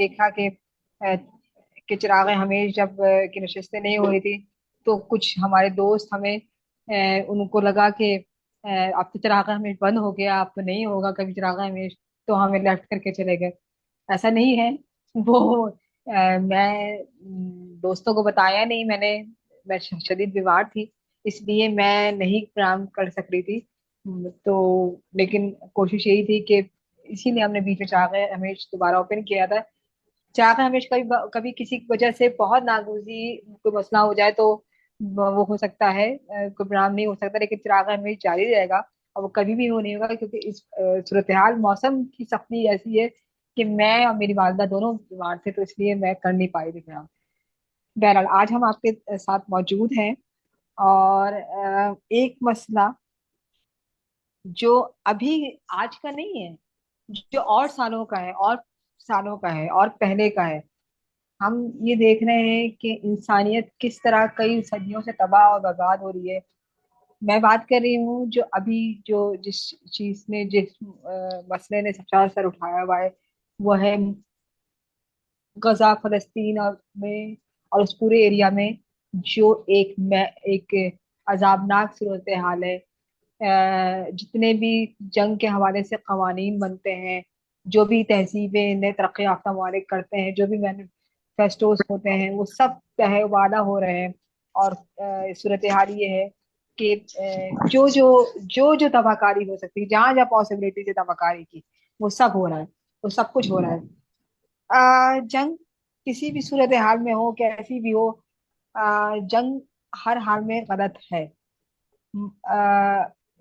देखा कि चिराग हमेश जब की नशस्तें नहीं हो रही थी, तो कुछ हमारे दोस्त हमें उनको लगा कि अब तो चिराग हमेश बंद हो गया, अब तो नहीं होगा कभी चिराग हमेश, तो हमें लेफ्ट करके चले गए। ऐसा नहीं है। वो मैं दोस्तों को बताया नहीं मैंने। मैं शदीद बीमार थी, इसलिए मैं नहीं काम कर सक रही थी। तो लेकिन कोशिश यही थी कि इसीलिए हमने बीच में चाह हमेश दोबारा ओपन किया था। चाह हमेश कभी कभी किसी की वजह से बहुत नागुजी कोई मसला हो जाए तो वो हो सकता है, कोई परिणाम नहीं हो सकता, लेकिन चिराग हमेश जारी रहेगा। और वो कभी भी वो नहीं होगा, क्योंकि इस सूरत हाल मौसम की सख्ती ऐसी है कि मैं और मेरी वालदा दोनों बीमार थे, तो इसलिए मैं कर नहीं पाई थी प्रोग्राम। बहरहाल आज हम आपके साथ मौजूद हैं, और एक मसला जो अभी आज का नहीं है, जो और सालों का है, और सालों का है, और पहले का है। हम ये देख रहे हैं कि इंसानियत किस तरह कई सदियों से तबाह और बर्बाद हो रही है। मैं बात कर रही हूँ जो अभी जो जिस चीज ने जिस मसले ने सबसे सर उठाया हुआ है, वो है गजा फलस्तीन में और उस पूरे एरिया में जो एक अजाबनाक सूरत हाल है। जितने भी जंग के हवाले से कवानीन बनते हैं, जो भी तहजीबें नए तरक्की याफ्ता ममालिक करते हैं, जो भी मैनिफेस्टोस होते हैं, वो सब तहवादा हो रहे हैं। और सूरत हाल ये है कि जो तबाहकारी हो सकती है, जहाँ जहाँ पॉसिबिलिटी है तबाहकारी की, वो सब हो रहा है। वो सब कुछ हो रहा है। जंग किसी भी सूरत हाल में हो, कैसी भी हो, जंग हर हाल में गलत है।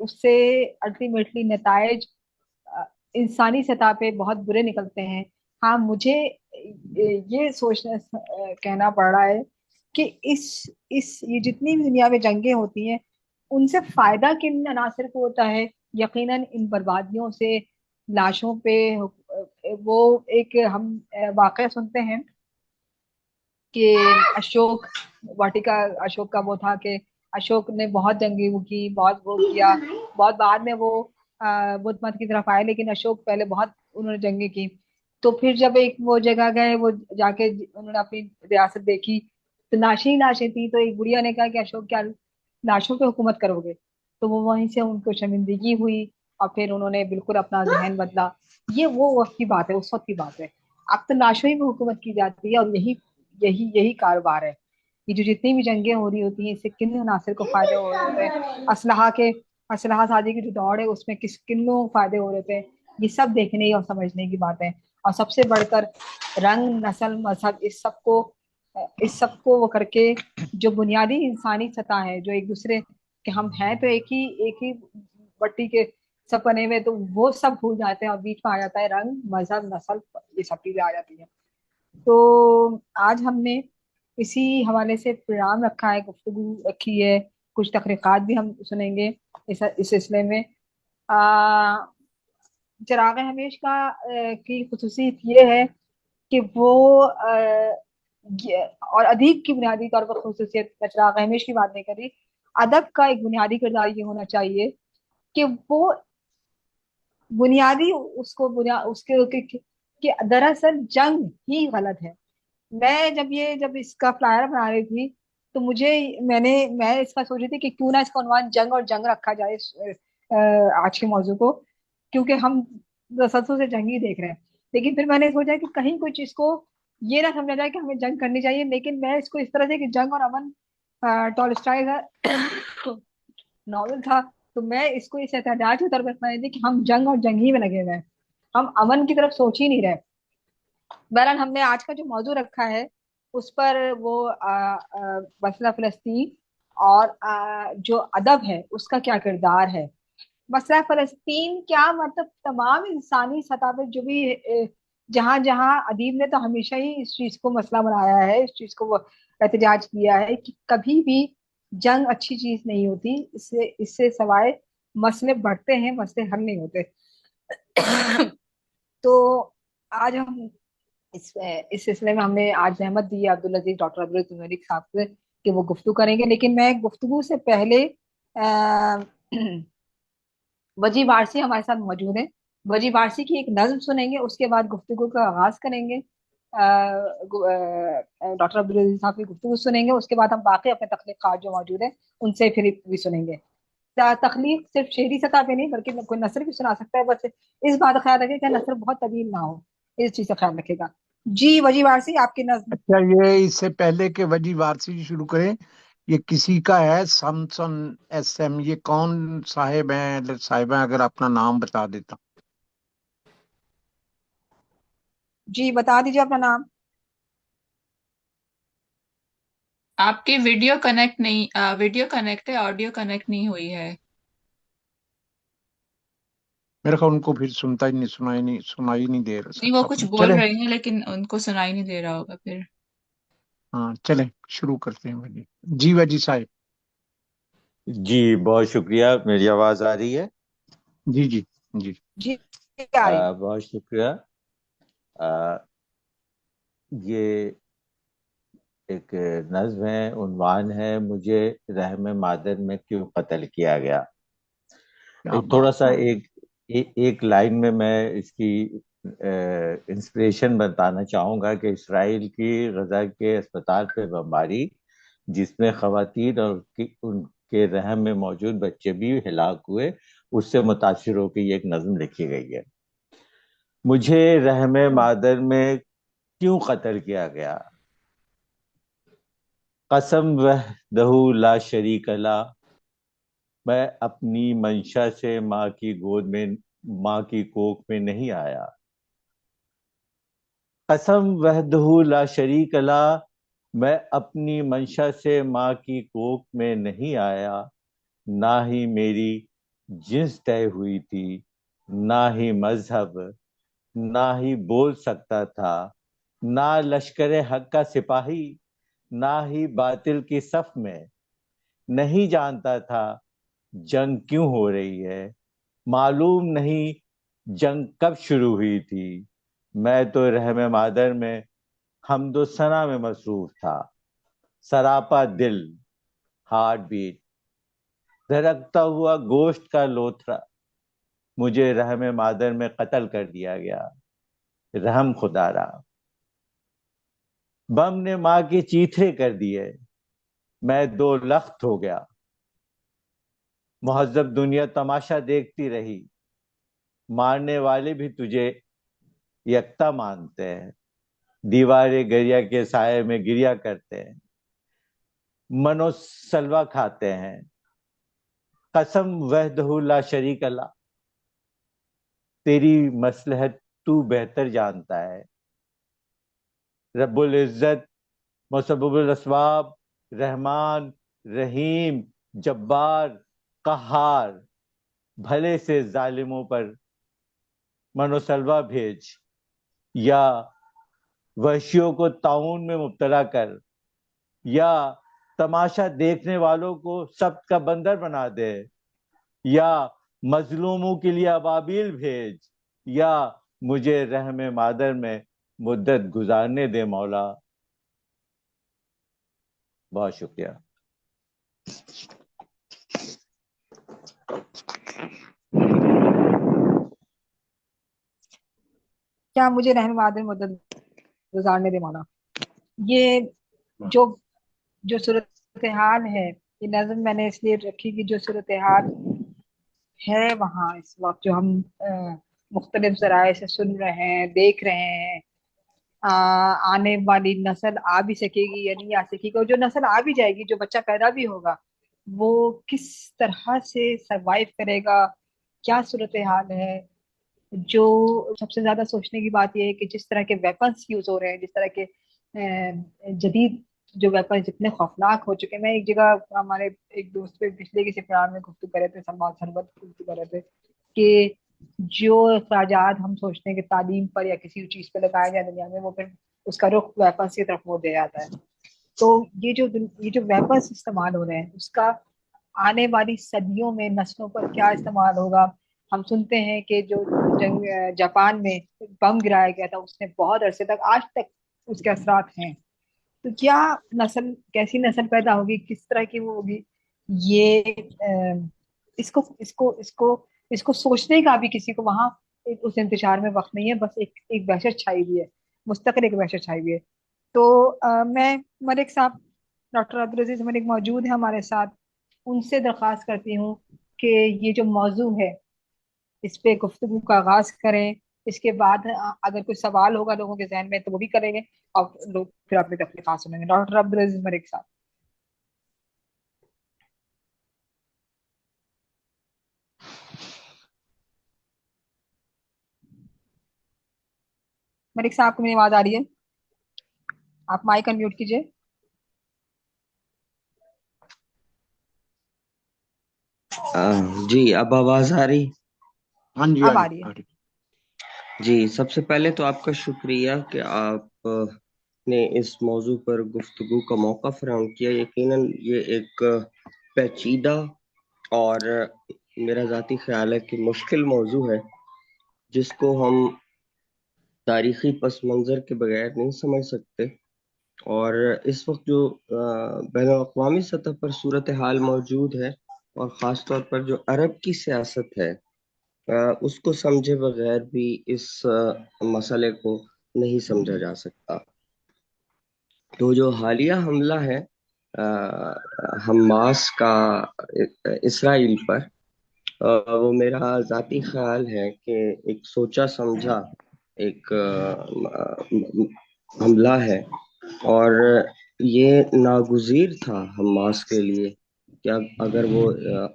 उससे अल्टीमेटली नतायज इंसानी सतह पे बहुत बुरे निकलते हैं। हाँ, मुझे ये सोचना कहना पड़ रहा है कि इस ये जितनी भी दुनिया में जंगें होती हैं, उनसे फायदा किन अनासर को होता है? यकीनन इन बर्बादियों से, लाशों पे। वो एक हम वाकया सुनते हैं कि अशोक वाटिका, अशोक का वो था कि अशोक ने बहुत जंगी वो की, बहुत वो किया, बहुत बाद में वो बुद्ध मत की तरफ आए, लेकिन अशोक पहले बहुत उन्होंने जंगी की। तो फिर जब एक वो जगह गए, वो जाके उन्होंने अपनी रियासत देखी, तो लाशें ही लाशें थी। तो एक बुढ़िया ने कहा कि अशोक क्या लाशों पे हुकूमत करोगे? तो वो वहीं से उनको शर्मिंदगी हुई, और फिर उन्होंने बिल्कुल अपना जहन बदला। ये वो वक्त की बात है, उस वक्त की बात है। अब तो लाशों ही में हुकूमत की जाती है, और यही यही यही कारोबार है। ये जो जितनी भी जंगें हो रही होती हैं, इससे किन अनासर को फायदे हो रहे होते हैं? असलहा साजी की जो दौड़ है, उसमें किन लोगों को फायदे हो रहे थे? ये सब देखने और समझने की बात है। और सबसे बढ़कर रंग, नस्ल, मजहब, इस सब को वो करके जो बुनियादी इंसानी सतह है, जो एक दूसरे के हम हैं तो एक ही बट्टी के सब बने हुए, तो वो सब भूल जाते हैं, और बीच में आ जाता है रंग, मजहब, नस्ल, ये सब चीजें आ जाती हैं। तो आज हमने इसी हवाले से प्रोग्राम रखा है, गुफ्तगू रखी है, कुछ तकरीकात भी हम सुनेंगे इस सिलसिले में। आ, चिराग हमेश की खसूसियत ये है कि वो और अदीब की बुनियादी तौर पर खसूसियत, मैं चिराग हमेश की बात नहीं कर रही, अदब का एक बुनियादी किरदार ये होना चाहिए कि वो बुनियादी उसको बुनिया उसके कि दरअसल जंग ही गलत है। जब इसका फ्लायर बना रही थी, तो मैं इसका सोच रही थी कि क्यों ना इसका उन्वान जंग और जंग रखा जाए आज के मौजू को, क्योंकि हम रसदों से जंग ही देख रहे हैं। लेकिन फिर मैंने सोचा कि कहीं कुछ इसको ये ना समझा जाए कि हमें जंग करनी चाहिए, लेकिन मैं इसको इस तरह से कि जंग और अमन टॉलस्टॉय का नॉवल था, तो मैं इसको इस एहतजाज की तरफ रखना थी कि हम जंग और जंग ही में लगे हुए हैं, हम अमन की तरफ सोच ही नहीं रहे। बहरहाल हमने आज का जो मौजू रखा है, उस पर वो मसला फलस्तीन और जो अदब है उसका क्या किरदार है। मसला फलस्तीन क्या मतलब, तमाम इंसानी सतह पे जो भी जहां जहां अदीब ने तो हमेशा ही इस चीज को मसला बनाया है, इस चीज को वो एहतजाज किया है कि कभी भी जंग अच्छी चीज नहीं होती, इससे इससे सवाए मसले बढ़ते हैं, मसले हल नहीं होते। तो आज हम इस सिलसिले में हमने आज जहमत दी है अब्दुल अजीज, डॉक्टर अब्दुल मलिक साहब से कि वो गुफ्तगू करेंगे। लेकिन मैं गुफ्तगू से पहले आ, वजी वारसी हमारे साथ मौजूद है। वजी वारसी की एक नज्म सुनेंगे, उसके बाद गुफ्तगू का आगाज करेंगे। डॉक्टर अब्दुल अजीज साहब की गुफ्तगू सुनेंगे, उसके बाद हम बाकी अपने तख्लीकात जो मौजूद है उनसे फिर भी सुनेंगे। तख्लीक सिर्फ शेरी सतह पे नहीं बल्कि कोई नसर भी सुना सकता है, बस इस बात का ख्याल रखें कि नसर बहुत तवील ना हो, इस चीज का ख्याल रखेगा। जी वजी वारसी आपकी नज्म। अच्छा, ये इससे पहले के वजी वारसी शुरू करें, ये किसी का है, सैमसन SM, ये कौन साहेब हैं, साहिबा हैं, अगर अपना नाम बता देता। जी बता दीजिए अपना नाम। आपकी वीडियो कनेक्ट है, ऑडियो कनेक्ट नहीं हुई है। मेरे को उनको फिर सुनाई नहीं दे नहीं, वो सकता कुछ अपना। बोल चले, रहे हैं लेकिन उनको सुनाई नहीं दे रहा होगा फिर। हाँ चले शुरू करते हैं वजी। जी वजी साहब। जी बहुत शुक्रिया। मेरी आवाज आ रही है? जी जी जी। जी आ रही। बहुत शुक्रिया। आ, ये एक नज्म है, उन्वान है, मुझे रहम मादर में क्यों कत्ल किया गया। क्या थोड़ा बात सा है। एक लाइन में मैं इसकी इंस्पिरेशन बताना चाहूंगा कि इसराइल की गजा के अस्पताल पे बमबारी, जिसमें खवातीन और उनके रहम में मौजूद बच्चे भी हिलाक हुए, उससे मुतासिर होकर ये एक नज्म लिखी गई है। मुझे रहम मादर में क्यों कत्ल किया गया। कसम वहदहू ला शरीक ला, मैं अपनी मंशा से माँ की कोख में नहीं आया। कसम वहदहू ला शरीक ला, मैं अपनी मंशा से माँ की कोख में नहीं आया। ना ही मेरी जिन्स तय हुई थी, ना ही मजहब, ना ही बोल सकता था, ना लश्कर हक का सिपाही, ना ही बातिल की सफ में। नहीं जानता था जंग क्यों हो रही है, मालूम नहीं जंग कब शुरू हुई थी। मैं तो रहम मादर में हमदो सना में मसरूफ था। सरापा दिल, हार्ट बीट, धड़कता हुआ गोश्त का लोथरा, मुझे रहम मादर में कत्ल कर दिया गया। रहम खुदारा, बम ने माँ के चीथड़े कर दिए, मैं दो लख्त हो गया। मुहज्जब दुनिया तमाशा देखती रही, मारने वाले भी तुझे यकता मानते हैं। दीवारें गरिया के साये में गिरिया करते हैं, मनो सलवा खाते हैं। कसम वहदहू ला शरीक ला, तेरी मसलहत तू बेहतर जानता है। रब्बुल इज्जत, मुसब्बिबुल असबाब, रहमान, रहीम, जब्बार, कहार, भले से जालिमों पर मनोसलवा भेज, या वहशियों को ताउन में मुब्तला कर, या तमाशा देखने वालों को सब्त का बंदर बना दे, या मजलूमों के लिए अबाबील भेज, या मुझे रहम मादर में मुद्दत गुजारने दे मौला। बहुत शुक्रिया। क्या मुझे रहने वादे मदद गुजारने दे मौला। ये जो जो सूरत हाल है, ये नज्म मैंने इसलिए रखी कि जो सूरत हाल है वहाँ इस वक्त, जो हम मुख्तलिफ जराए से सुन रहे हैं, देख रहे हैं, आने वाली नस्ल आ भी सकेगी या नहीं आ सकेगी, और जो नस्ल आ भी जाएगी, जो बच्चा पैदा भी होगा, वो किस तरह से सरवाइव करेगा, क्या सूरत हाल है। जो सबसे ज्यादा सोचने की बात यह है कि जिस तरह के वेपन्स यूज हो रहे हैं, जिस तरह के जदीद जो वेपन्स जितने खौफनाक हो चुके हैं। मैं एक जगह हमारे एक दोस्त पे पिछले किसी प्रोग्राम में गुफ्तगू कर रहे थे, सलमान सरबत गुफ्तगू कर रहे थे कि जो अखराजात हम सोचते हैं कि तालीम पर या किसी चीज पर लगाया जाए दुनिया में, वो फिर उसका रुख वेपन्स की तरफ हो दे जाता है। तो ये जो वेपन्स इस्तेमाल हो रहे हैं, उसका आने वाली सदियों में नस्लों पर क्या इस्तेमाल होगा। हम सुनते हैं कि जो जंग जापान में बम गिराया गया था, उसने बहुत अरसे तक, आज तक उसके असरात हैं। तो क्या नस्ल, कैसी नस्ल पैदा होगी, किस तरह की वो होगी, ये इसको इसको इसको इसको सोचने का भी किसी को वहां उस इंतजार में वक्त नहीं है। बस एक एक वहशत छाई हुई है। मुस्तकिल एक बहशत छाई हुई है। तो मैं मलिक साहब, डॉक्टर अब्दुल अजीज मलिक मौजूद है हमारे साथ, उनसे दरख्वास्त करती हूँ कि ये जो मौजू है इस पे गुफ्तगू का आगाज करें। इसके बाद अगर कोई सवाल होगा लोगों के जहन में तो वो भी करेंगे, और लोग फिर अपनी तफरीकात सुनेंगे। डॉक्टर अब्दुल अजीज मलिक साहब। मलिक साहब को मेरी आवाज आ रही है? आप माइक अनम्यूट कीजिए। जी, अब आवाज आ रही? हाँ जी, अब हाँ आ रही जी, है। हाँ जी। जी, सबसे पहले तो आपका शुक्रिया कि आप ने इस मौजू पर गुफ्तगू का मौका फराहम किया। यकीनन ये एक पेचीदा और मेरा ज़ाती ख्याल है कि मुश्किल मौजू है, जिसको हम तारीखी पस मंज़र के बगैर नहीं समझ सकते। और इस वक्त जो बैनुल-अक़वामी सतह पर सूरत हाल मौजूद है, और ख़ास तौर पर जो अरब की सियासत है, उसको समझे बगैर भी इस मसले को नहीं समझा जा सकता। तो जो हालिया हमला है हमास का इसराइल पर, वो मेरा ज़ाती ख्याल है कि एक सोचा समझा एक हमला है, और ये नागुज़ीर था हमास के लिए कि अगर वो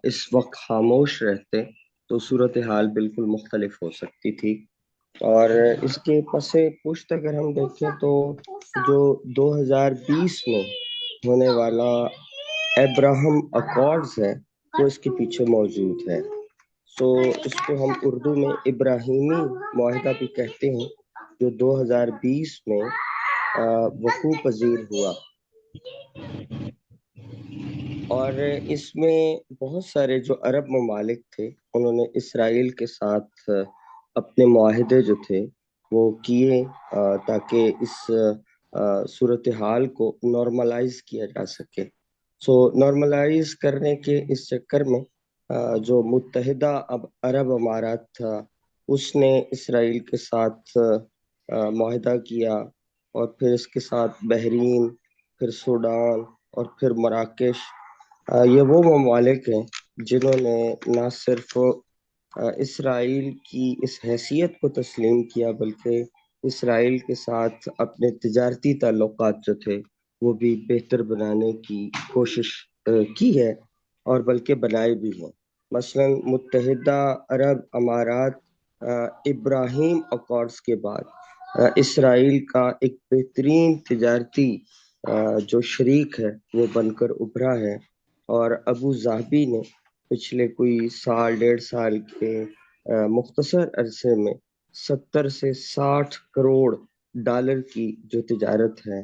इस वक्त खामोश रहते तो सूरत हाल बिल्कुल मुख्तलिफ हो सकती थी। और इसके पसे पुश्त अगर हम देखें तो जो 2020 में होने वाला अब्राहम अकॉर्ड्स है, वो इसके पीछे मौजूद है। सो इसको हम उर्दू में इब्राहिमी मुआहिदा भी कहते हैं, जो 2020 में वक़ू पजीर हुआ। और इसमें बहुत सारे जो अरब ममालिक थे, उन्होंने इसराइल के साथ अपने मुआहिदे जो थे वो किए, ताकि इस सूरत हाल को नॉर्मलाइज किया जा सके। सो नॉर्मलाइज करने के इस चक्कर में जो मुत्तहिदा अब अरब अमारात था, उसने इसराइल के साथ मुआहिदा किया, और फिर इसके साथ बहरीन, फिर सूडान, और फिर मराकेश। ये वो ममालिक हैं जिन्होंने ना सिर्फ इसराइल की इस हैसियत को तस्लीम किया, बल्कि इसराइल के साथ अपने तिजारती ताल्लुकात जो थे वो भी बेहतर बनाने की कोशिश की है, और बल्कि बनाए भी हैं। मसलन मुत्तहिदा अरब अमारात इब्राहिम अकॉर्ड्स के बाद इसराइल का एक बेहतरीन तिजारती जो शरीक है वो बनकर उभरा है। और अबू ज़ाबी ने पिछले कोई साल डेढ़ साल के मुख्तसर अरसे में 70 से 60 करोड़ डॉलर की जो तिजारत है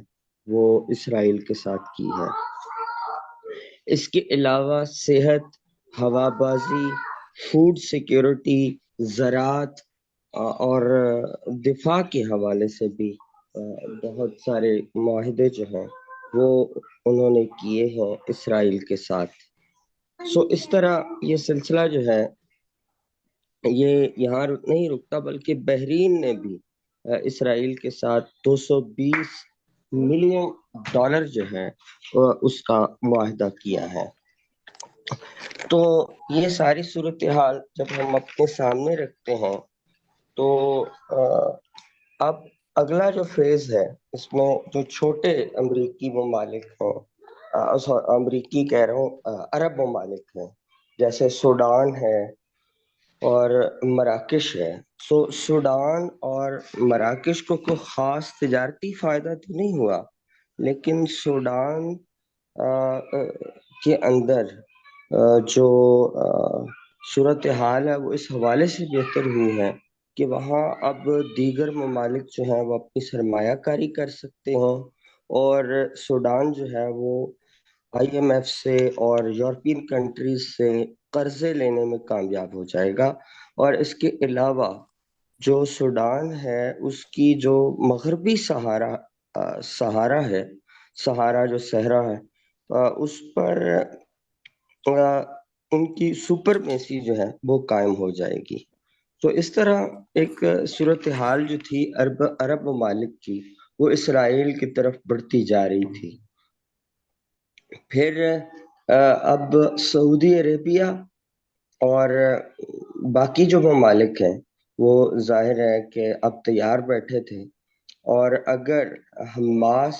वो इसराइल के साथ की है। इसके अलावा सेहत, हवाबाजी, फूड सिक्योरिटी, ज़राअत और दिफा के हवाले से भी बहुत सारे मुआहिदे जो हैं वो उन्होंने किए हैं इसराइल के साथ। सो इस तरह ये सिलसिला जो है ये यहाँ नहीं रुकता, बल्कि बहरीन ने भी इसराइल के साथ 220 मिलियन डॉलर जो है उसका मुआहिदा किया है। तो ये सारी सूरत हाल जब हम अपने सामने रखते हैं तो अब अगला जो फेज है, इसमें जो छोटे अमरीकी ममालिक हैं, अमरीकी कह रहा हूँ, अरब ममालिक हैं, जैसे सूडान है और मराकश है। सो सूडान और मराकश को कोई ख़ास तिजारती फ़ायदा तो नहीं हुआ, लेकिन सूडान के अंदर जो सूरत हाल है वो इस हवाले से बेहतर हुई है कि वहाँ अब दीगर ममालिक जो हैं वो अपनी सरमायाकारी कर सकते हैं, और सूडान जो है वो IMF से और यूरोपियन कंट्रीज से कर्जे लेने में कामयाब हो जाएगा। और इसके अलावा जो सूडान है उसकी जो मगरबी सहारा है, सहारा जो सहरा है, उस पर उनकी सुपरमेसी जो है वो कायम हो जाएगी। تو اس طرح ایک صورتحال جو تھی عرب ممالک کی وہ اسرائیل کی طرف بڑھتی جا رہی تھی. پھر اب سعودی عربیہ اور باقی جو ممالک ہیں وہ ظاہر ہے کہ اب تیار بیٹھے تھے، اور اگر حماس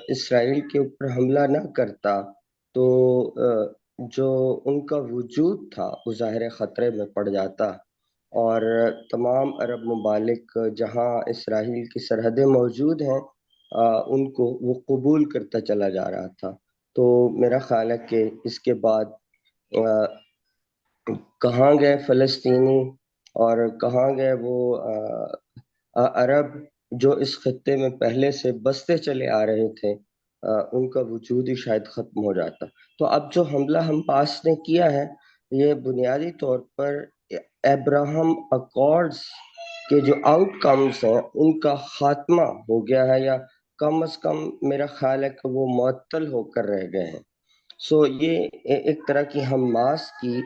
اسرائیل کے اوپر حملہ نہ کرتا تو جو ان کا وجود تھا وہ ظاہر خطرے میں پڑ جاتا، اور تمام عرب ممالک جہاں اسرائیل کی سرحدیں موجود ہیں ان کو وہ قبول کرتا چلا جا رہا تھا. تو میرا خیال ہے کہ اس کے بعد کہاں گئے فلسطینی اور کہاں گئے وہ عرب جو اس خطے میں پہلے سے بستے چلے آ رہے تھے، ان کا وجود ہی شاید ختم ہو جاتا. تو اب جو حملہ حماس نے کیا ہے یہ بنیادی طور پر ابراہم اکارڈز کے جو آؤٹ کمز ہیں ان کا خاتمہ ہو گیا ہے، یا کم از کم میرا خیال ہے کہ وہ معطل ہو کر رہ گئے ہیں. سو یہ ایک طرح کی حماس کی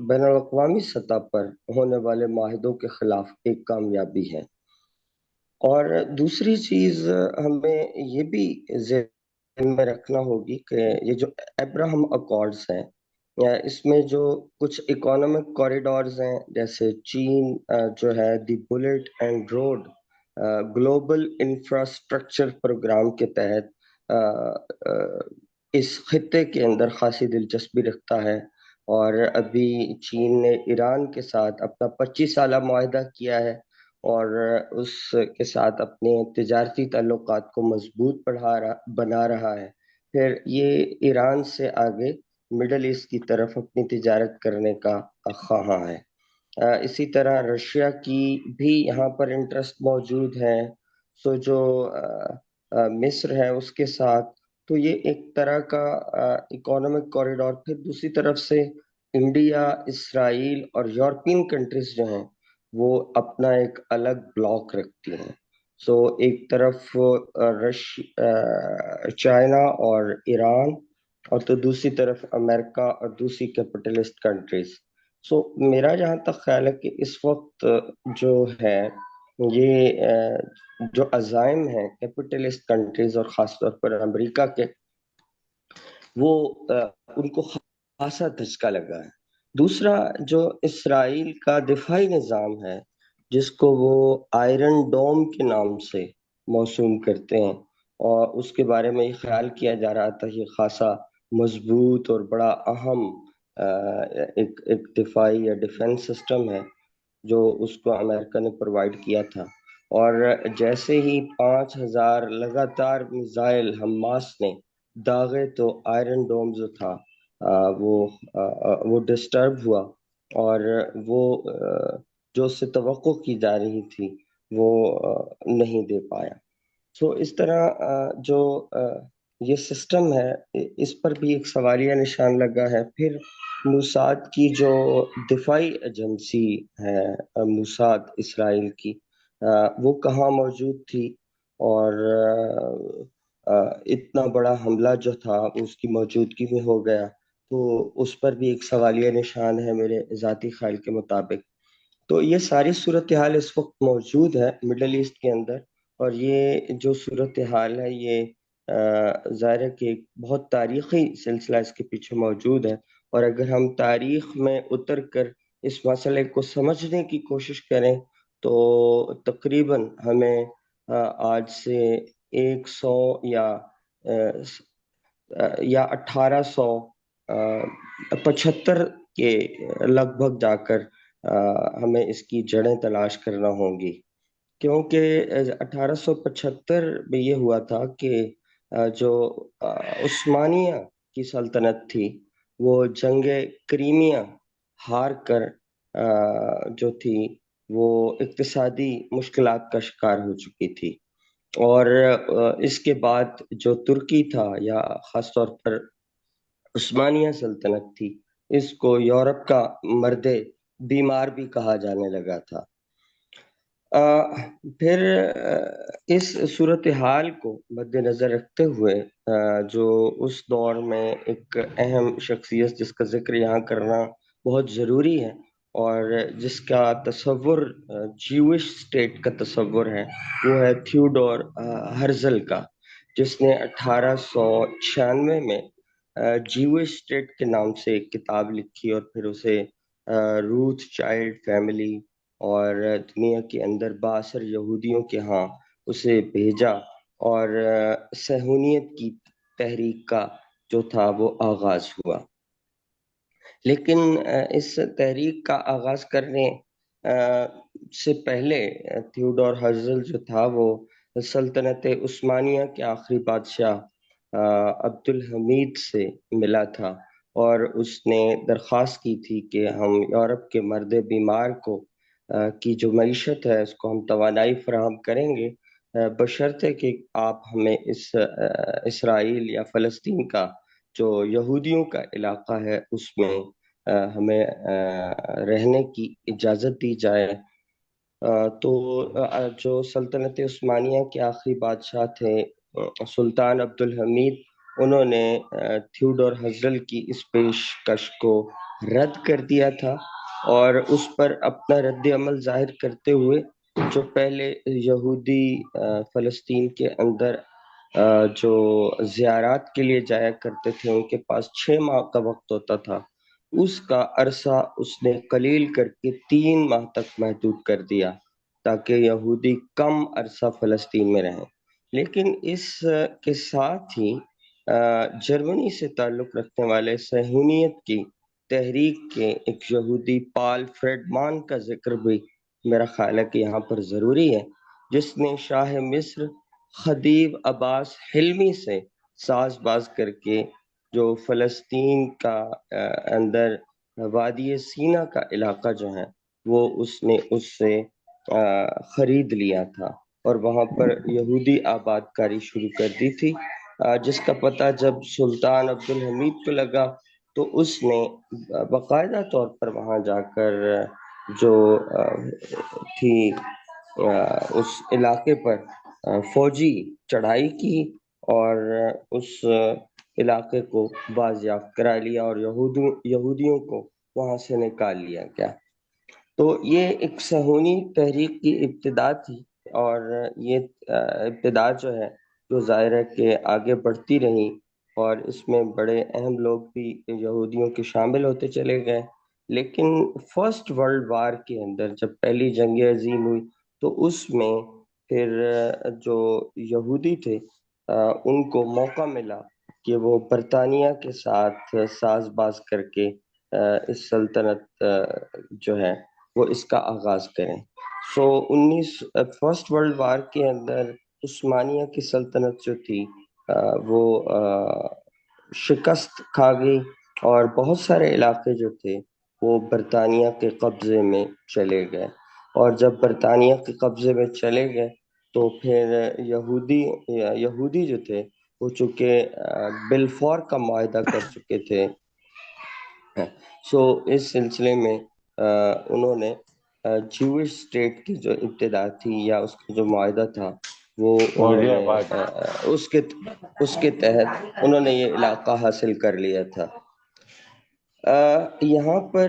بین الاقوامی سطح پر ہونے والے معاہدوں کے خلاف ایک کامیابی ہے. اور دوسری چیز ہمیں یہ بھی ذہن میں رکھنا ہوگی کہ یہ جو ابراہم اکارڈز ہیں اس میں جو کچھ اکانومک کوریڈورز ہیں، جیسے چین جو ہے the belt and road global infrastructure programme کے تحت اس خطے کے اندر خاصی دلچسپی رکھتا ہے. اور ابھی چین نے ایران کے ساتھ اپنا 25 سالہ معاہدہ کیا ہے اور اس کے ساتھ اپنے تجارتی تعلقات کو مضبوط بنا رہا ہے. پھر یہ ایران سے آگے مڈل ایسٹ کی طرف اپنی تجارت کرنے کا خواہاں ہے. اسی طرح رشیا کی بھی یہاں پر انٹرسٹ موجود ہے. سو جو مصر ہے اس کے ساتھ، تو یہ ایک طرح کا اکانومک کوریڈور. پھر دوسری طرف سے انڈیا، اسرائیل اور یورپین کنٹریز جو ہیں وہ اپنا ایک الگ بلاک رکھتی ہیں. سو ایک طرف چائنا اور ایران، اور تو دوسری طرف امریکہ اور دوسری کیپٹلسٹ کنٹریز. سو میرا جہاں تک خیال ہے کہ اس وقت جو ہے یہ جو عزائم ہیں کیپٹلسٹ کنٹریز اور خاص طور پر امریکہ کے، وہ ان کو خاصا دھچکا لگا ہے. دوسرا جو اسرائیل کا دفاعی نظام ہے جس کو وہ آئرن ڈوم کے نام سے موسوم کرتے ہیں، اور اس کے بارے میں یہ خیال کیا جا رہا تھا یہ خاصا مضبوط اور بڑا اہم ایک دفاعی یا ڈیفنس سسٹم ہے جو اس کو امریکہ نے پرووائڈ کیا تھا. اور جیسے ہی 5000 لگاتار میزائل حماس نے داغے تو آئرن ڈوم جو تھا وہ ڈسٹرب ہوا، اور وہ جو اس سے توقع کی جا رہی تھی وہ نہیں دے پایا. سو اس طرح جو یہ سسٹم ہے اس پر بھی ایک سوالیہ نشان لگا ہے. پھر موساد کی جو دفاعی ایجنسی ہے موساد اسرائیل کی، وہ کہاں موجود تھی، اور اتنا بڑا حملہ جو تھا اس کی موجودگی میں ہو گیا، تو اس پر بھی ایک سوالیہ نشان ہے میرے ذاتی خیال کے مطابق. تو یہ ساری صورتحال اس وقت موجود ہے مڈل ایسٹ کے اندر، اور یہ جو صورتحال ہے یہ ظاہر ہے کہ ایک بہت تاریخی سلسلہ اس کے پیچھے موجود ہے. اور اگر ہم تاریخ میں اتر کر اس مسئلے کو سمجھنے کی کوشش کریں تو تقریباً ہمیں آج سے 100 یا 1875 کے لگ بھگ جا کر ہمیں اس کی جڑیں تلاش کرنا ہوں گی. کیونکہ 1875 میں یہ ہوا تھا کہ جو عثمانیہ کی سلطنت تھی وہ جنگ کریمیا ہار کر جو تھی وہ اقتصادی مشکلات کا شکار ہو چکی تھی. اور اس کے بعد جو ترکی تھا یا خاص طور پر عثمانیہ سلطنت تھی، اس کو یورپ کا مرد بیمار بھی کہا جانے لگا تھا. پھر اس صورتحال کو مد نظر رکھتے ہوئے جو اس دور میں ایک اہم شخصیت جس کا ذکر یہاں کرنا بہت ضروری ہے اور جس کا تصور جیوش اسٹیٹ کا تصور ہے وہ ہے تھیوڈور ہرزل کا، جس نے 1896 میں جیوش اسٹیٹ کے نام سے ایک کتاب لکھی اور پھر اسے روتھ چائلڈ فیملی اور دنیا کے اندر بااثر یہودیوں کے ہاں اسے بھیجا، اور صہیونیت کی تحریک کا جو تھا وہ آغاز ہوا۔ لیکن اس تحریک کا آغاز کرنے سے پہلے تھیوڈور ہرزل جو تھا وہ سلطنت عثمانیہ کے آخری بادشاہ عبدالحمید سے ملا تھا، اور اس نے درخواست کی تھی کہ ہم یورپ کے مرد بیمار کو کی جو معیشت ہے اس کو ہم توانائی فراہم کریں گے، بشرطے کہ آپ ہمیں اس اسرائیل یا فلسطین کا جو یہودیوں کا علاقہ ہے اس میں ہمیں رہنے کی اجازت دی جائے۔ تو جو سلطنت عثمانیہ کے آخری بادشاہ تھے سلطان عبدالحمید، انہوں نے تھیوڈور ہرزل کی اس پیشکش کو رد کر دیا تھا، اور اس پر اپنا رد عمل ظاہر کرتے ہوئے جو پہلے یہودی فلسطین کے اندر جو زیارات کے لیے جایا کرتے تھے ان کے پاس 6 ماہ کا وقت ہوتا تھا، اس کا عرصہ اس نے قلیل کر کے 3 ماہ تک محدود کر دیا تاکہ یہودی کم عرصہ فلسطین میں رہیں۔ لیکن اس کے ساتھ ہی جرمنی سے تعلق رکھنے والے صہیونیت کی تحریک کے ایک یہودی پال فریڈمان کا ذکر بھی میرا خیال ہے کہ یہاں پر ضروری ہے، جس نے شاہ مصر خدیو عباس حلمی سے ساز باز کر کے جو فلسطین کا اندر وادی سینا کا علاقہ جو ہے وہ اس نے اس سے خرید لیا تھا اور وہاں پر یہودی آباد کاری شروع کر دی تھی، جس کا پتہ جب سلطان عبدالحمید کو لگا تو اس نے باقاعدہ طور پر وہاں جا کر جو تھی اس علاقے پر فوجی چڑھائی کی اور اس علاقے کو بازیافت کرا لیا اور یہودیوں کو وہاں سے نکال لیا گیا۔ تو یہ ایک صہیونی تحریک کی ابتدا تھی، اور یہ ابتدا جو ہے جو ظاہر ہے کہ آگے بڑھتی رہی، اور اس میں بڑے اہم لوگ بھی یہودیوں کے شامل ہوتے چلے گئے۔ لیکن فرسٹ ورلڈ وار کے اندر جب پہلی جنگ عظیم ہوئی تو اس میں پھر جو یہودی تھے ان کو موقع ملا کہ وہ برطانیہ کے ساتھ ساز باز کر کے اس سلطنت جو ہے وہ اس کا آغاز کریں۔ فرسٹ ورلڈ وار کے اندر عثمانیہ کی سلطنت جو تھی وہ شکست کھا گئی، اور بہت سارے علاقے جو تھے وہ برطانیہ کے قبضے میں چلے گئے، اور جب برطانیہ کے قبضے میں چلے گئے تو پھر یہودی جو تھے وہ چونکہ بلفور کا معاہدہ کر چکے تھے، اس سلسلے میں انہوں نے جیوش اسٹیٹ کی جو ابتدا تھی یا اس کا جو معاہدہ تھا وہ انہوں نے اس کے تحت انہوں نے یہ علاقہ حاصل کر لیا تھا۔ یہاں پر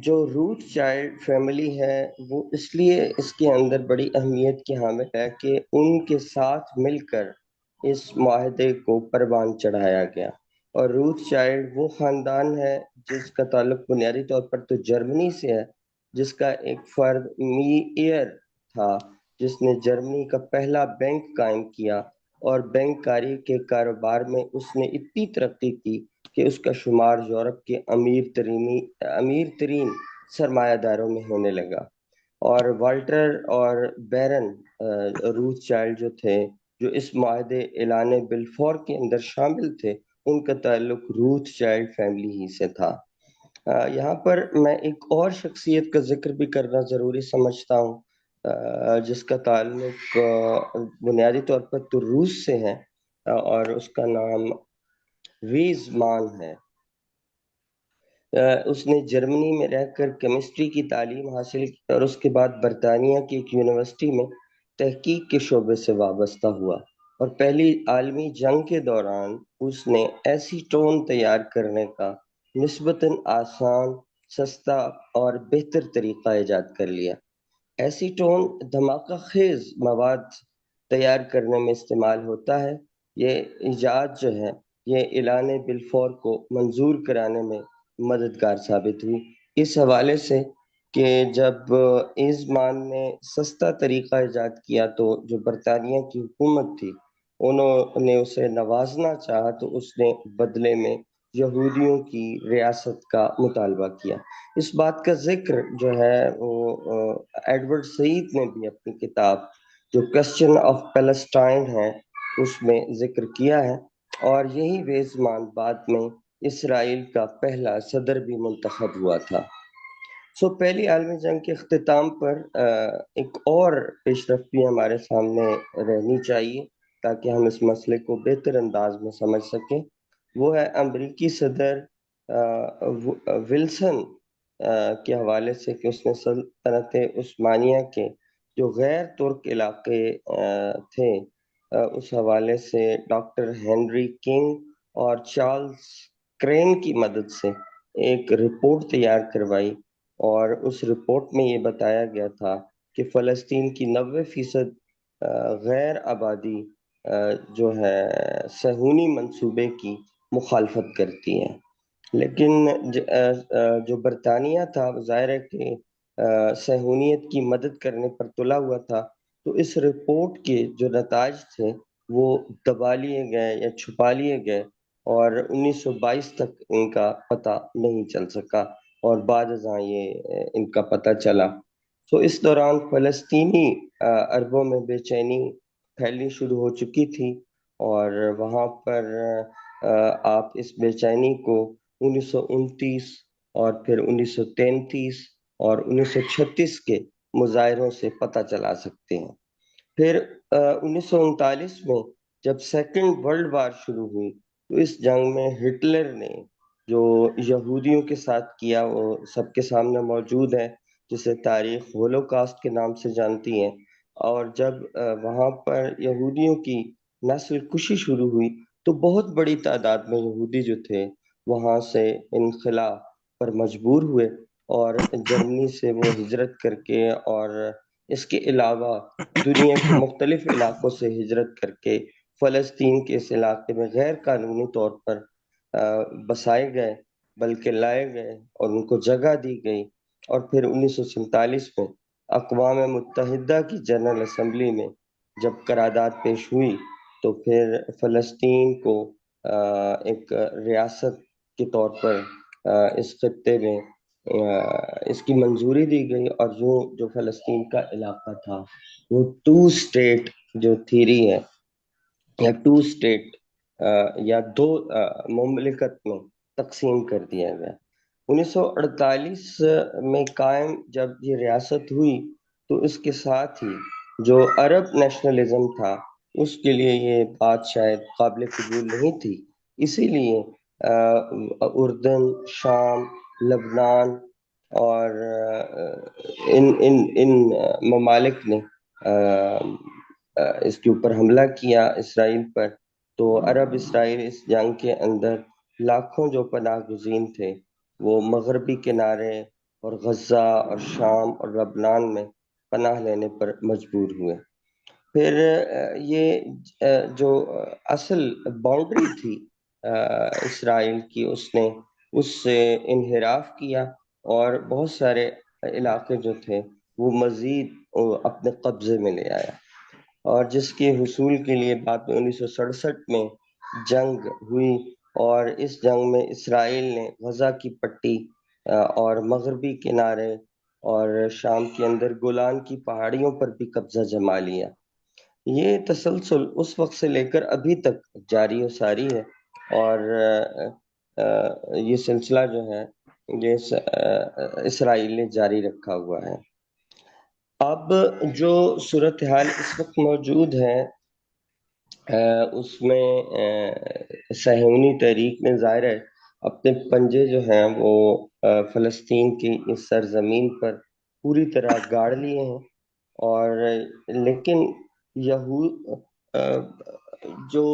جو روتھ چائلڈ فیملی ہے وہ اس لیے اس کے اندر بڑی اہمیت کی حامل ہے کہ ان کے ساتھ مل کر اس معاہدے کو پروان چڑھایا گیا، اور روتھ چائلڈ وہ خاندان ہے جس کا تعلق بنیادی طور پر تو جرمنی سے ہے، جس کا ایک فرد میئر تھا جس نے جرمنی کا پہلا بینک قائم کیا، اور بینک کاری کے کاروبار میں اس نے اتنی ترقی کی کہ اس کا شمار یورپ کے امیر ترین سرمایہ داروں میں ہونے لگا۔ اور والٹر اور بیرن روتھ چائلڈ جو تھے جو اس معاہدے اعلان بلفور کے اندر شامل تھے، ان کا تعلق روتھ چائلڈ فیملی ہی سے تھا۔ یہاں پر میں ایک اور شخصیت کا ذکر بھی کرنا ضروری سمجھتا ہوں جس کا تعلق بنیادی طور پر تو روس سے ہے، اور اس کا نام ویز مان ہے۔ اس نے جرمنی میں رہ کر کیمسٹری کی تعلیم حاصل کی اور اس کے بعد برطانیہ کی ایک یونیورسٹی میں تحقیق کے شعبے سے وابستہ ہوا، اور پہلی عالمی جنگ کے دوران اس نے ایسی ٹون تیار کرنے کا نسبتاً آسان سستا اور بہتر طریقہ ایجاد کر لیا۔ ایسیٹون دھماکہ خیز مواد تیار کرنے میں استعمال ہوتا ہے۔ یہ ایجاد جو ہے یہ اعلان بلفور کو منظور کرانے میں مددگار ثابت ہوئی، اس حوالے سے کہ جب ایزمان نے سستا طریقہ ایجاد کیا تو جو برطانیہ کی حکومت تھی انہوں نے اسے نوازنا چاہا تو اس نے بدلے میں یہودیوں کی ریاست کا مطالبہ کیا۔ اس بات کا ذکر جو ہے وہ ایڈورڈ سعید نے بھی اپنی کتاب جو کوسچن آف پیلسٹائن ہے اس میں ذکر کیا ہے، اور یہی ویزمان بعد میں اسرائیل کا پہلا صدر بھی منتخب ہوا تھا۔ پہلی عالمی جنگ کے اختتام پر ایک اور پیش رفت بھی ہمارے سامنے رہنی چاہیے تاکہ ہم اس مسئلے کو بہتر انداز میں سمجھ سکیں۔ وہ ہے امریکی صدر ولسن کے حوالے سے کہ اس نے سلطنت عثمانیہ کے جو غیر ترک علاقے تھے اس حوالے سے ڈاکٹر ہنری کنگ اور چارلز کرین کی مدد سے ایک رپورٹ تیار کروائی، اور اس رپورٹ میں یہ بتایا گیا تھا کہ فلسطین کی 90% غیر آبادی جو ہے صہیونی منصوبے کی مخالفت کرتی ہے، لیکن جو برطانیہ تھا ظاہر ہے کہ صہیونیت کی مدد کرنے پر تلا ہوا تھا، تو اس رپورٹ کے جو نتائج تھے وہ دبا لیے گئے یا چھپا لیے گئے، اور 1922 تک ان کا پتہ نہیں چل سکا، اور بعد ازاں یہ ان کا پتہ چلا۔ اس دوران فلسطینی عربوں میں بے چینی پھیلنی شروع ہو چکی تھی، اور وہاں پر آپ اس بے چینی کو 1929 اور پھر 1933 اور 1936 کے مظاہروں سے پتہ چلا سکتے ہیں۔ پھر 1939 میں جب سیکنڈ ورلڈ وار شروع ہوئی تو اس جنگ میں ہٹلر نے جو یہودیوں کے ساتھ کیا وہ سب کے سامنے موجود ہے، جسے تاریخ ہولوکاسٹ کے نام سے جانتی ہے، اور جب وہاں پر یہودیوں کی نسل کشی شروع ہوئی تو بہت بڑی تعداد میں یہودی جو تھے وہاں سے انخلا پر مجبور ہوئے، اور جرمنی سے وہ ہجرت کر کے اور اس کے علاوہ دنیا کے مختلف علاقوں سے ہجرت کر کے فلسطین کے اس علاقے میں غیر قانونی طور پر بسائے گئے، بلکہ لائے گئے اور ان کو جگہ دی گئی، اور پھر 1947 میں اقوام متحدہ کی جنرل اسمبلی میں جب قرارداد پیش ہوئی تو پھر فلسطین کو ایک ریاست کے طور پر اس خطے میں اس کی منظوری دی گئی، اور جو فلسطین کا علاقہ تھا وہ 2 اسٹیٹ جو تھیری ہے یا 2 اسٹیٹ یا 2 مملکت میں تقسیم کر دیا گیا۔ 1948 میں قائم جب یہ ریاست ہوئی تو اس کے ساتھ ہی جو عرب نیشنلزم تھا اس کے لیے یہ بات شاید قابل قبول نہیں تھی، اسی لیے اردن، شام، لبنان اور ان ممالک نے اس کے اوپر حملہ کیا اسرائیل پر، تو عرب اسرائیل اس جنگ کے اندر لاکھوں جو پناہ گزین تھے وہ مغربی کنارے اور غزہ اور شام اور لبنان میں پناہ لینے پر مجبور ہوئے۔ پھر یہ جو اصل باؤنڈری تھی اسرائیل کی اس سے انحراف کیا، اور بہت سارے علاقے جو تھے وہ مزید اپنے قبضے میں لے آیا، اور جس کے حصول کے لیے بعد میں 1967 میں جنگ ہوئی، اور اس جنگ میں اسرائیل نے غزہ کی پٹی اور مغربی کنارے اور شام کے اندر گولان کی پہاڑیوں پر بھی قبضہ جما لیا۔ یہ تسلسل اس وقت سے لے کر ابھی تک جاری و ساری ہے، اور یہ سلسلہ جو ہے یہ اسرائیل نے جاری رکھا ہوا ہے۔ اب جو صورتحال اس وقت موجود ہے اس میں صہیونی تحریک نے ظاہر ہے اپنے پنجے جو ہیں وہ فلسطین کی اس سرزمین پر پوری طرح گاڑ لیے ہیں، اور لیکن جو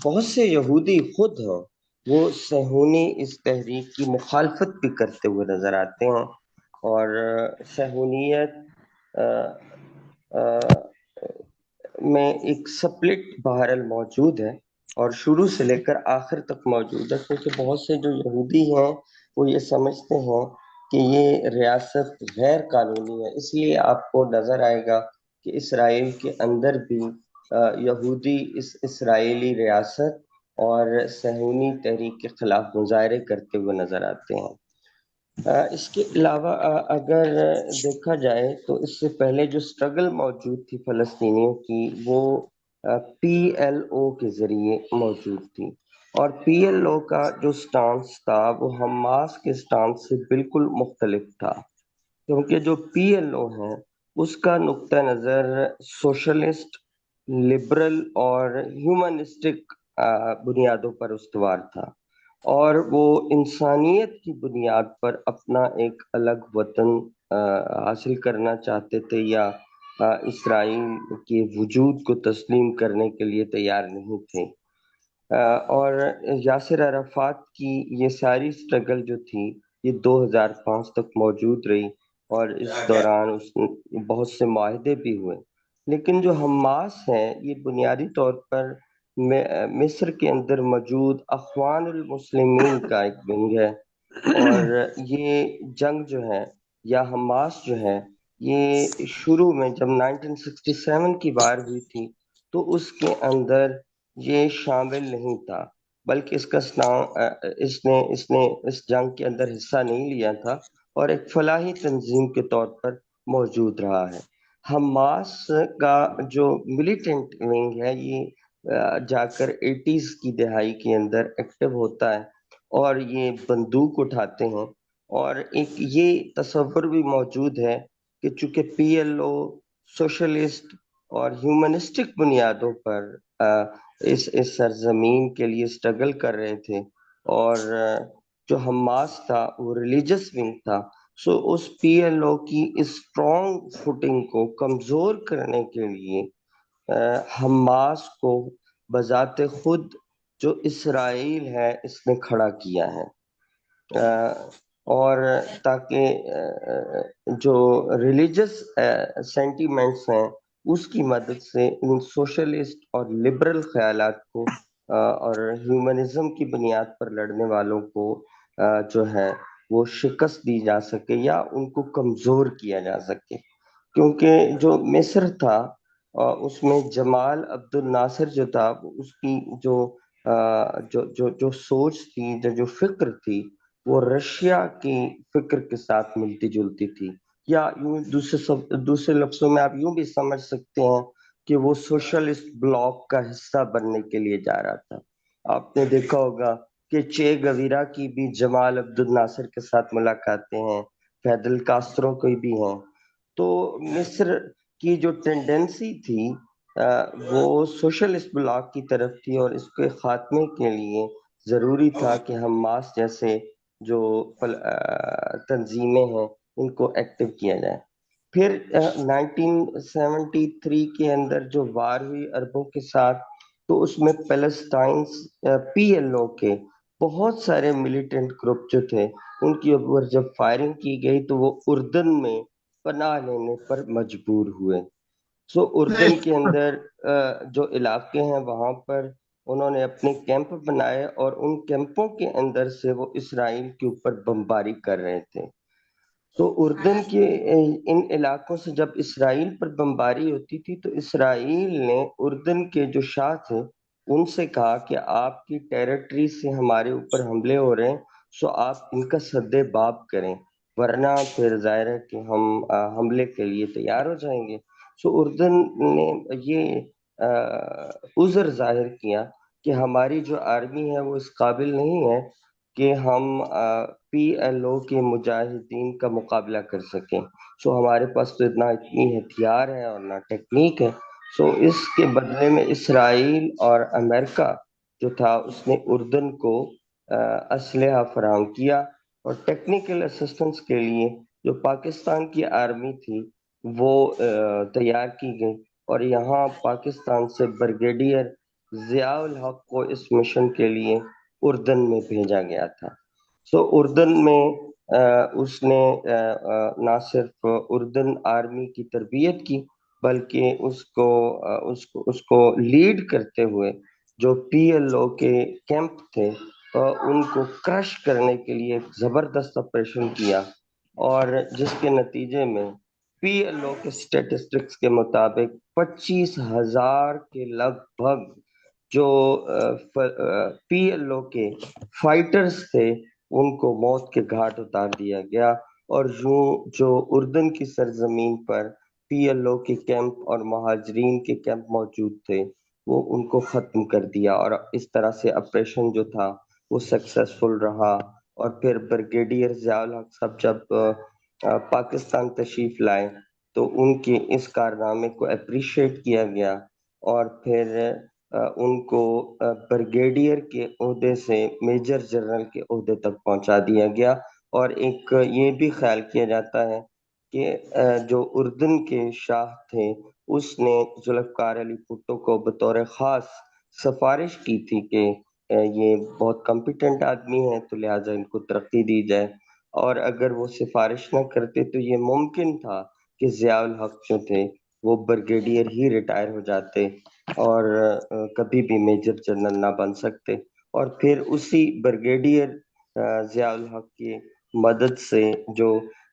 بہت سے یہودی خود ہیں وہ صہیونی اس تحریک کی مخالفت بھی کرتے ہوئے نظر آتے ہیں، اور صہیونیت میں ایک سپلٹ بہرحال موجود ہے، اور شروع سے لے کر آخر تک موجود ہے، کیونکہ بہت سے جو یہودی ہیں وہ یہ سمجھتے ہیں کہ یہ ریاست غیر قانونی ہے۔ اس لیے آپ کو نظر آئے گا کہ اسرائیل کے اندر بھی یہودی اس اسرائیلی ریاست اور صہیونی تحریک کے خلاف مظاہرے کرتے ہوئے نظر آتے ہیں۔ اس کے علاوہ اگر دیکھا جائے تو اس سے پہلے جو سٹرگل موجود تھی فلسطینیوں کی، وہ پی ایل او کے ذریعے موجود تھی، اور پی ایل او کا جو سٹانس تھا وہ حماس کے سٹانس سے بالکل مختلف تھا، کیونکہ جو پی ایل او ہے اس کا نقطہ نظر سوشلسٹ، لبرل اور ہیومنسٹک بنیادوں پر استوار تھا، اور وہ انسانیت کی بنیاد پر اپنا ایک الگ وطن حاصل کرنا چاہتے تھے، یا اسرائیل کے وجود کو تسلیم کرنے کے لیے تیار نہیں تھے۔ اور یاسر عرفات کی یہ ساری سٹرگل جو تھی یہ 2005 تک موجود رہی، اور اس دوران بہت سے معاہدے بھی ہوئے، لیکن جو حماس ہے یہ بنیادی طور پر مصر کے اندر موجود اخوان المسلمین کا ایک ونگ ہے، اور یہ جنگ جو ہے یا حماس جو ہے یہ شروع میں جب 1967 کی بار ہوئی تھی تو اس کے اندر یہ شامل نہیں تھا، بلکہ اس نے اس جنگ کے اندر حصہ نہیں لیا تھا، اور ایک فلاحی تنظیم کے طور پر موجود رہا ہے۔ حماس کا جو ملیٹنٹ ونگ ہے یہ جا کر 80s کی دہائی کے اندر ایکٹیو ہوتا ہے، اور یہ بندوق اٹھاتے ہیں، اور ایک یہ تصور بھی موجود ہے کہ چونکہ پی ایل او سوشلسٹ اور ہیومنسٹک بنیادوں پر اس سرزمین کے لیے سٹرگل کر رہے تھے، اور جو حماس تھا وہ ریلیجس ونگ تھا، سو اس پی ایل او کی اس اسٹرانگ فوٹنگ کو کمزور کرنے کے لیے حماس کو بذات خود جو اسرائیل ہے اس نے کھڑا کیا ہے، اور تاکہ جو ریلیجس سینٹیمنٹس ہیں اس کی مدد سے ان سوشلسٹ اور لبرل خیالات کو اور ہیومنزم کی بنیاد پر لڑنے والوں کو جو ہے وہ شکست دی جا سکے یا ان کو کمزور کیا جا سکے، کیونکہ جو مصر تھا اس میں جمال عبد الناصر جو تھا اس کی جو سوچ تھی، جو فکر تھی وہ رشیا کی فکر کے ساتھ ملتی جلتی تھی، یا یوں دوسرے لفظوں میں آپ یوں بھی سمجھ سکتے ہیں کہ وہ سوشلسٹ بلاک کا حصہ بننے کے لیے جا رہا تھا۔ آپ نے دیکھا ہوگا کہ چے گویرا کی بھی جمال عبد الناصر کے ساتھ ملاقاتیں ہیں، فیدل کاسترو کی بھی ہیں، تو مصر کی جو ٹینڈنسی تھی وہ سوشلسٹ بلاک کی طرف تھی، اور اس کے خاتمے کے لیے ضروری تھا کہ حماس جیسے جو تنظیمیں ہیں ان کو ایکٹیو کیا جائے۔ پھر 1973 کے اندر جو وار ہوئی عربوں کے ساتھ، تو اس میں پیلسٹائن پی ایل او کے بہت سارے ملیٹنٹ گروپ جو تھے ان کی اوپر جب فائرنگ کی گئی تو وہ اردن میں پناہ لینے پر مجبور ہوئے۔ سو اردن کے اندر جو علاقے ہیں وہاں پر انہوں نے اپنے کیمپ بنائے، اور ان کیمپوں کے اندر سے وہ اسرائیل کے اوپر بمباری کر رہے تھے۔ تو اردن کے ان علاقوں سے جب اسرائیل پر بمباری ہوتی تھی تو اسرائیل نے اردن کے جو شاہ تھے ان سے کہا کہ آپ کی ٹیریٹری سے ہمارے اوپر حملے ہو رہے ہیں، سو آپ ان کا سد باب کریں، ورنہ پھر ظاہر ہے کہ ہم حملے کے لیے تیار ہو جائیں گے۔ سو اردن نے یہ عذر ظاہر کیا کہ ہماری جو آرمی ہے وہ اس قابل نہیں ہے کہ ہم پی ایل او کے مجاہدین کا مقابلہ کر سکیں، سو ہمارے پاس تو اتنی ہتھیار ہے اور نہ ٹیکنیک ہے۔ سو اس کے بدلے میں اسرائیل اور امریکہ جو تھا اس نے اردن کو اسلحہ فراہم کیا، اور ٹیکنیکل اسسٹنس کے لیے جو پاکستان کی آرمی تھی وہ تیار کی گئی، اور یہاں پاکستان سے بریگیڈیئر ضیاء الحق کو اس مشن کے لیے اردن میں بھیجا گیا تھا. سو اردن میں اس نے نہ صرف اردن آرمی کی تربیت کی بلکہ اس کو لیڈ کرتے ہوئے جو پی ایل او کے کیمپ تھے ان کو کرش کرنے کے لیے ایک زبردست آپریشن کیا, اور جس کے نتیجے میں پی ایل او کے اسٹیٹسٹکس کے مطابق 25,000 کے لگ بھگ جو پی ایل او کے فائٹرز تھے ان کو موت کے گھاٹ اتار دیا گیا, اور یوں جو اردن کی سرزمین پر پی ایل او کے کیمپ اور مہاجرین کے کیمپ موجود تھے وہ ان کو ختم کر دیا, اور اس طرح سے آپریشن جو تھا وہ سکسیسفل رہا. اور پھر بریگیڈیئر ضیاء الحق صاحب جب پاکستان تشریف لائے تو ان کے اس کارنامے کو اپریشیٹ کیا گیا, اور پھر ان کو بریگیڈیئر کے عہدے سے میجر جنرل کے عہدے تک پہنچا دیا گیا. اور ایک یہ بھی خیال کیا جاتا ہے کہ جو اردن کے شاہ تھے اس نے ذوالفقار علی بھٹو کو بطور خاص سفارش کی تھی کہ یہ بہت کمپیٹنٹ آدمی ہیں تو لہٰذا ان کو ترقی دی جائے, اور اگر وہ سفارش نہ کرتے تو یہ ممکن تھا کہ ضیاء الحق جو تھے وہ بریگیڈیئر ہی ریٹائر ہو جاتے اور کبھی بھی میجر جنرل نہ بن سکتے. اور پھر اسی بریگیڈیئر ضیاء الحق کی مدد سے جو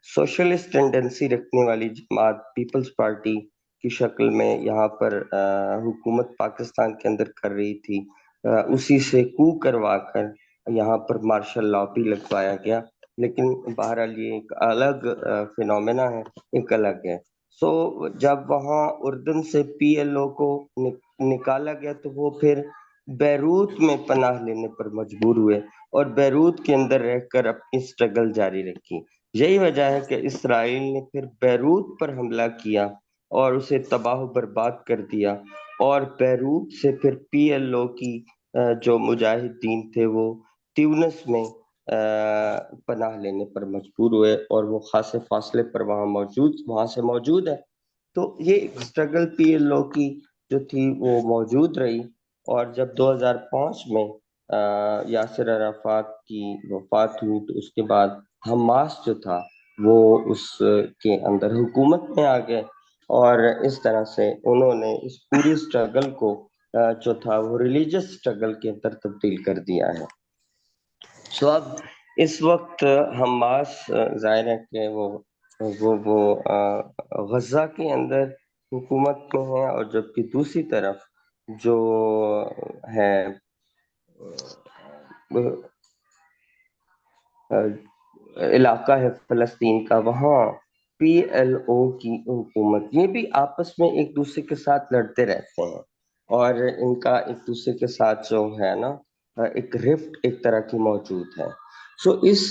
سوشلسٹ ٹینڈنسی رکھنے والی جماعت پیپلز پارٹی کی شکل میں یہاں پر حکومت پاکستان کے اندر کر رہی تھی, اسی سے کو کروا کر یہاں پر مارشل لاء بھی لگوایا گیا. لیکن بہرحال یہ ایک الگ فینومینا ہے, ایک الگ ہے. سو جب وہاں اردن سے پی ایل او کو نکالا گیا تو وہ پھر بیروت میں پناہ لینے پر مجبور ہوئے اور بیروت کے اندر رہ کر اپنی سٹرگل جاری رکھی. یہی وجہ ہے کہ اسرائیل نے پھر بیروت پر حملہ کیا اور اسے تباہ و برباد کر دیا, اور بیروت سے پھر پی ایل او کی جو مجاہدین تھے وہ تیونس میں پناہ لینے پر مجبور ہوئے, اور وہ خاصے فاصلے پر وہاں سے موجود ہے. تو یہ ایک سٹرگل پی ایل او کی جو تھی وہ موجود رہی, اور جب 2005 میں یاسر عرفات کی وفات ہوئی تو اس کے بعد حماس جو تھا وہ اس کے اندر حکومت میں آ گئے, اور اس طرح سے انہوں نے اس پوری سٹرگل کو جو تھا وہ ریلیجس سٹرگل کے اندر تبدیل کر دیا ہے. سو اب اس وقت حماس ظاہر ہے کہ وہ غزہ کے اندر حکومت میں ہے, اور جبکہ دوسری طرف جو ہے علاقہ ہے فلسطین کا وہاں پی ایل او کی حکومت, یہ بھی آپس میں ایک دوسرے کے ساتھ لڑتے رہتے ہیں, اور ان کا ایک دوسرے کے ساتھ جو ہے نا ایک رفٹ ایک طرح کی موجود ہے. سو اس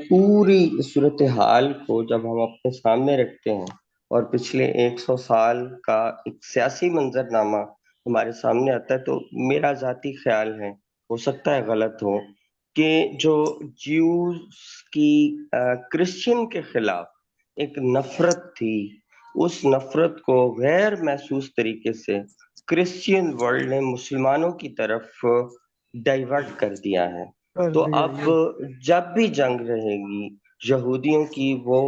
پوری صورتحال کو جب ہم اپنے سامنے رکھتے ہیں اور پچھلے 100 سال کا ایک سیاسی منظرنامہ ہمارے سامنے آتا ہے تو میرا ذاتی خیال ہے, ہو سکتا ہے غلط ہو, کہ جو جیوز کی کرسچین کے خلاف ایک نفرت تھی, اس نفرت کو غیر محسوس طریقے سے کرسچین ورلڈ نے مسلمانوں کی طرف ڈائیورٹ کر دیا ہے. تو اب جب بھی جنگ رہے گی یہودیوں کی وہ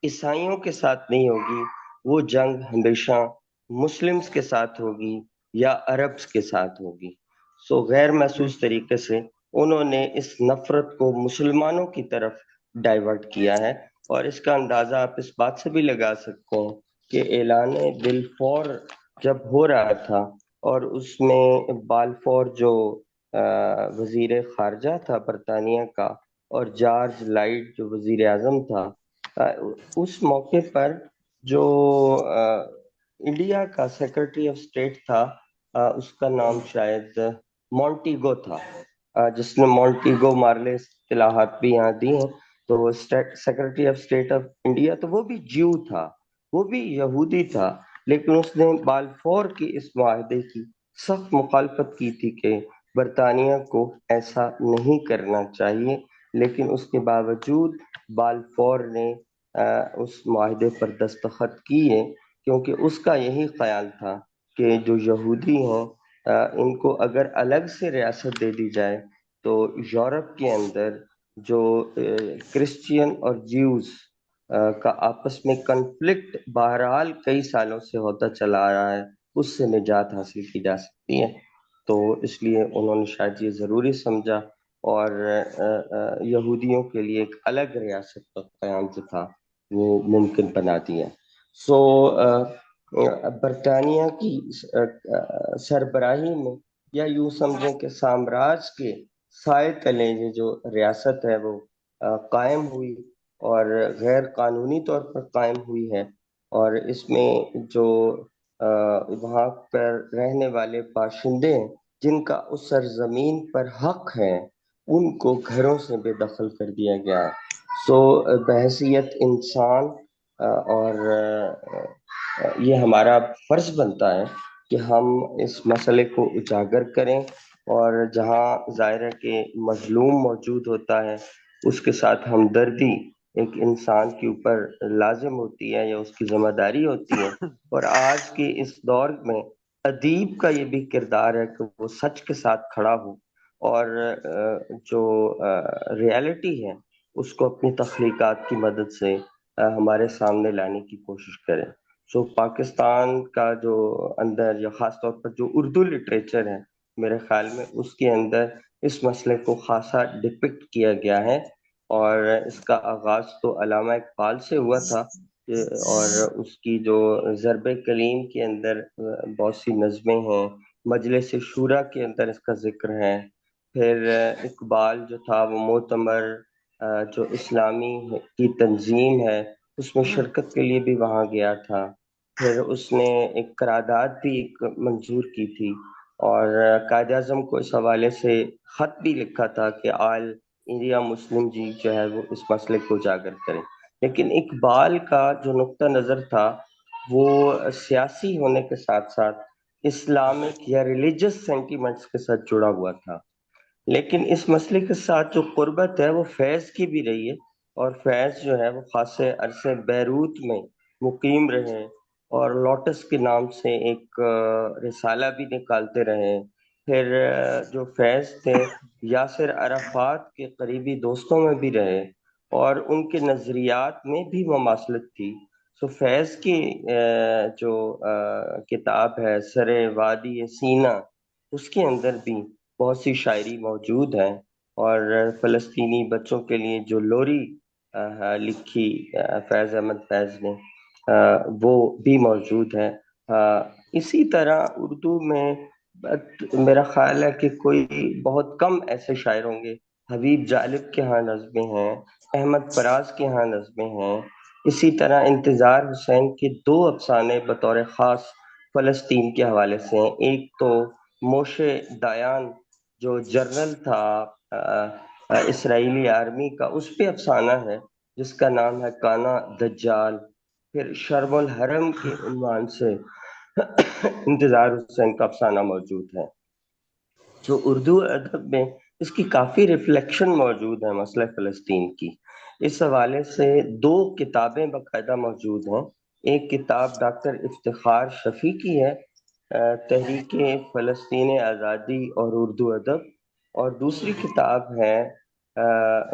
عیسائیوں کے ساتھ نہیں ہوگی, وہ جنگ ہمیشہ مسلمز کے ساتھ ہوگی یا عربز کے ساتھ ہوگی. سو غیر محسوس طریقے سے انہوں نے اس نفرت کو مسلمانوں کی طرف ڈائیورٹ کیا ہے, اور اس کا اندازہ آپ اس بات سے بھی لگا سکتے ہیں کہ اعلان بلفور جب ہو رہا تھا اور اس میں بالفور جو وزیر خارجہ تھا برطانیہ کا اور جارج لائٹ جو وزیر اعظم تھا, اس موقع پر جو انڈیا کا سیکرٹری آف اسٹیٹ تھا اس کا نام شاید مونٹیگو تھا, جس نے مونٹیگو مارلے اصطلاحات بھی یہاں دی ہیں. تو وہ secretary of state of India تو وہ بھی جیو تھا, وہ بھی یہودی تھا, لیکن اس نے بالفور کی اس معاہدے کی سخت مخالفت کی تھی کہ برطانیہ کو ایسا نہیں کرنا چاہیے, لیکن اس کے باوجود بالفور نے اس معاہدے پر دستخط کیے, کیونکہ اس کا یہی خیال تھا کہ جو یہودی ہیں ان کو اگر الگ سے ریاست دے دی جائے تو یورپ کے اندر جو کرسچین اور جیوز کا آپس میں کنفلکٹ بہرحال کئی سالوں سے ہوتا چلا آ رہا ہے، اس سے نجات حاصل کی جا سکتی ہے. تو اس لیے انہوں نے شاید یہ ضروری سمجھا اور یہودیوں کے لیے ایک الگ ریاست کا قیام جو تھا وہ ممکن بنا دیا. سو برطانیہ کی سربراہی میں، یا یوں سمجھیں کہ سامراج کے سائے تلے یہ جو ریاست ہے وہ قائم ہوئی اور غیر قانونی طور پر قائم ہوئی ہے. اور اس میں جو وہاں پر رہنے والے باشندے ہیں جن کا اس سرزمین پر حق ہے، ان کو گھروں سے بے دخل کر دیا گیا ہے. سو بحیثیت انسان اور یہ ہمارا فرض بنتا ہے کہ ہم اس مسئلے کو اجاگر کریں، اور جہاں ظاہر ہے کہ مظلوم موجود ہوتا ہے اس کے ساتھ ہمدردی ایک انسان کے اوپر لازم ہوتی ہے یا اس کی ذمہ داری ہوتی ہے. اور آج کے اس دور میں ادیب کا یہ بھی کردار ہے کہ وہ سچ کے ساتھ کھڑا ہو اور جو ریالٹی ہے اس کو اپنی تخلیقات کی مدد سے ہمارے سامنے لانے کی کوشش کریں. سو پاکستان کا جو اندر یا خاص طور پر جو اردو لٹریچر ہے، میرے خیال میں اس کے اندر اس مسئلے کو خاصا ڈپکٹ کیا گیا ہے. اور اس کا آغاز تو علامہ اقبال سے ہوا تھا، اور اس کی جو ضرب کلیم کے اندر بہت سی نظمیں ہیں، مجلس شورا کے اندر اس کا ذکر ہے. پھر اقبال جو تھا وہ معتمر جو اسلامی کی تنظیم ہے اس میں شرکت کے لیے بھی وہاں گیا تھا. پھر اس نے ایک قرارداد بھی ایک منظور کی تھی، اور قائد اعظم کو اس حوالے سے خط بھی لکھا تھا کہ آل انڈیا مسلم جی جو ہے وہ اس مسئلے کو اجاگر کریں. لیکن اقبال کا جو نقطہ نظر تھا وہ سیاسی ہونے کے ساتھ ساتھ اسلامک یا ریلیجس سینٹیمنٹس کے ساتھ جڑا ہوا تھا. لیکن اس مسئلے کے ساتھ جو قربت ہے وہ فیض کی بھی رہی ہے، اور فیض جو ہے وہ خاصے عرصے بیروت میں مقیم رہے اور لوٹس کے نام سے ایک رسالہ بھی نکالتے رہے. پھر جو فیض تھے یاسر عرفات کے قریبی دوستوں میں بھی رہے اور ان کے نظریات میں بھی مماثلت تھی. سو فیض کی جو کتاب ہے سر وادی سینا، اس کے اندر بھی بہت سی شاعری موجود ہے، اور فلسطینی بچوں کے لیے جو لوری لکھی فیض احمد فیض نے وہ بھی موجود ہے. اسی طرح اردو میں میرا خیال ہے کہ کوئی بہت کم ایسے شاعر ہوں گے. حبیب جالب کے ہاں نظمیں ہیں، احمد فراز کے ہاں نظمیں ہیں. اسی طرح انتظار حسین کے دو افسانے بطور خاص فلسطین کے حوالے سے ہیں. ایک تو موشے دایان جو جرنل تھا اسرائیلی آرمی کا، اس پہ افسانہ ہے جس کا نام ہے کانا دجال. پھر شرم الحرم کے عنوان سے انتظار حسین کا افسانہ موجود ہے. جو اردو ادب میں اس کی کافی ریفلیکشن موجود ہے مسئلہ فلسطین کی. اس حوالے سے دو کتابیں باقاعدہ موجود ہیں. ایک کتاب ڈاکٹر افتخار شفیع کی ہے، تحریک فلسطین آزادی اور اردو ادب، اور دوسری کتاب ہے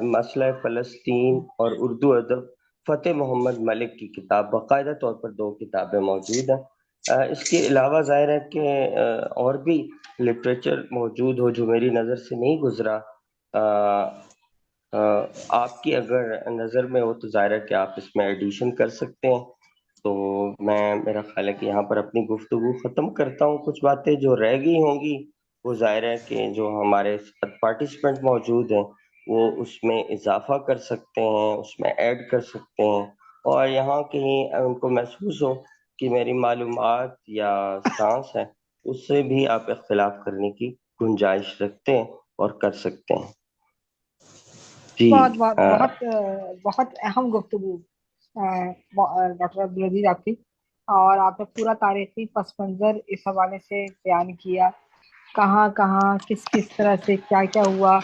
مسئلہ فلسطین اور اردو ادب، فتح محمد ملک کی کتاب. باقاعدہ طور پر دو کتابیں موجود ہیں. اس کے علاوہ ظاہر ہے کہ اور بھی لٹریچر موجود ہو جو میری نظر سے نہیں گزرا. آپ کی اگر نظر میں ہو تو ظاہر ہے کہ آپ اس میں ایڈیشن کر سکتے ہیں. تو میں میرا خیال ہے کہ یہاں پر اپنی گفتگو ختم کرتا ہوں. کچھ باتیں جو رہ گئی ہوں گی وہ ظاہر ہے کہ جو ہمارے پارٹیسپینٹ موجود ہیں وہ اس میں اضافہ کر سکتے ہیں، اس میں ایڈ کر سکتے ہیں، اور یہاں کہیں ان کو محسوس ہو کہ میری معلومات یا سٹانس ہے اس سے بھی آپ اختلاف کرنے کی گنجائش رکھتے ہیں اور کر سکتے ہیں. جی بہت بہت بہت بہت اہم گفتگو ڈاکٹر عبدالعزیز آپ کی، اور آپ نے پورا تاریخی پس منظر اس حوالے سے بیان کیا، کہاں کہاں کس کس طرح سے کیا کیا ہوا.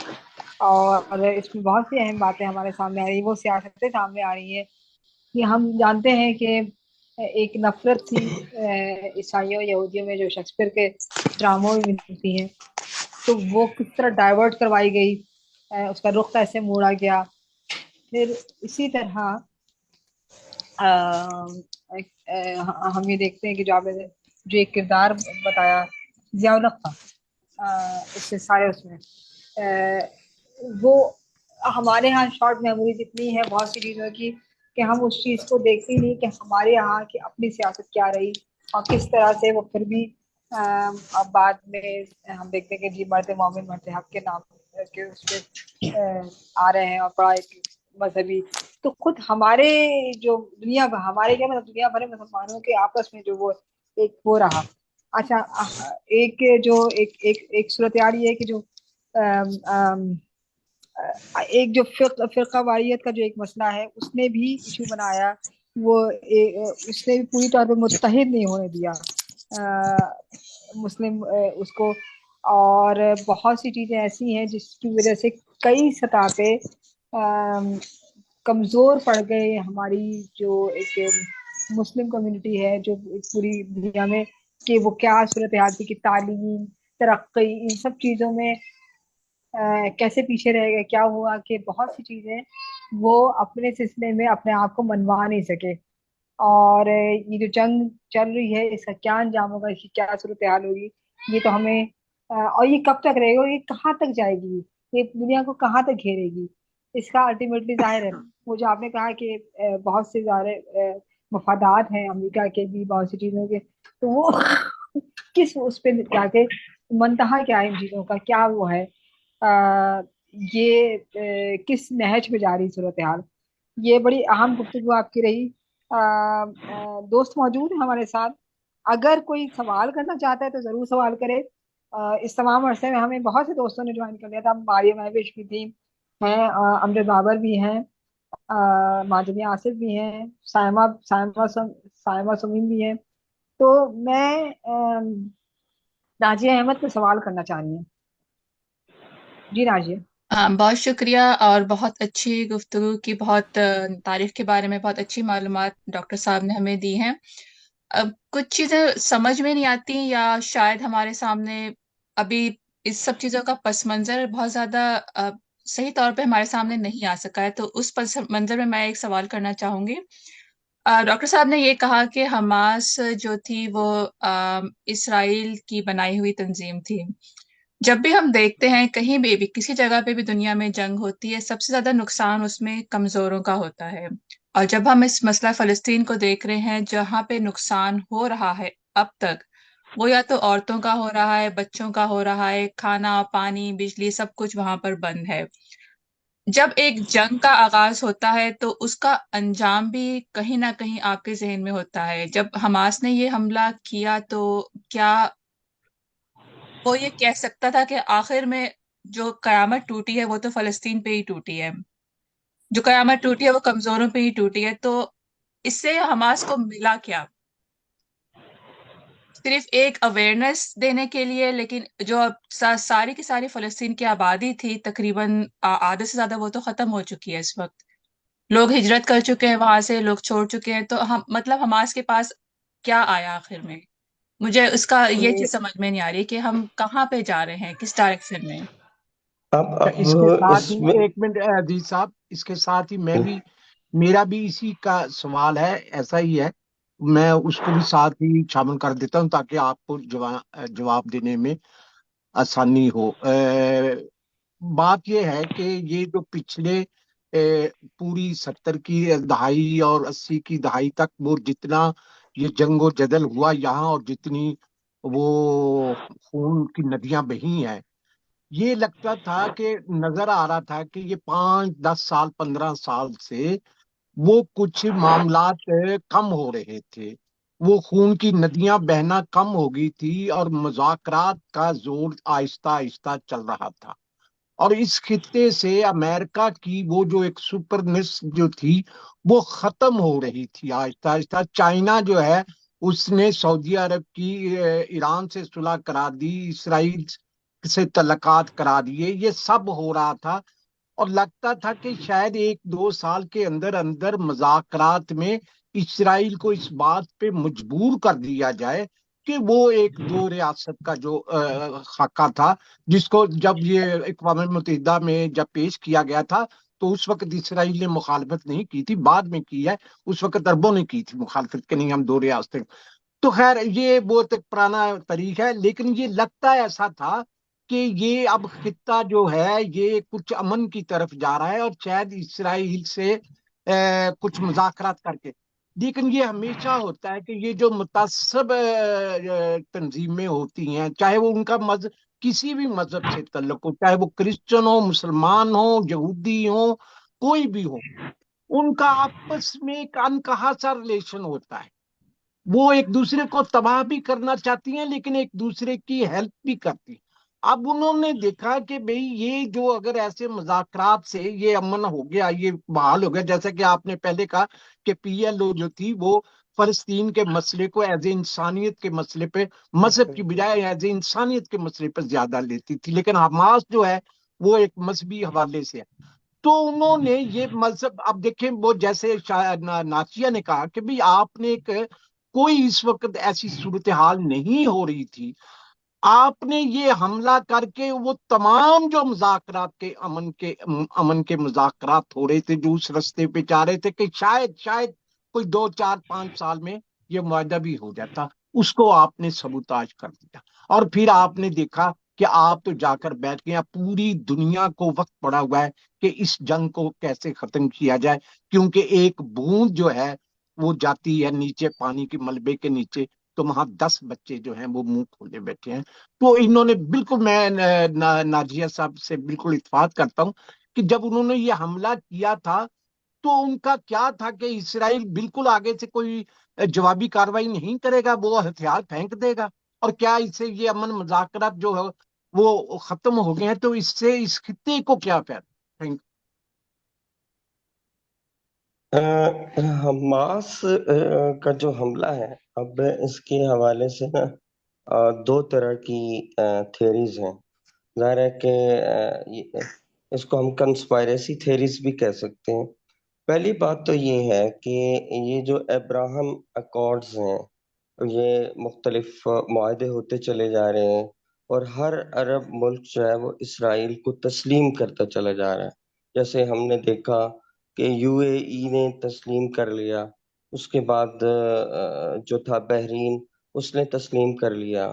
اور اس میں بہت سی اہم باتیں ہمارے سامنے آ رہی ہیں، وہ سیاستیں سامنے آ رہی ہیں کہ ہم جانتے ہیں کہ ایک نفرت تھی عیسائیوں یہودیوں میں جو شیکسپیئر کے ڈراموں میں ملتی ہیں، تو وہ کس طرح ڈائیورٹ کروائی گئی، اس کا رخ کیسے موڑا گیا. پھر اسی طرح ہم یہ دیکھتے ہیں کہ جو ایک کردار بتایا ضیاء الحق کا، اس سے سارے اس میں وہ ہمارے ہاں شارٹ میموریز اتنی ہے بہت سی چیزوں کی کہ ہم اس چیز کو دیکھتے ہی نہیں کہ ہمارے یہاں کی اپنی سیاست کیا رہی اور کس طرح سے وہ پھر بھی اب بعد میں ہم دیکھتے ہیں کہ جی مرد مومن مرد حق کے نام کے اس پہ آ رہے ہیں اور بڑا ایک مذہبی. تو خود ہمارے جو ہمارے کیا مطلب دنیا بھر مسلمانوں کے آپس میں جو وہ ایک وہ رہا. اچھا ایک صورتحال یہ ہے کہ جو ایک جو فرقہ واریت کا جو ایک مسئلہ ہے اس نے بھی ایشو بنایا، وہ اس نے بھی پوری طور پہ متحد نہیں ہونے دیا مسلم اس کو. اور بہت سی چیزیں ایسی ہیں جس کی وجہ سے کئی سطح پہ کمزور پڑ گئے ہماری جو ایک مسلم کمیونٹی ہے جو پوری دنیا میں، کہ وہ کیا صورتحال تھی کہ تعلیم ترقی ان سب چیزوں میں کیسے پیچھے رہ گئے. کیا ہوا کہ بہت سی چیزیں وہ اپنے سلسلے میں اپنے آپ کو منوا نہیں سکے. اور یہ جو جنگ چل رہی ہے اس کا کیا انجام ہوگا، اس کی کیا صورتحال ہوگی، یہ تو ہمیں اور یہ کب تک رہے گا اور یہ کہاں تک جائے گی، یہ دنیا کو کہاں تک گھیرے گی، اس کا الٹیمیٹلی ظاہر ہے. وہ جو آپ نے کہا کہ بہت سے زیادہ مفادات ہیں امریکہ کے بھی بہت سی چیزوں کے، تو وہ کس اس پہ جا کے منتہا کیا ہے ان چیزوں کا، کیا وہ ہے یہ کس نہج پہ جا رہی صورتحال. یہ بڑی اہم گفتگو آپ کی رہی. دوست موجود ہیں ہمارے ساتھ، اگر کوئی سوال کرنا چاہتا ہے تو ضرور سوال کرے. اس تمام عرصے میں ہمیں بہت سے دوستوں نے جوائن کر لیا تھا. ماریہ مہوش بھی تھی ہیں، امجد بابر بھی ہیں، ماجدی آصف بھی ہیں، سائمہ سمیم بھی ہیں. تو میں ناجیہ احمد کو سوال کرنا چاہ رہی ہوں. جی ناجیہ. بہت شکریہ اور بہت اچھی گفتگو کی، بہت تاریخ کے بارے میں بہت اچھی معلومات ڈاکٹر صاحب نے ہمیں دی ہیں. اب کچھ چیزیں سمجھ میں نہیں آتی یا شاید ہمارے سامنے ابھی اس سب چیزوں کا پس منظر بہت زیادہ صحیح طور پہ ہمارے سامنے نہیں آ سکا ہے. تو اس پس منظر میں میں ایک سوال کرنا چاہوں گی. ڈاکٹر صاحب نے یہ کہا کہ حماس جو تھی وہ اسرائیل کی بنائی ہوئی تنظیم تھی. جب بھی ہم دیکھتے ہیں کہیں بھی کسی جگہ پہ بھی دنیا میں جنگ ہوتی ہے، سب سے زیادہ نقصان اس میں کمزوروں کا ہوتا ہے. اور جب ہم اس مسئلہ فلسطین کو دیکھ رہے ہیں جہاں پہ نقصان ہو رہا ہے اب تک، وہ یا تو عورتوں کا ہو رہا ہے، بچوں کا ہو رہا ہے، کھانا پانی بجلی سب کچھ وہاں پر بند ہے. جب ایک جنگ کا آغاز ہوتا ہے تو اس کا انجام بھی کہیں نہ کہیں آپ کے ذہن میں ہوتا ہے. جب حماس نے یہ حملہ کیا تو کیا وہ یہ کہہ سکتا تھا کہ آخر میں جو قیامت ٹوٹی ہے وہ تو فلسطین پہ ہی ٹوٹی ہے، جو قیامت ٹوٹی ہے وہ کمزوروں پہ ہی ٹوٹی ہے؟ تو اس سے حماس کو ملا کیا؟ صرف ایک اویئرنیس دینے کے لیے، لیکن جو ساری کی ساری فلسطین کی آبادی تھی تقریباً آدھے سے زیادہ وہ تو ختم ہو چکی ہے. اس وقت لوگ ہجرت کر چکے ہیں وہاں سے، لوگ چھوڑ چکے ہیں. تو ہم مطلب حماس کے پاس کیا آیا آخر میں؟ مجھے اس کا یہ چیز سمجھ میں نہیں آ رہی کہ ہم کہاں پہ جا رہے ہیں، کس ڈائریکشن میں. اس کے ساتھ اس ہی میں ایک منٹ عزیز صاحب، اس کے ساتھ ہی میرا بھی اسی کا سوال ہے، ایسا ہی ہے. میں اس کو بھی ساتھ ہی شامل کر دیتا ہوں تاکہ آپ کو جواب دینے میں آسانی ہو. بات یہ ہے کہ یہ جو پچھلے پوری 70 کی دہائی اور 80 کی دہائی تک وہ جتنا یہ جنگ و جدل ہوا یہاں اور جتنی وہ خون کی ندیاں بہی ہیں، یہ لگتا تھا کہ نظر آ رہا تھا کہ یہ 5 10 سال 15 سال سے وہ کچھ معاملات کم ہو رہے تھے، وہ خون کی ندیاں بہنا کم ہو گئی تھی اور مذاکرات کا زور آہستہ آہستہ چل رہا تھا. اور اس خطے سے امریکہ کی وہ جو ایک سپرنس جو تھی وہ ختم ہو رہی تھی آہستہ آہستہ. چائنا جو ہے اس نے سعودی عرب کی ایران سے صلح کرا دی، اسرائیل سے تعلقات کرا دیے، یہ سب ہو رہا تھا. اور لگتا تھا کہ شاید 1 2 سال کے اندر اندر مذاکرات میں اسرائیل کو اس بات پہ مجبور کر دیا جائے کہ وہ ایک دو ریاست کا جو خاکہ تھا، جس کو جب یہ اقوام متحدہ میں جب پیش کیا گیا تھا تو اس وقت اسرائیل نے مخالفت نہیں کی تھی، بعد میں کی ہے، اس وقت عربوں نے کی تھی مخالفت کہ نہیں ہم دو ریاستیں. تو خیر یہ بہت ایک پرانا طریق ہے، لیکن یہ لگتا ایسا تھا کہ یہ اب خطہ جو ہے یہ کچھ امن کی طرف جا رہا ہے، اور شاید اسرائیل سے کچھ مذاکرات کر کے. لیکن یہ ہمیشہ ہوتا ہے کہ یہ جو متعصب تنظیمیں ہوتی ہیں، چاہے وہ ان کا مذہب کسی بھی مذہب سے تعلق ہو، چاہے وہ کرسچن ہو، مسلمان ہو، یہودی ہو، کوئی بھی ہو، ان کا آپس میں ایک انکہا سا ریلیشن ہوتا ہے. وہ ایک دوسرے کو تباہ بھی کرنا چاہتی ہیں لیکن ایک دوسرے کی ہیلپ بھی کرتی ہیں. اب انہوں نے دیکھا کہ بھئی یہ جو اگر ایسے مذاکرات سے یہ امن ہو گیا، یہ بحال ہو گیا، جیسا کہ آپ نے پہلے کہا کہ پی ایل او جو تھی وہ فلسطین کے مسئلے کو ایز اے انسانیت کے مسئلے پہ، مذہب کی بجائے ایز اے انسانیت کے مسئلے پہ زیادہ لیتی تھی، لیکن حماس جو ہے وہ ایک مذہبی حوالے سے ہے. تو انہوں نے یہ مذہب، اب دیکھیں وہ جیسے ناچیہ نے کہا کہ بھئی آپ نے ایک کوئی اس وقت ایسی صورتحال نہیں ہو رہی تھی، آپ نے یہ حملہ کر کے وہ تمام جو مذاکرات کے امن کے مذاکرات ہو رہے تھے جو اس رستے پہ جا رہے تھے کہ شاید کوئی 2 4 5 سال میں یہ معاہدہ بھی ہو جاتا، اس کو آپ نے سبوتاژ کر دیا. اور پھر آپ نے دیکھا کہ آپ تو جا کر بیٹھ گئے، پوری دنیا کو وقت پڑا ہوا ہے کہ اس جنگ کو کیسے ختم کیا جائے، کیونکہ ایک بوند جو ہے وہ جاتی ہے نیچے پانی کے ملبے کے نیچے تو وہاں 10 بچے جو ہیں وہ منہ کھولے بیٹھے ہیں. تو انہوں نے بالکل، میں ناجیہ صاحب سے بالکل اتفاق کرتا ہوں کہ جب انہوں نے یہ حملہ کیا تھا تو ان کا کیا تھا کہ اسرائیل بالکل آگے سے کوئی جوابی کاروائی نہیں کرے گا، وہ ہتھیار پھینک دے گا، اور کیا اس سے یہ امن مذاکرات جو ہے وہ ختم ہو گئے ہیں، تو اس سے اس خطے کو کیا فائدہ؟ حماس کا جو حملہ ہے، اب اس کے حوالے سے نا دو طرح کی تھیریز ہیں. ظاہر ہے کہ اس کو ہم کنسپائریسی تھیریز بھی کہہ سکتے ہیں. پہلی بات تو یہ ہے کہ یہ جو ابراہم اکارڈز ہیں، یہ مختلف معاہدے ہوتے چلے جا رہے ہیں، اور ہر عرب ملک جو ہے وہ اسرائیل کو تسلیم کرتا چلا جا رہا ہے. جیسے ہم نے دیکھا کہ یو اے ای نے تسلیم کر لیا، اس کے بعد جو تھا بحرین، اس نے تسلیم کر لیا،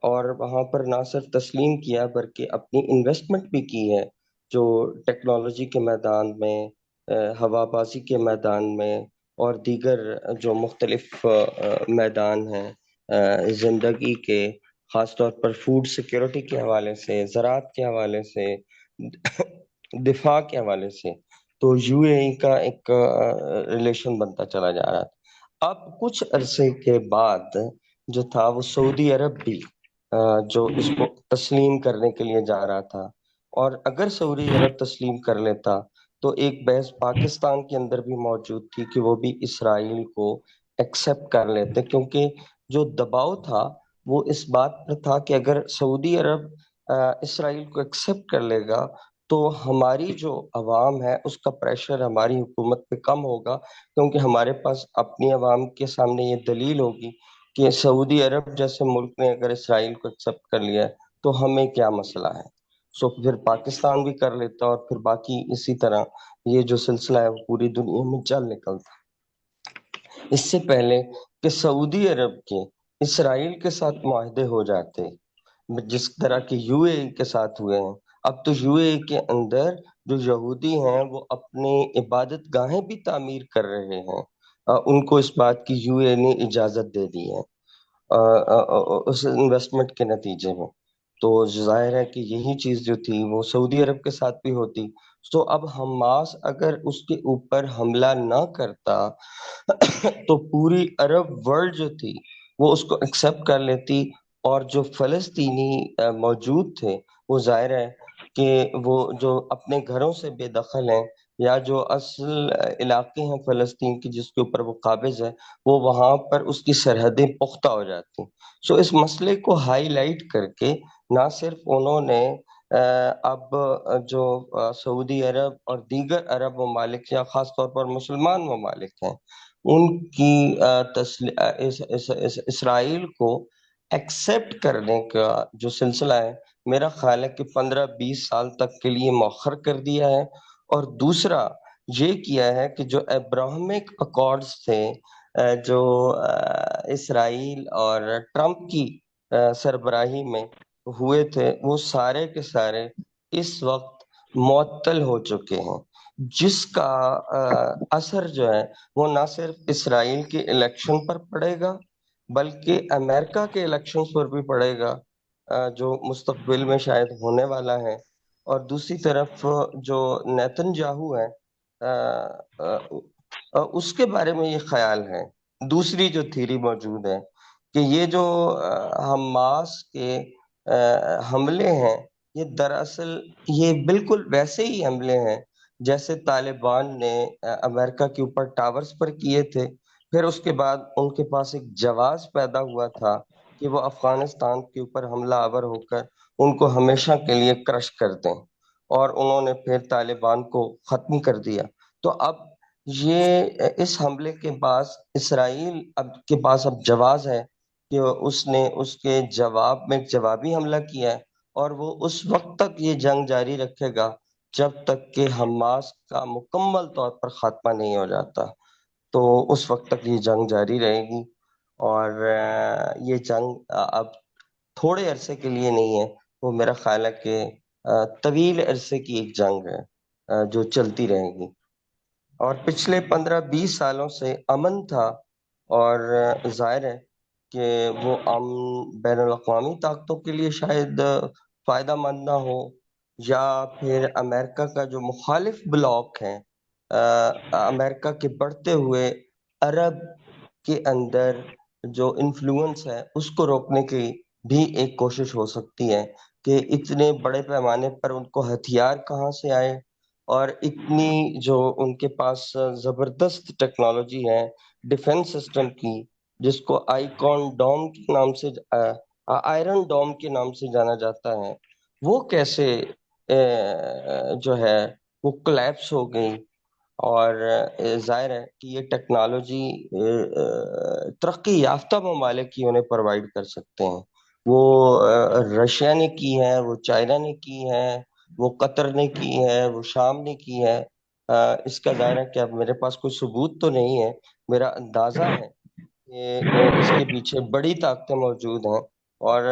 اور وہاں پر نہ صرف تسلیم کیا بلکہ اپنی انویسٹمنٹ بھی کی ہے، جو ٹیکنالوجی کے میدان میں، ہوا بازی کے میدان میں، اور دیگر جو مختلف میدان ہیں زندگی کے، خاص طور پر فوڈ سیکیورٹی کے حوالے سے، زراعت کے حوالے سے، دفاع کے حوالے سے. تو یو اے ای کا ایک ریلیشن بنتا چلا جا رہا تھا. اب کچھ عرصے کے بعد جو تھا وہ سعودی عرب بھی جو اس کو تسلیم کرنے کے لیے جا رہا تھا، اور اگر سعودی عرب تسلیم کر لیتا تو ایک بحث پاکستان کے اندر بھی موجود تھی کہ وہ بھی اسرائیل کو ایکسیپٹ کر لیتے، کیونکہ جو دباؤ تھا وہ اس بات پر تھا کہ اگر سعودی عرب اسرائیل کو ایکسیپٹ کر لے گا تو ہماری جو عوام ہے اس کا پریشر ہماری حکومت پہ کم ہوگا، کیونکہ ہمارے پاس اپنی عوام کے سامنے یہ دلیل ہوگی کہ سعودی عرب جیسے ملک نے اگر اسرائیل کو ایکسیپٹ کر لیا ہے تو ہمیں کیا مسئلہ ہے. سو پھر پاکستان بھی کر لیتا، اور پھر باقی اسی طرح یہ جو سلسلہ ہے وہ پوری دنیا میں چل نکلتا. اس سے پہلے کہ سعودی عرب کے اسرائیل کے ساتھ معاہدے ہو جاتے جس طرح کے یو اے ای کے ساتھ ہوئے ہیں، اب تو یو اے ای کے اندر جو یہودی ہیں وہ اپنی عبادت گاہیں بھی تعمیر کر رہے ہیں، ان کو اس بات کی یو اے ای نے اجازت دے دی ہے اس انویسٹمنٹ کے نتیجے میں. تو ظاہر ہے کہ یہی چیز جو تھی وہ سعودی عرب کے ساتھ بھی ہوتی. تو اب حماس اگر اس کے اوپر حملہ نہ کرتا تو پوری عرب ورلڈ جو تھی وہ اس کو ایکسیپٹ کر لیتی، اور جو فلسطینی موجود تھے وہ ظاہر ہے کہ وہ جو اپنے گھروں سے بے دخل ہیں، یا جو اصل علاقے ہیں فلسطین کی جس کے اوپر وہ قابض ہے، وہ وہاں پر اس کی سرحدیں پختہ ہو جاتی. سو اس مسئلے کو ہائی لائٹ کر کے نہ صرف انہوں نے اب جو سعودی عرب اور دیگر عرب ممالک یا خاص طور پر مسلمان ممالک ہیں، ان کی اسرائیل کو ایکسیپٹ کرنے کا جو سلسلہ ہے، میرا خیال ہے کہ 15-20 سال تک کے لیے مؤخر کر دیا ہے۔ اور دوسرا یہ کیا ہے کہ جو ابراہمک اکارڈز تھے، جو اسرائیل اور ٹرمپ کی سربراہی میں ہوئے تھے، وہ سارے کے سارے اس وقت معطل ہو چکے ہیں، جس کا اثر جو ہے وہ نہ صرف اسرائیل کے الیکشن پر پڑے گا بلکہ امریکہ کے الیکشنز پر بھی پڑے گا، جو مستقبل میں شاید ہونے والا ہے۔ اور دوسری طرف جو نیتن یاہو ہے، اس کے بارے میں یہ خیال ہے، دوسری جو تھیری موجود ہے، کہ یہ جو حماس کے حملے ہیں، یہ دراصل یہ بالکل ویسے ہی حملے ہیں جیسے طالبان نے امریکہ کے اوپر ٹاورز پر کیے تھے۔ پھر اس کے بعد ان کے پاس ایک جواز پیدا ہوا تھا کہ وہ افغانستان کے اوپر حملہ آور ہو کر ان کو ہمیشہ کے لیے کرش کر دیں، اور انہوں نے پھر طالبان کو ختم کر دیا۔ تو اب یہ اس حملے کے بعد اسرائیل کے پاس اب جواز ہے کہ اس نے اس کے جواب میں ایک جوابی حملہ کیا ہے، اور وہ اس وقت تک یہ جنگ جاری رکھے گا جب تک کہ حماس کا مکمل طور پر خاتمہ نہیں ہو جاتا۔ تو اس وقت تک یہ جنگ جاری رہے گی، اور یہ جنگ اب تھوڑے عرصے کے لیے نہیں ہے، وہ میرا خیال ہے کہ طویل عرصے کی ایک جنگ ہے جو چلتی رہے گی۔ اور پچھلے 15-20 سالوں سے امن تھا، اور ظاہر ہے کہ وہ امن بین الاقوامی طاقتوں کے لیے شاید فائدہ مند نہ ہو، یا پھر امریکہ کا جو مخالف بلاک ہے، امریکہ کے بڑھتے ہوئے عرب کے اندر جو انفلوئنس ہے، اس کو روکنے کی بھی ایک کوشش ہو سکتی ہے کہ اتنے بڑے پیمانے پر ان کو ہتھیار کہاں سے آئے، اور اتنی جو ان کے پاس زبردست ٹیکنالوجی ہے ڈیفنس سسٹم کی، جس کو آئرن ڈوم کے نام سے جانا جاتا ہے، وہ کیسے جو ہے وہ کلیپس ہو گئی۔ اور ظاہر ہے کہ یہ ٹیکنالوجی ترقی یافتہ ممالک ہی انہیں پرووائڈ کر سکتے ہیں۔ وہ رشیا نے کی ہے، وہ چائنا نے کی ہے، وہ قطر نے کی ہے، وہ شام نے کی ہے۔ اس کا ظاہر ہے کہ اب میرے پاس کوئی ثبوت تو نہیں ہے، میرا اندازہ ہے کہ اس کے پیچھے بڑی طاقتیں موجود ہیں، اور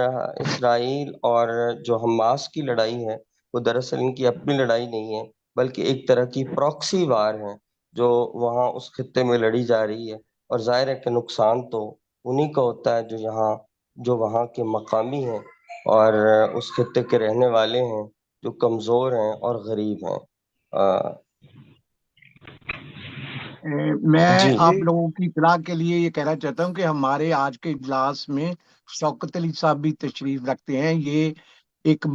اسرائیل اور جو حماس کی لڑائی ہے وہ دراصل ان کی اپنی لڑائی نہیں ہے، بلکہ ایک طرح کی پراکسی وار ہے جو وہاں اس خطے میں لڑی جا رہی ہے۔ اور ظاہر ہے کہ نقصان تو انہی کا ہوتا ہے جو وہاں کے مقامی ہیں اور اس خطے کے رہنے والے ہیں، جو کمزور ہیں اور غریب ہیں۔ میں جی آپ لوگوں کی اطلاع کے لیے یہ کہنا چاہتا ہوں کہ ہمارے آج کے اجلاس میں شوکت علی صاحب بھی تشریف رکھتے ہیں۔ یہ ایک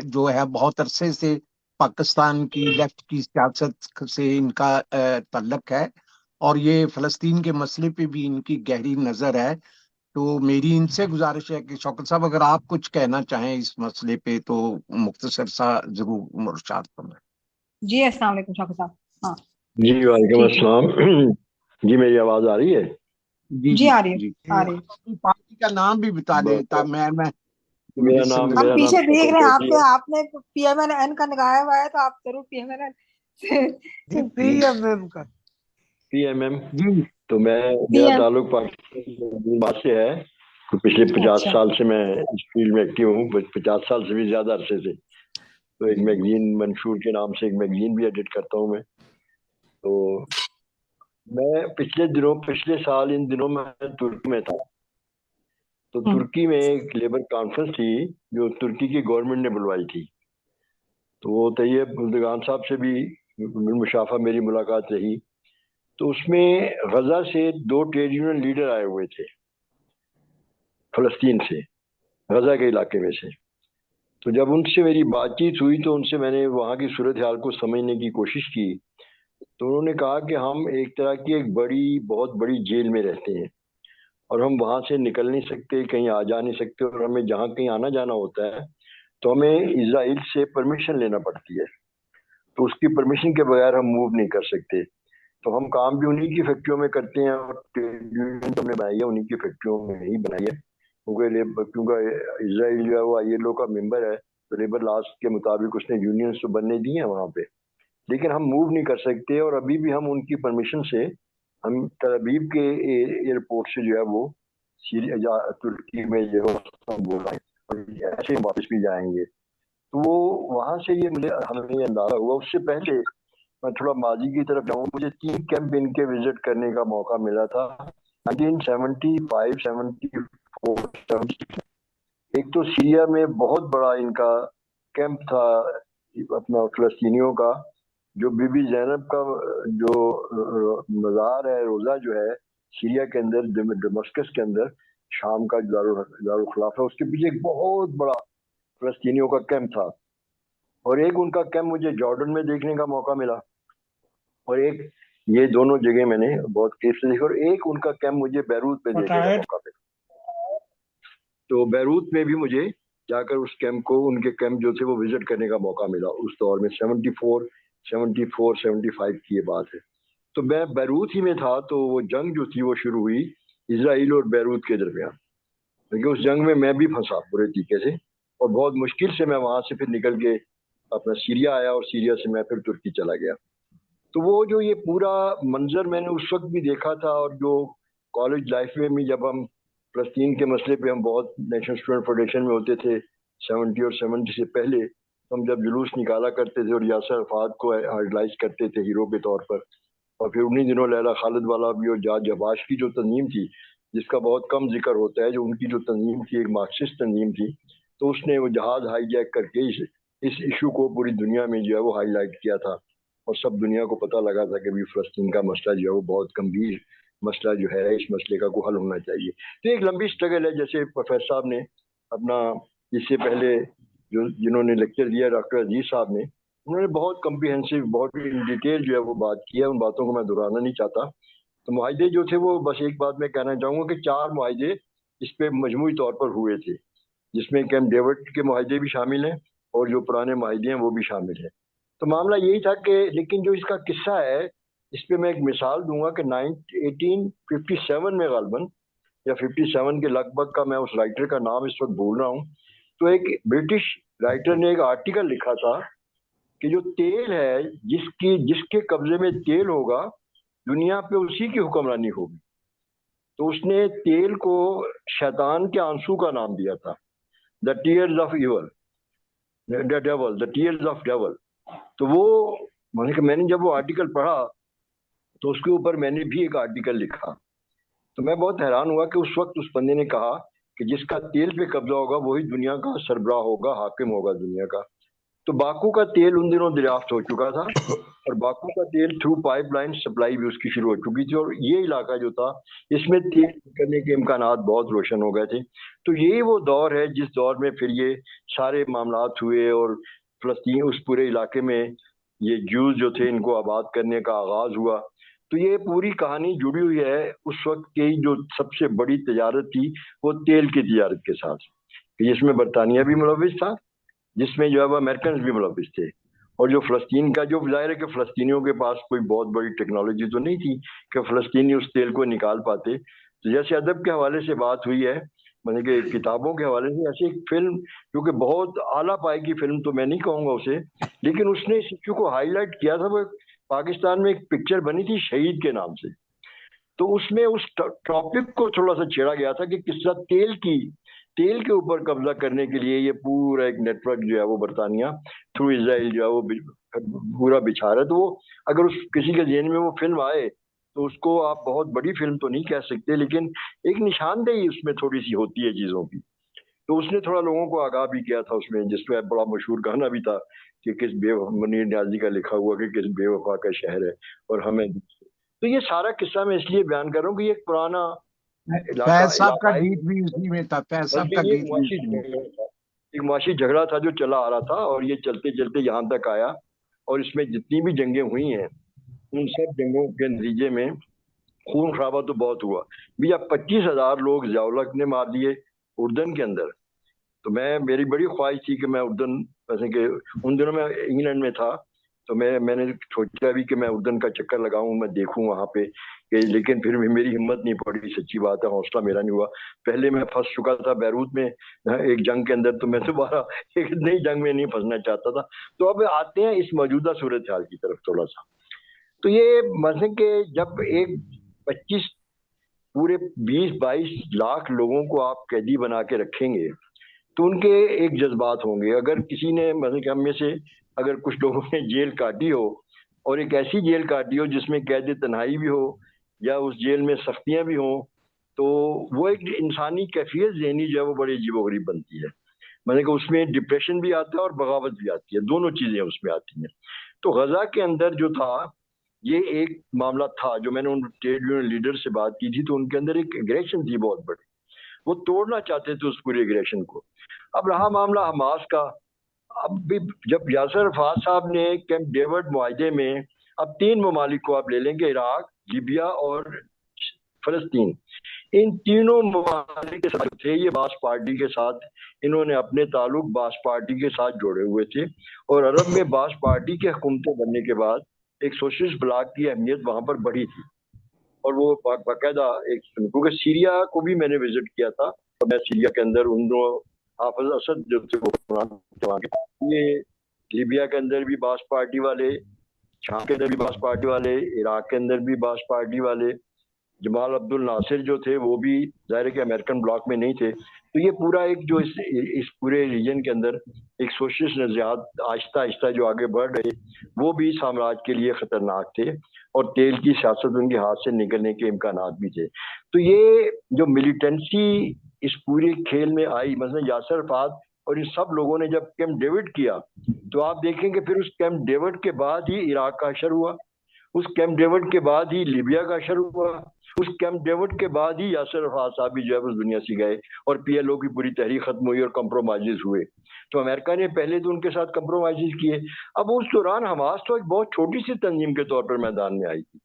جو ہے بہت عرصے سے پاکستان کی لیفٹ کی سیاست سے ان کا تعلق ہے، اور یہ فلسطین کے مسئلے پہ بھی ان کی گہری نظر ہے۔ تو میری ان سے گزارش ہے کہ شوکت صاحب اگر آپ کچھ کہنا چاہیں اس مسئلے پہ تو مختصر سا ضرور مرشاد فرمائیں۔ جی السلام علیکم شوکت صاحب۔ ہاں جی وعلیکم ٹھیک ہے، السلام۔ جی میری آواز آ رہی ہے؟ جی جی جی آ رہی جی ہے، آ رہی ہے۔ اپنی پارٹی کا نام بھی بتا دیں تا میں میرا لسن نام ہم میرا نام پیچھے دیکھ شوکت رہے ہیں چودھری ہے۔ آپ نے پی ایم ایل این کا لگایا ہوا ہے، تو آپ ضرور P M L N P M M G تو پی میرا ایم۔ تعلق پاکستان بات سے ہے۔ تو پچھلے 50 اچھا، سال سے میں اس فیلڈ میں ایکٹیو ہوں، 50 سال سے بھی زیادہ عرصے سے۔ تو ایک میگزین منشور کے نام سے ایک میگزین بھی ایڈٹ کرتا ہوں میں۔ تو میں پچھلے سال ان دنوں میں ترکی میں تھا۔ تو ترکی میں ایک لیبر کانفرنس تھی جو ترکی کی گورنمنٹ نے بلوائی تھی۔ تو وہ طیب اردگان صاحب سے بھی بالمشافہ میری ملاقات رہی۔ تو اس میں غزہ سے 2 ٹریڈ یونین لیڈر آئے ہوئے تھے، فلسطین سے، غزہ کے علاقے میں سے۔ تو جب ان سے میری بات چیت ہوئی تو ان سے میں نے وہاں کی صورتحال کو سمجھنے کی کوشش کی۔ تو انہوں نے کہا کہ ہم ایک طرح کی ایک بہت بڑی جیل میں رہتے ہیں، اور ہم وہاں سے نکل نہیں سکتے، کہیں آ جا نہیں سکتے، اور ہمیں جہاں کہیں آنا جانا ہوتا ہے तो हमें इसराइल से परमिशन लेना पड़ती है, तो उसकी परमिशन के बगैर हम मूव नहीं कर सकते। तो हम काम भी उन्हीं की फैक्ट्रियों में करते हैं और ट्रेड यूनियन तो हमने बनाई है उन्हीं की फैक्ट्रियों में ही बनाई है, क्योंकि इसराइल जो है वो ILO का मेंबर है, तो लेबर लॉज के मुताबिक उसने यूनियंस तो बनने दी हैं वहाँ पे, लेकिन हम मूव नहीं कर सकते। और अभी भी हम उनकी परमिशन से हम तल अवीव के एयरपोर्ट से जो है वो सीरिया या तुर्की में जो हम बोल रहे हैं, और ऐसे ही वापस भी जाएंगे। तो वो वहाँ से ये मुझे हमें ये अंदाजा हुआ। उससे पहले मैं थोड़ा माजी की तरफ जाऊँ, मुझे 3 कैंप इनके विजिट करने का मौका मिला था 1975, 74, 76। एक तो सीरिया में बहुत बड़ा इनका कैंप था अपना फलस्तीनियों का, जो बीबी ज़ैनब का जो मज़ार है, रोज़ा जो है सीरिया के अंदर, दमस्कस के अंदर, शाम का दारुल खिलाफा, उसके पीछे एक बहुत बड़ा फलस्तीनियों का कैंप था। और एक उनका कैंप मुझे जॉर्डन में देखने का मौका मिला, और एक ये दोनों जगह मैंने बहुत केस से देखा, और एक उनका कैंप मुझे बैरूत में देखने का मौका मिला। तो बैरूत में भी मुझे जाकर उस कैंप को, उनके कैंप जो थे वो विजिट करने का मौका मिला उस दौर में, 74, 75 की ये बात है। तो मैं बैरूत ही में था, तो वो जंग जो थी वो शुरू हुई इसराइल और बैरूत के दरमियान, क्योंकि उस जंग में मैं भी फंसा पूरे तरीके से, और बहुत मुश्किल से मैं वहां से फिर निकल के अपना सीरिया आया, और सीरिया से मैं फिर तुर्की चला गया। तो वो जो ये पूरा मंजर मैंने उस वक्त भी देखा था, और जो कॉलेज लाइफ में भी जब हम फलस्तीन के मसले पे हम बहुत नेशनल स्टूडेंट फेडरेशन में होते थे 70 और 70 से पहले, हम जब जुलूस निकाला करते थे और यासर अरफात को आइडलाइज करते थे हीरो के तौर पर, और फिर उन्हीं दिनों लैला खालिद वाला भी और जाज जबाश की जो तंजीम थी, जिसका बहुत कम जिक्र होता है, जो उनकी जो तंजीम थी एक मार्क्सिस्ट तंजीम थी, तो उसने वो जहाज हाईजैक करके इस इशू को पूरी दुनिया में जो है वो हाईलाइट किया था, और सब दुनिया को पता लगा था कि भी फलस्तीन का मसला जो है वो बहुत गंभीर मसला जो है, इस मसले का को हल होना चाहिए। तो एक लंबी स्ट्रगल है, जैसे प्रोफेसर साहब ने अपना इससे पहले जो जिन्होंने लेक्चर दिया डॉक्टर अजीज साहब ने, उन्होंने बहुत कम्प्रिहेंसिव, बहुत इन डिटेल जो है वो बात की है, उन बातों को मैं दोहराना नहीं चाहता। तो मुआहदे जो थे वो, बस एक बात मैं कहना चाहूँगा कि 4 मुआहदे इस पे मजमूई तौर पर हुए थे, जिसमें कैंप डेविड के मुआहदे भी शामिल हैं और जो पुराने मुआहदे हैं वो भी शामिल हैं। तो मामला यही था कि, लेकिन जो इसका किस्सा है इस पे मैं एक मिसाल दूंगा कि 1857 में गालबन या 57 के लगभग का, मैं उस राइटर का नाम इस वक्त भूल रहा हूँ, तो एक ब्रिटिश राइटर ने एक आर्टिकल लिखा था कि जो तेल है, जिसके कब्जे में तेल होगा दुनिया पे उसी की हुक्मरानी होगी। तो उसने तेल को शैतान के आंसू का नाम दिया था, the tears of evil, the devil, the tears of devil. तो वो मैंने जब वो आर्टिकल पढ़ा तो उसके ऊपर मैंने भी एक आर्टिकल लिखा। तो मैं बहुत हैरान हुआ कि उस वक्त उस बंदे ने कहा कि जिसका तेल पे कब्जा होगा वही दुनिया का सरबराह होगा, हाकिम होगा दुनिया का। तो बाकू का तेल उन दिनों दरियाफ्त हो चुका था, और बाकू का तेल थ्रू पाइपलाइन सप्लाई भी उसकी शुरू हो चुकी थी, और ये इलाका जो था इसमें तेल करने के इम्कानात बहुत रोशन हो गए थे। तो यही वो दौर है जिस दौर में फिर ये सारे मामलात हुए, और फलस्तीन उस पूरे इलाके में ये ज्यूज जो थे इनको आबाद करने का आगाज हुआ। तो ये पूरी कहानी जुड़ी हुई है उस वक्त की जो सबसे बड़ी तजारत थी वो तेल की तजारत के साथ, जिसमें बरतानिया भी मुलविस था, जिसमें जो है वो अमेरिकन भी मुलविस थे, और जो फलस्तीन का, जो जाहिर है कि फलस्तीनियों के पास कोई बहुत बड़ी टेक्नोलॉजी तो नहीं थी कि फलस्तीनी उस तेल को निकाल पाते। तो जैसे अदब के हवाले से बात हुई है, मैंने कि किताबों के हवाले से, ऐसी एक फिल्म जो कि बहुत आला पाए की फिल्म तो मैं नहीं कहूँगा उसे, लेकिन उसने इस इश्यू को हाईलाइट किया था। वो पाकिस्तान में एक पिक्चर बनी थी शहीद के नाम से, तो उसमें उस टॉपिक को थोड़ा सा छेड़ा गया था कि किस तरह तेल के ऊपर कब्जा करने के लिए ये पूरा एक नेटवर्क जो है वो बरतानिया थ्रू इसराइल जो है वो पूरा बिछा रहा है। तो वो अगर उस किसी के जेहन में वो फिल्म आए तो उसको आप बहुत बड़ी फिल्म तो नहीं कह सकते, लेकिन एक निशानदेही उसमें थोड़ी सी होती है चीजों की। तो उसने थोड़ा लोगों को आगाह भी किया था उसमें, जिसमें बड़ा मशहूर गाना भी था कि किस मुनीर न्याजी का लिखा हुआ कि किस बेवफा का शहर है और हमें। तो ये सारा किस्सा मैं इसलिए बयान कर रहा हूँ कि ये एक पुराना फैज साहब का गीत भी उसी में था, फैज साहब का बल्कि गीत भी उसी में था। एक मुआशी झगड़ा था जो चला आ रहा था, और ये चलते चलते यहाँ तक आया, और इसमें जितनी भी जंगें हुई हैं उन सब जंगों के नतीजे में खून खराबा तो बहुत हुआ भैया। 25,000 लोग ज़ियाउल हक ने मार दिए उर्दन के अंदर, تو میری بڑی خواہش تھی کہ میں اردن، ویسے کہ ان دنوں میں انگلینڈ میں تھا، تو میں نے سوچا بھی کہ میں اردن کا چکر لگاؤں، میں دیکھوں وہاں پہ لیکن پھر بھی میری ہمت نہیں پڑی، سچی بات ہے، حوصلہ میرا نہیں ہوا۔ پہلے میں پھنس چکا تھا بیروت میں ایک جنگ کے اندر، تو میں دوبارہ ایک نئی جنگ میں نہیں پھنسنا چاہتا تھا۔ تو اب آتے ہیں اس موجودہ صورتحال کی طرف تھوڑا سا۔ تو یہ مثلا کہ جب ایک 25 پورے 20-22 لاکھ لوگوں کو آپ قیدی بنا کے رکھیں گے تو ان کے ایک جذبات ہوں گے۔ اگر کسی نے مثلا کہ ہم میں سے اگر کچھ لوگوں نے جیل کاٹی ہو، اور ایک ایسی جیل کاٹی ہو جس میں قید تنہائی بھی ہو یا اس جیل میں سختیاں بھی ہوں، تو وہ ایک انسانی کیفیت ذہنی جو ہے وہ بڑی عجیب و غریب بنتی ہے۔ مثلا کہ اس میں ڈپریشن بھی آتا ہے اور بغاوت بھی آتی ہے، دونوں چیزیں اس میں آتی ہیں۔ تو غزہ کے اندر جو تھا یہ ایک معاملہ تھا، جو میں نے ان ٹریڈ یونین لیڈر سے بات کی تھی، تو ان کے اندر ایک ایگریشن تھی بہت بڑی، وہ توڑنا چاہتے تھے اس پورے ایگریشن کو۔ اب رہا معاملہ حماس کا، اب بھی جب یاسر عرفات صاحب نے کیمپ ڈیوڈ معاہدے میں، اب 3 ممالک کو آپ لے لیں گے، عراق، لیبیا اور فلسطین، ان تینوں ممالک کے ساتھ تھے یہ باس پارٹی کے ساتھ، انہوں نے اپنے تعلق باس پارٹی کے ساتھ جوڑے ہوئے تھے، اور عرب میں باس پارٹی کے حکومتیں بننے کے بعد ایک سوشلسٹ بلاک کی اہمیت وہاں پر بڑھی تھی، اور وہ باقاعدہ ایک، کیونکہ سیریا کو بھی میں نے وزٹ کیا تھا، اور میں سیریا کے اندر ان دونوں حافظ اسد جو تھے وہ، یہ لیبیا کے اندر بھی باس پارٹی والے، شام کے اندر بھی باس پارٹی والے، عراق کے اندر بھی باس پارٹی والے، جمال عبد الناصر جو تھے وہ بھی ظاہر ہے کہ امریکن بلاک میں نہیں تھے۔ تو یہ پورا ایک جو اس پورے ریجن کے اندر ایک سوشلسٹ نظریات آہستہ آہستہ جو آگے بڑھ رہے، وہ بھی سامراج کے لیے خطرناک تھے، اور تیل کی سیاست ان کے ہاتھ سے نکلنے کے امکانات بھی تھے۔ تو یہ جو ملیٹنسی اس پورے کھیل میں آئی، مثلا یاسر عرفات اور ان سب لوگوں نے جب کیمپ ڈیوڈ کیا، تو آپ دیکھیں کہ پھر اس کیمپ ڈیوڈ کے بعد ہی عراق کا حشر ہوا، اس کیمپ ڈیوڈ کے بعد ہی لیبیا کا حشر ہوا، اس کیمپ ڈیوڈ کے بعد ہی یاسر عرفات صاحب بھی جو ہے اس دنیا سے گئے، اور پی ایل او کی پوری تحریک ختم ہوئی اور کمپرومائزز ہوئے۔ تو امریکہ نے پہلے تو ان کے ساتھ کمپرومائزز کیے۔ اب اس دوران حماس تو ایک بہت چھوٹی سی تنظیم کے طور پر میدان میں آئی تھی،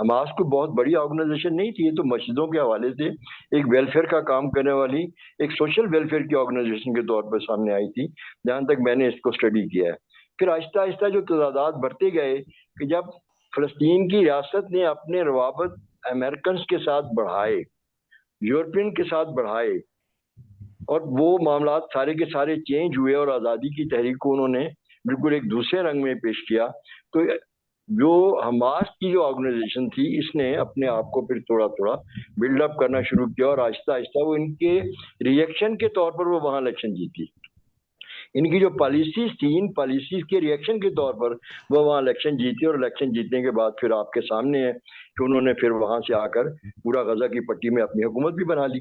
حماس کوئی بہت بڑی آرگنائزیشن نہیں تھی، یہ تو مسجدوں کے حوالے سے ایک ویلفیئر کا کام کرنے والی ایک سوشل ویلفیئر کی آرگنائزیشن کے طور پر سامنے آئی تھی، جہاں تک میں نے اس کو اسٹڈی کیا ہے۔ پھر آہستہ آہستہ جو تعداد بڑھتے گئے کہ جب فلسطین کی ریاست نے اپنے روابط امریکنز کے ساتھ بڑھائے، یورپین کے ساتھ بڑھائے، اور وہ معاملات سارے کے سارے چینج ہوئے، اور آزادی کی تحریک کو انہوں نے بالکل ایک دوسرے رنگ میں پیش کیا، تو جو حماس کی جو آرگنائزیشن تھی اس نے اپنے آپ کو پھر تھوڑا تھوڑا بلڈ اپ کرنا شروع کیا، اور آہستہ آہستہ وہ ان کے ریئیکشن کے طور پر وہ وہاں الیکشن جیتی، ان کی جو پالیسیز تھی، ان پالیسیز کے ریئیکشن کے طور پر وہ وہاں الیکشن جیتی، اور الیکشن جیتنے کے بعد پھر آپ کے سامنے ہے کہ انہوں نے پھر وہاں سے آ کر پورا غزہ کی پٹی میں اپنی حکومت بھی بنا لی۔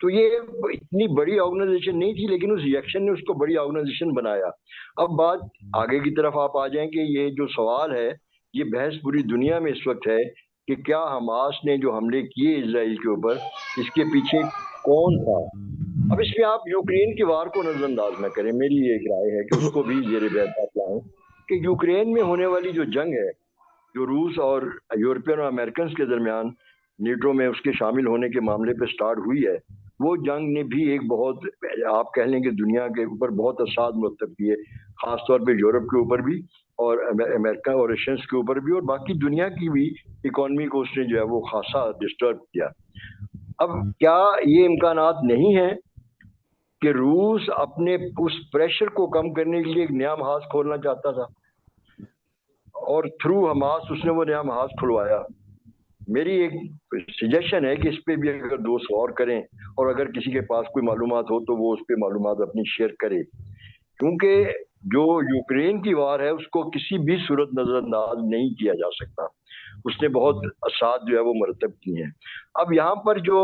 تو یہ اتنی بڑی آرگنائزیشن نہیں تھی، لیکن اس ریئیکشن نے اس کو بڑی آرگنائزیشن بنایا۔ اب بات آگے کی طرف آپ آ جائیں کہ یہ جو سوال ہے، یہ بحث پوری دنیا میں اس وقت ہے کہ کیا حماس نے جو حملے کیے اسرائیل کے اوپر، اس کے پیچھے کون تھا؟ اب اس میں آپ یوکرین کی وار کو نظر انداز نہ کریں، میری یہ ایک رائے ہے کہ اس کو بھی زیر بحث آپ لائیں کہ یوکرین میں ہونے والی جو جنگ ہے، جو روس اور یورپین اور امریکنز کے درمیان نیٹو میں اس کے شامل ہونے کے معاملے پہ سٹارٹ ہوئی ہے، وہ جنگ نے بھی ایک بہت، آپ کہہ لیں کہ دنیا کے اوپر بہت اثرات مرتب کیے، خاص طور پہ یورپ کے اوپر بھی، اور امریکہ اور ایشینز کے اوپر بھی، اور باقی دنیا کی بھی اکانومی کو اس نے جو ہے وہ خاصا ڈسٹرب کیا۔ اب کیا یہ امکانات نہیں ہیں کہ روس اپنے اس پریشر کو کم کرنے کے لیے ایک نیا محاذ کھولنا چاہتا تھا، اور تھرو حماس اس نے وہ نیا محاذ کھلوایا؟ میری ایک سجیشن ہے کہ اس پہ بھی اگر دوست غور کریں، اور اگر کسی کے پاس کوئی معلومات ہو تو وہ اس پہ معلومات اپنی شیئر کرے، کیونکہ جو یوکرین کی وار ہے اس کو کسی بھی صورت نظر انداز نہیں کیا جا سکتا، اس نے بہت اثرات جو ہے وہ مرتب کیے ہیں۔ اب یہاں پر جو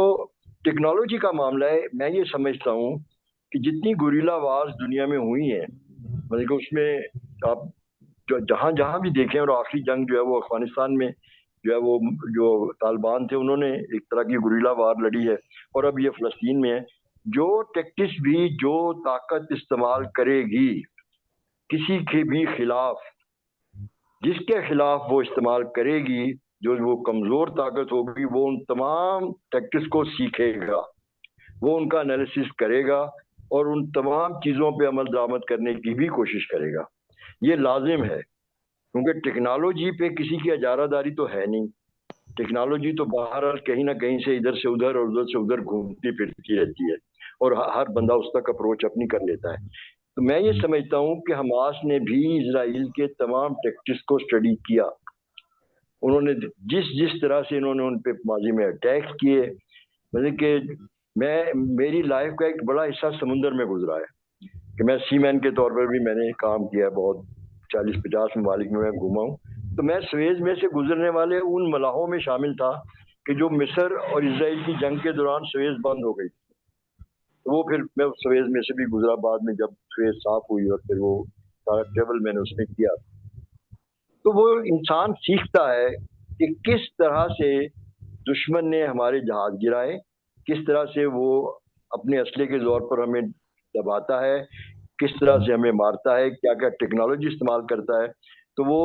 ٹیکنالوجی کا معاملہ ہے، میں یہ سمجھتا ہوں کہ جتنی گوریلا وارز دنیا میں ہوئی ہیں، مطلب کہ اس میں آپ جہاں جہاں بھی دیکھیں، اور آخری جنگ جو ہے وہ افغانستان میں جو ہے وہ جو طالبان تھے انہوں نے ایک طرح کی گوریلا وار لڑی ہے، اور اب یہ فلسطین میں ہے۔ جو ٹیکٹکس بھی، جو طاقت استعمال کرے گی کسی کے بھی خلاف، جس کے خلاف وہ استعمال کرے گی، جو وہ کمزور طاقت ہوگی، وہ ان تمام ٹیکٹکس کو سیکھے گا، وہ ان کا انالیسس کرے گا، और उन तमाम चीज़ों पे अमल दरामद करने की भी कोशिश करेगा। ये लाजिम है, क्योंकि टेक्नोलॉजी पे किसी की इजारादारी तो है नहीं। टेक्नोलॉजी तो बाहर कहीं ना कहीं से इधर से उधर और उधर से उधर घूमती फिरती रहती है, और हर बंदा उस तक अप्रोच अपनी कर लेता है। तो मैं ये समझता हूँ कि हमास ने भी इजराइल के तमाम टैक्टिक्स को स्टडी किया। उन्होंने जिस जिस तरह से इन्होंने उन पे माजी में अटैक किए, मतलब कि मेरी लाइफ का एक बड़ा हिस्सा समुंदर में गुजरा है कि मैं सीमैन के तौर पर भी मैंने काम किया, बहुत 40-50 ममालिक में मैं घूमा हूँ। तो मैं स्वेज में से गुजरने वाले उन मलाहों में शामिल था कि जो मिस्र और इजराइल की जंग के दौरान स्वेज बंद हो गई, तो वो फिर मैं स्वेज में से भी गुजरा बाद में जब स्वेज साफ हुई, और फिर वो सारा ट्रेवल मैंने उसमें किया। तो वो इंसान सीखता है कि किस तरह से दुश्मन ने हमारे जहाज गिराए, किस तरह से वो अपने असले के जोर पर हमें दबाता है, किस तरह से हमें मारता है, क्या क्या टेक्नोलॉजी इस्तेमाल करता है। तो वो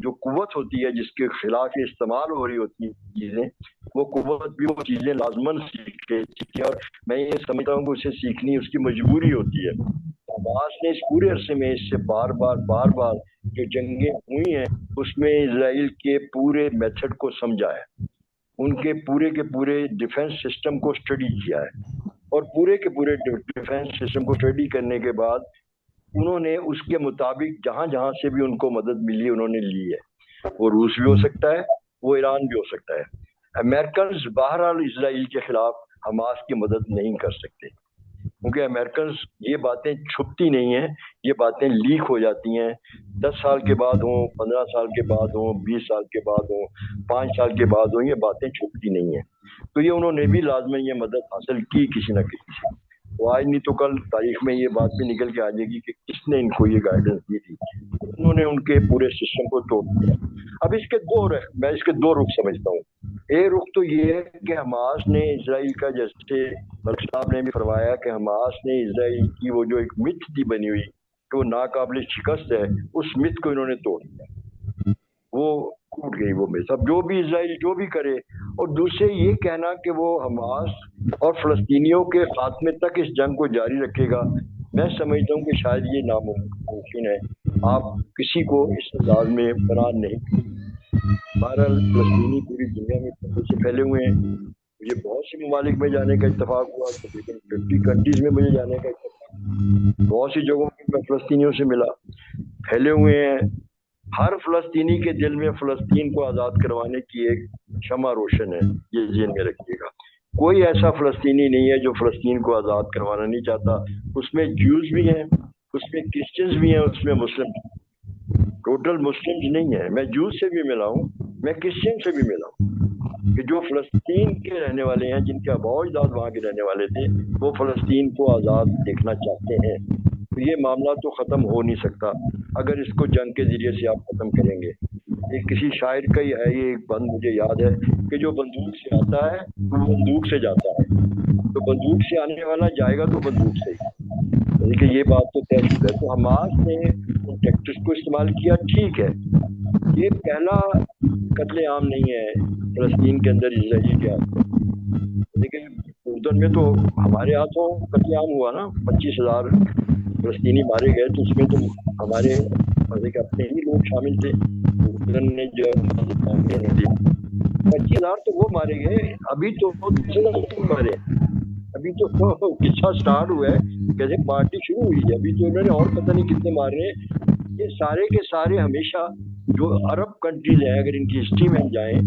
जो कुव्वत होती है जिसके खिलाफ ये इस्तेमाल हो रही होती है चीज़ें, वो कुव्वत भी वो चीज़ें लाजमन सीखे, और मैं ये समझता हूँ कि उसे सीखनी उसकी मजबूरी होती है। हमास ने इस पूरे अरसे में इससे बार बार जो जंगें हुई हैं उसमें इजराइल के पूरे मेथड को समझा है, उनके पूरे के पूरे डिफेंस सिस्टम को स्टडी किया है, और पूरे के पूरे डिफेंस सिस्टम को स्टडी करने के बाद उन्होंने उसके मुताबिक जहां जहां से भी उनको मदद मिली उन्होंने ली है। वो रूस भी हो सकता है, वो ईरान भी हो सकता है। अमेरिकन बहरहाल इजराइल के खिलाफ हमास की मदद नहीं कर सकते, क्योंकि अमेरिकन ये बातें छुपती नहीं हैं, ये बातें लीक हो जाती हैं। 10 साल के बाद हो, 15 साल के बाद हो, 20 साल के बाद हो, 5 साल के बाद हो, ये बातें छुपती नहीं हैं। तो ये उन्होंने भी लाजमन ये मदद हासिल की किसी न किसी से। तो आज नहीं तो कल तारीख में ये बात भी निकल के आ जाएगी कि किसने इनको ये गाइडेंस दी थी। उन्होंने उनके पूरे सिस्टम को तोड़ दिया। अब इसके मैं इसके दो रुख समझता हूँ। एक रुख तो ये है कि हमास ने इजराइल का, जैसे मलिक साहब ने भी फरमाया कि हमास ने इजराइल की वो जो एक मिथ थी बनी हुई कि वो नाकाबिल शिकस्त है, उस मिथ को इन्होंने तोड़ दिया, वो टूट गई वो मिथ। अब जो भी इजराइल जो भी करे, और दूसरे ये कहना कि वो हमास और फलस्तीनियों के खात्मे तक इस जंग को जारी रखेगा, मैं समझता हूँ कि शायद ये नामुमकिन है। आप किसी को इस अंदाज में बना नहीं। बहरहाल फलस्तीनी पूरी दुनिया में से फैले हुए हैं। मुझे बहुत सी ममालिक में जाने का इत्तेफाक हुआ, तकरीबन 50 कंट्रीज में मुझे जाने का इत्तेफाक। बहुत सी जगहों में मैं फलस्तीनियों से मिला, फैले हुए हैं। हर फलस्तीनी के दिल में फलस्तीन को आज़ाद करवाने की एक शमा रोशन है, ये ज़हन में रखिएगा। कोई ऐसा फलस्तीनी नहीं है जो फलस्तीन को आज़ाद करवाना नहीं चाहता। उसमें ज्यूज भी हैं, उसमें क्रिश्चियंस भी हैं, उसमें मुस्लिम, टोटल मुस्लिम्स नहीं है। मैं ज्यूज से भी मिला हूँ, मैं क्रिश्चियन से भी मिला हूँ कि जो फलस्तीन के रहने वाले हैं, जिनके आबाओ-अजदाद वहाँ के रहने वाले थे, वो फलस्तीन को आज़ाद देखना चाहते हैं। तो ये मामला तो ख़त्म हो नहीं सकता अगर इसको जंग के ज़रिए से आप ख़त्म करेंगे। एक किसी शायर का ही है ये एक बंद, मुझे याद है कि जो बंदूक से आता है वो बंदूक से जाता है, तो बंदूक से आने वाला जाएगा तो बंदूक से ही। देखिए ये बात तो तय है। तो हमास ने उन टैक्टिक्स को इस्तेमाल किया, ठीक है। ये पहला कत्ले आम नहीं है फलस्तीन के अंदर इजराइल के हाथ। लेकिन उर्दन में तो हमारे हाथों कत्ले आम हुआ ना, 25,000 फलस्तीनी मारे गए, तो उसमें तो हमारे अपने ही लोग शामिल थे। उर्दन ने जो 25,000 तो वो मारे गए, अभी तो मारे, अभी तो किस्सा स्टार्ट हुआ है, कैसे पार्टी शुरू हुई है, अभी तो उन्होंने और पता नहीं कितने मारे हैं। ये सारे के सारे हमेशा जो अरब कंट्रीज हैं, अगर इनकी हिस्ट्री में हम जाएं,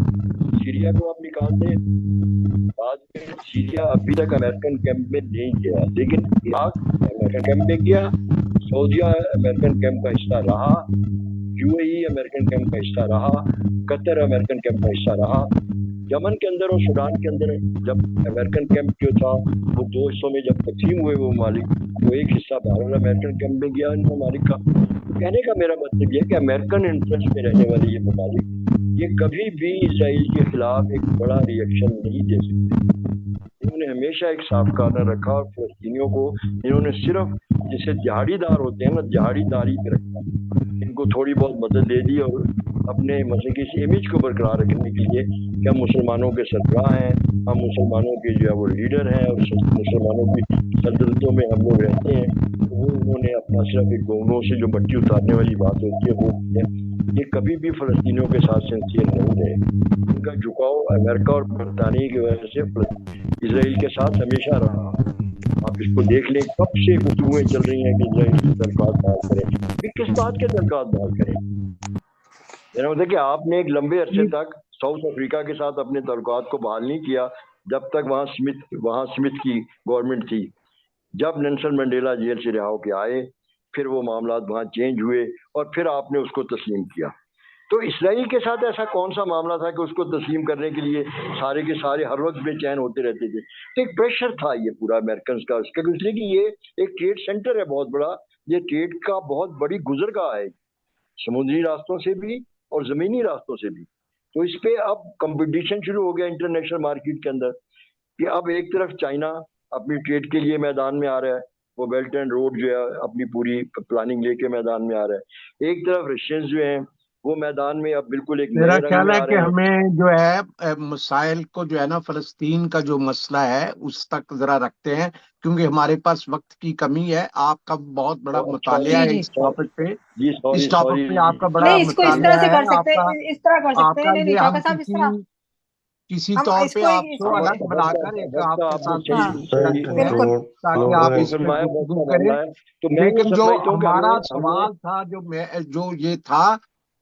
सीरिया को आप निकाल दें, बाद में सीरिया अभी तक अमेरिकन कैंप में नहीं गया, लेकिन इराक अमेरिकन कैंप में गया, सऊदीया अमेरिकन कैंप का हिस्सा रहा, यूएई अमेरिकन कैंप का हिस्सा रहा, कतर अमेरिकन कैंप का हिस्सा रहा। यमन के अंदर और सूडान के अंदर जब अमेरिकन कैंप जो था वो 2 हिस्सों में जब तकसीम हुए वो ममालिक, तो एक हिस्सा बहरहाल अमेरिकन कैंप में गया इन ममालिक का। कहने का मेरा मतलब ये है कि अमेरिकन इंटरेस्ट में रहने वाले ये ममालिक ये कभी भी इजराइल के खिलाफ एक बड़ा रिएक्शन नहीं दे सकते। इन्होंने हमेशा एक साफकाना रखा, और फलस्तीनियों को इन्होंने सिर्फ जैसे दिहाड़ीदार होते हैं ना, दिहाड़ीदारी पे रखा, इनको थोड़ी बहुत मदद दे दी, और अपने मसले की इस इमेज को बरकरार रखने के लिए कि हम मुसलमानों के सरबराह हैं, हम मुसलमानों के जो है वो लीडर हैं, और मुसलमानों की सल्तनतों में हम लोग रहते हैं, तो वो उन्होंने अपना सिर्फ एक गोवनों से जो मट्टी उतारने वाली बात होती है वो किया। ये कभी भी फलस्तीनियों के साथ सिंसियर नहीं रहे। उनका झुकाव अमेरिका और बरतानिया की वजह से इसराइल के साथ हमेशा रहा। आप इसको देख लें, कब से गुफ्तगुएं चल रही हैं कि इसराइल की तलकात बहाल करें। ये किस बात के तलकात बहाल करें? मेरा मतलब कि आपने एक लंबे अरसे तक साउथ अफ्रीका के साथ अपने तल्लुकात को बहाल नहीं किया जब तक वहाँ स्मिथ की गवर्नमेंट थी। जब नेल्सन मंडेला जेल से रिहा होकर आए, फिर वो मामला वहाँ चेंज हुए और फिर आपने उसको तस्लीम किया। तो इसराइल के साथ ऐसा कौन सा मामला था कि उसको तस्लीम करने के लिए सारे के सारे हर वक्त बेचैन होते रहते थे? तो एक प्रेशर था ये पूरा अमेरिकन का उसका, इसलिए कि ये एक ट्रेड सेंटर है बहुत बड़ा, ये ट्रेड का बहुत बड़ी गुजरगाह है, समुद्री रास्तों से भी और जमीनी रास्तों से भी। तो इस पे अब कंपटीशन शुरू हो गया इंटरनेशनल मार्केट के अंदर कि अब एक तरफ चाइना अपनी ट्रेड के लिए मैदान में आ रहा है, वो बेल्ट एंड रोड जो है अपनी पूरी प्लानिंग लेके मैदान में आ रहा है, एक तरफ रशियंस जो हैं वो मैदान में अब बिल्कुल एक मेरा नए रंग ख्याल में है आ कि रहे हैं। हमें जो है मसाइल को जो है ना फलस्तीन का जो मसला है उस तक जरा रखते हैं, क्योंकि हमारे पास वक्त की कमी है। आपका बहुत बड़ा मुतालिया जी है जी इस टॉपिक पे, जी इस टॉपिक पे आपका बड़ा नहीं, इसको इस तरह मुतालिया से है। कर सकते आपका हैं, इस तरह कर सकते हैं। आपका नहीं नहीं ये शौकत हम साहब, इस तरह किसी हम तौर पे इसको आपको अलग बुलाकर एक वक्त आपके आपने साथ सही हाँ सही करते हैं बिल्कुल ताकि आप आपने इस पे फरमाया, वक्त गुफ्तगू का करें। मामला है। तो मैं ये लेकिन जो समझता हूँ कि हमारा हमने सवाल था, जो ये था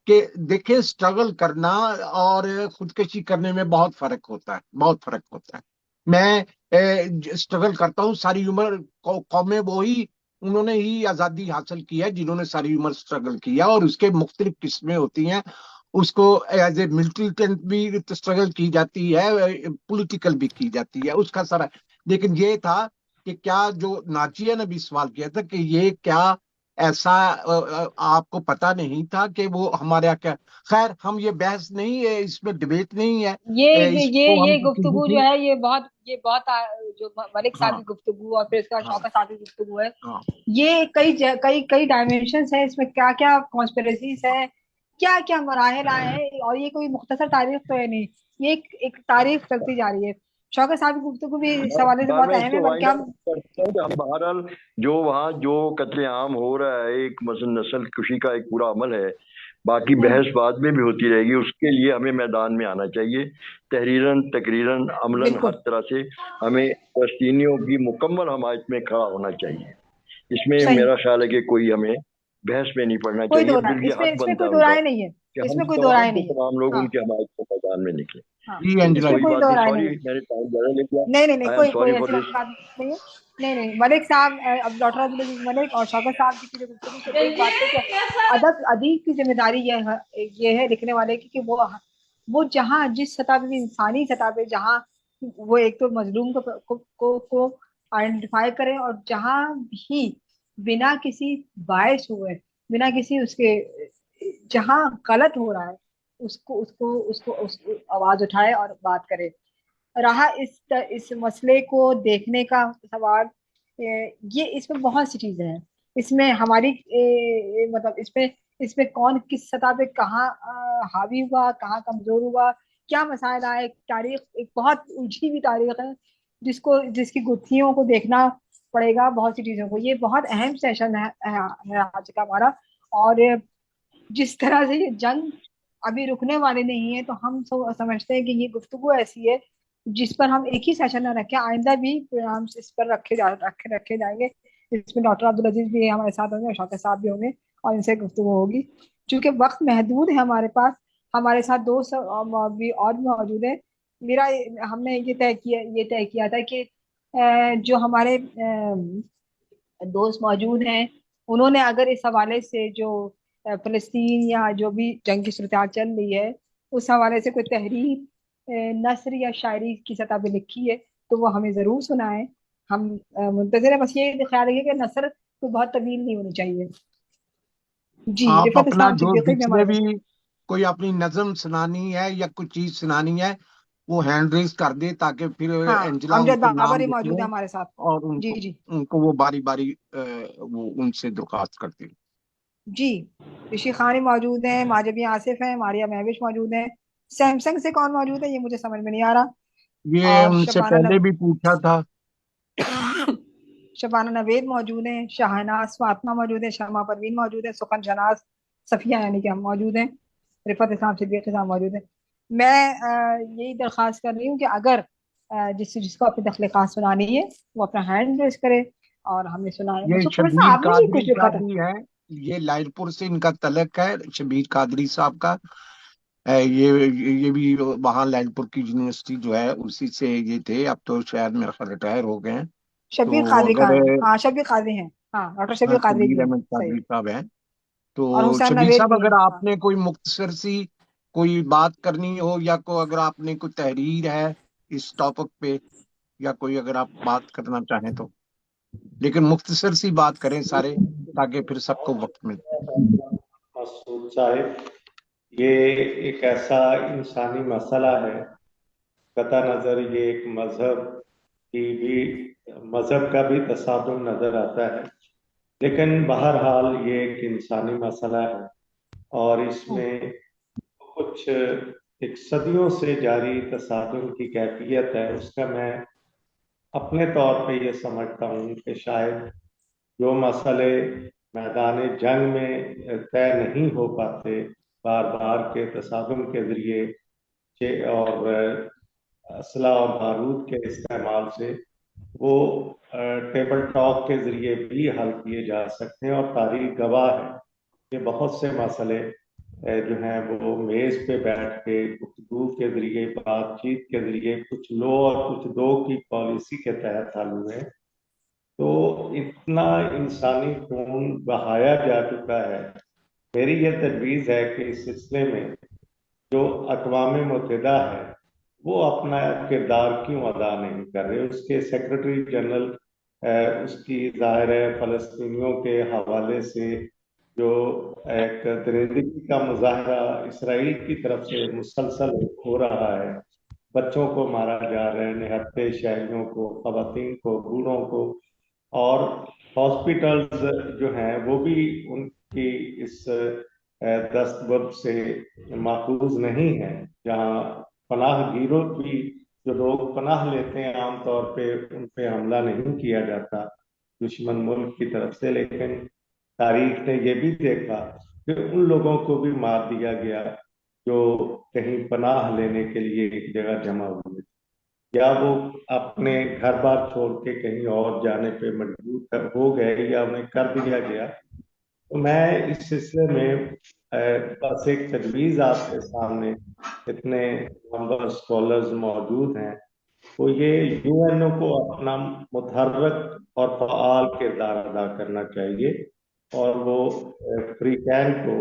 कि देखिए स्ट्रगल करना और खुदकशी करने में बहुत फर्क होता है, बहुत फर्क होता है। मैं स्ट्रगल करता हूँ सारी उम्र, कौमें वो ही उन्होंने ही आजादी हासिल की है जिन्होंने सारी उम्र स्ट्रगल किया, और उसके मुख्तलिफ किस्में होती हैं। उसको एज ए मिलिटेंट भी स्ट्रगल की जाती है, पॉलिटिकल भी की जाती है, उसका सारा। लेकिन ये था कि क्या जो नाचिया ने भी सवाल किया था कि ये क्या ऐसा आपको पता नहीं था कि वो हमारे यहाँ क्या। खैर हम ये बहस नहीं है, इसमें डिबेट नहीं है, इसको हम ये किसी गुफ्तगू जो की। है ये बहुत जो मलिक साहब हाँ की गुफ्तगू और फिर इसका हाँ शौकत साहब की गुफ्तगू है, हाँ ये कई कई डायमेंशंस है इसमें, क्या क्या कॉन्स्पिरेसीज है, क्या क्या मराहल आए हैं, और ये कोई मुख्तसर तारीख तो है नहीं, ये एक तारीख चलती जा रही है। शौकत साहब की गुफ्तगू भी इस हवाले से बार बहुत मैं अहम है, इसको बल्कि वाइंड अप हम करता हूँ कि हम बहरहाल जो वहाँ जो कत्लेआम हो रहा है एक मसलन नस्ल कुशी का एक पूरा अमल है, बाकी बहस बाद में भी होती रहेगी, उसके लिए हमें मैदान में आना चाहिए तहरीरन तकरीरन अमलन, हर बिल्कुल तरह से हमें फलस्तीनियों की मुकम्मल हमायत में खड़ा होना चाहिए। इसमें सही, मेरा ख्याल है कि कोई हमें बहस में नहीं पड़ना कोई चाहिए, दो राय बल्कि इसमें, हक इसमें बनता कोई है दो उनका राय नहीं है, कि हम इसमें कोई दो तमाम राय के नहीं है। तमाम लोग हाँ उनके हमायत में मैदान में निकले। हाँ, जी एंजेला इसमें कोई कोई बात दो नहीं, राय सॉरी नहीं है। मैंने टाइम ज़्यादा ले लिया, नहीं नहीं नहीं, आई एम कोई सॉरी ऐसी फॉर दिस। बात नहीं है। नहीं नहीं मलिक साहब, अब डॉक्टर अब्दुल अजीज मलिक और शौकत साहब की जो गुफ्तगू से एक बात है कि अदीब की जिम्मेदारी ये है लिखने वाले की कि वो जहाँ जिस सतह पे भी, इंसानी सतह पे, जहाँ वो एक तो मजलूम को आइडेंटिफाई करें, और जहाँ भी बिना किसी बायस हुए, बिना किसी उसके, जहाँ गलत हो रहा है उसको आवाज उठाए और बात करे। रहा इस मसले को देखने का सवाल, ये इसमें बहुत सी चीजें हैं। इसमें हमारी मतलब इसमें कौन किस सतह पे कहाँ हावी हुआ, कहाँ कमजोर हुआ, क्या मसाइल आए, तारीख एक बहुत उलझी हुई तारीख है जिसकी गुत्थियों को देखना पड़ेगा, बहुत सी चीजों को। ये बहुत अहम सेशन है आज का हमारा। और जिस तरह से ये जंग अभी रुकने वाले नहीं है, तो हम समझते हैं कि ये गुफ्तगू ऐसी है जिस पर हम एक ही सेशन ना रखें, आइंदा भी हम इस पर रखे जाएंगे। इसमें डॉक्टर अब्दुल अजीज भी हमारे साथ होंगे और शौकत साहब भी होंगे, और इनसे गुफ्तगू होगी। चूंकि वक्त महदूद है हमारे पास, हमारे साथ दोस्त भी और भी मौजूद है। मेरा हमने ये तय किया था कि जो हमारे दोस्त मौजूद हैं, उन्होंने अगर इस हवाले से जो फलस्तीन या जो भी जंग की सूरत चल रही है उस हवाले से कोई तहरीर, नस्र या शायरी की सतह पे लिखी है, तो वो हमें जरूर सुनाए। हम मुंतजर है, बस ये ख्याल रखिए कि नस्र तो बहुत तवील नहीं होनी चाहिए। जी, आप रिफत अपना इस्लाम जो सिद्दीकी भी जिसने हमारे भी पास। कोई अपनी नज्म सुनानी है या कुछ चीज सुनानी है वो हैंड रेज कर दे, ताकि फिर हाँ, एंजेला अमजद उनको बाबर नाम ही लिख मौजूद है लें हमारे साथ। और जी उनको जी उनको वो बारी बारी वो उनसे दरख्वास्त करती हैं। जी, ऋषि खान ही मौजूद है, माजबी आसिफ है, मारिया महविश मौजूद है। सैमसंग से कौन मौजूद है ये मुझे समझ में नहीं आ रहा। ये और उनसे शबाना पहले भी पूछा था। शबाना नवेद मौजूद हैं, शाहनाज फातिमा मौजूद हैं, शर्मा परवीन मौजूद है, सुखन शनाज सफिया यानी कि हम मौजूद हैं, रिफत इस्लाम सिद्दीकी साहब मौजूद हैं। मैं यही दरख्वास्त कर रही हूँ कि अगर जिसको अपनी दखल खास सुनानी है वो अपना हैंड रेस करे और हमें सुनाए। ये मुझे खबर शब्बीर साहब आपने भी कादरी कुछ लिखा साहब था। भी है, ये लायरपुर से इनका तलक है, शब्बीर कादरी साहब का। ये भी वहाँ लायरपुर की यूनिवर्सिटी जो है उसी से ये थे, अब तो शायद मेरे ख्याल रिटायर हो गए हैं। शब्बीर तो कादरी अगर खान, हाँ शब्बीर कादरी हैं, हाँ डॉक्टर हाँ, शब्बीर कादरी शब्बीर भी हैं, अहमद सही। कादरी साहब हैं। और तो हुसैन शब्बीर नवेद साहब भी अगर हैं, हाँ। आपने कोई मुख्तसर सी कोई बात करनी हो, या कोई अगर आपने कोई तहरीर है इस टॉपिक पे, या कोई अगर आप बात करना चाहें तो, लेकिन मुख्तसर सी बात करें सारे, ताकि फिर सबको वक्त मिले। मसूद साहिब, ये एक ऐसा इंसानी मसला है, कता नज़र ये एक मजहब का भी तसादुम नजर आता है, लेकिन बहरहाल ये एक इंसानी मसला है और इसमें कुछ एक सदियों से जारी तसादुम की कैफियत है। उसका मैं अपने तौर पे ये समझता हूँ कि शायद जो मसले मैदान जंग में तय नहीं हो पाते बार बार के तसादुम के जरिए और असला और बारूद के इस्तेमाल से, वो टेबल टॉक के जरिए भी हल किए जा सकते हैं। और तारीख गवाह है कि बहुत से मसले जो हैं वो मेज पे बैठ के गुफ्तगू के जरिए, बातचीत के जरिए, कुछ लो और कुछ दो की पॉलिसी के तहत हल हुए। तो इतना इंसानी खून बहाया जा चुका है। मेरी ये तजवीज़ है कि इस सिलसिले में जो अक़वाम मुत्तहिदा है वो अपना किरदार क्यों अदा नहीं कर रहे। उसके सेक्रेटरी जनरल उसकी ज़ाहिर है फ़लस्तीनियों के हवाले से जो एक दरिंदगी का मुजाहरा इसराइल की तरफ से मुसलसल हो रहा है, बच्चों को मारा जा रहा है, निहत्थे शहरियों को, ख़वातीन को, बूढ़ों को, और हॉस्पिटल्स जो हैं वो भी उनकी इस दस्तबर्द से महफूज नहीं है, जहाँ पनाह गिरों की जो लोग पनाह लेते हैं आमतौर पे उन पे हमला नहीं किया जाता दुश्मन मुल्क की तरफ से, लेकिन तारीख ने ये भी देखा कि उन लोगों को भी मार दिया गया जो कहीं पनाह लेने के लिए एक जगह जमा हुए, या वो अपने घर बार छोड़ के कहीं और जाने पे मजबूर हो गए या उन्हें कर दिया गया। तो मैं इस सिलसिले में बस एक तजवीज़ आपके सामने, इतने नंबर स्कॉलर्स मौजूद हैं, तो ये यूएनओ को अपना मुतहर्रक और फ़आल किरदार अदा करना चाहिए और वो फ्री कैन को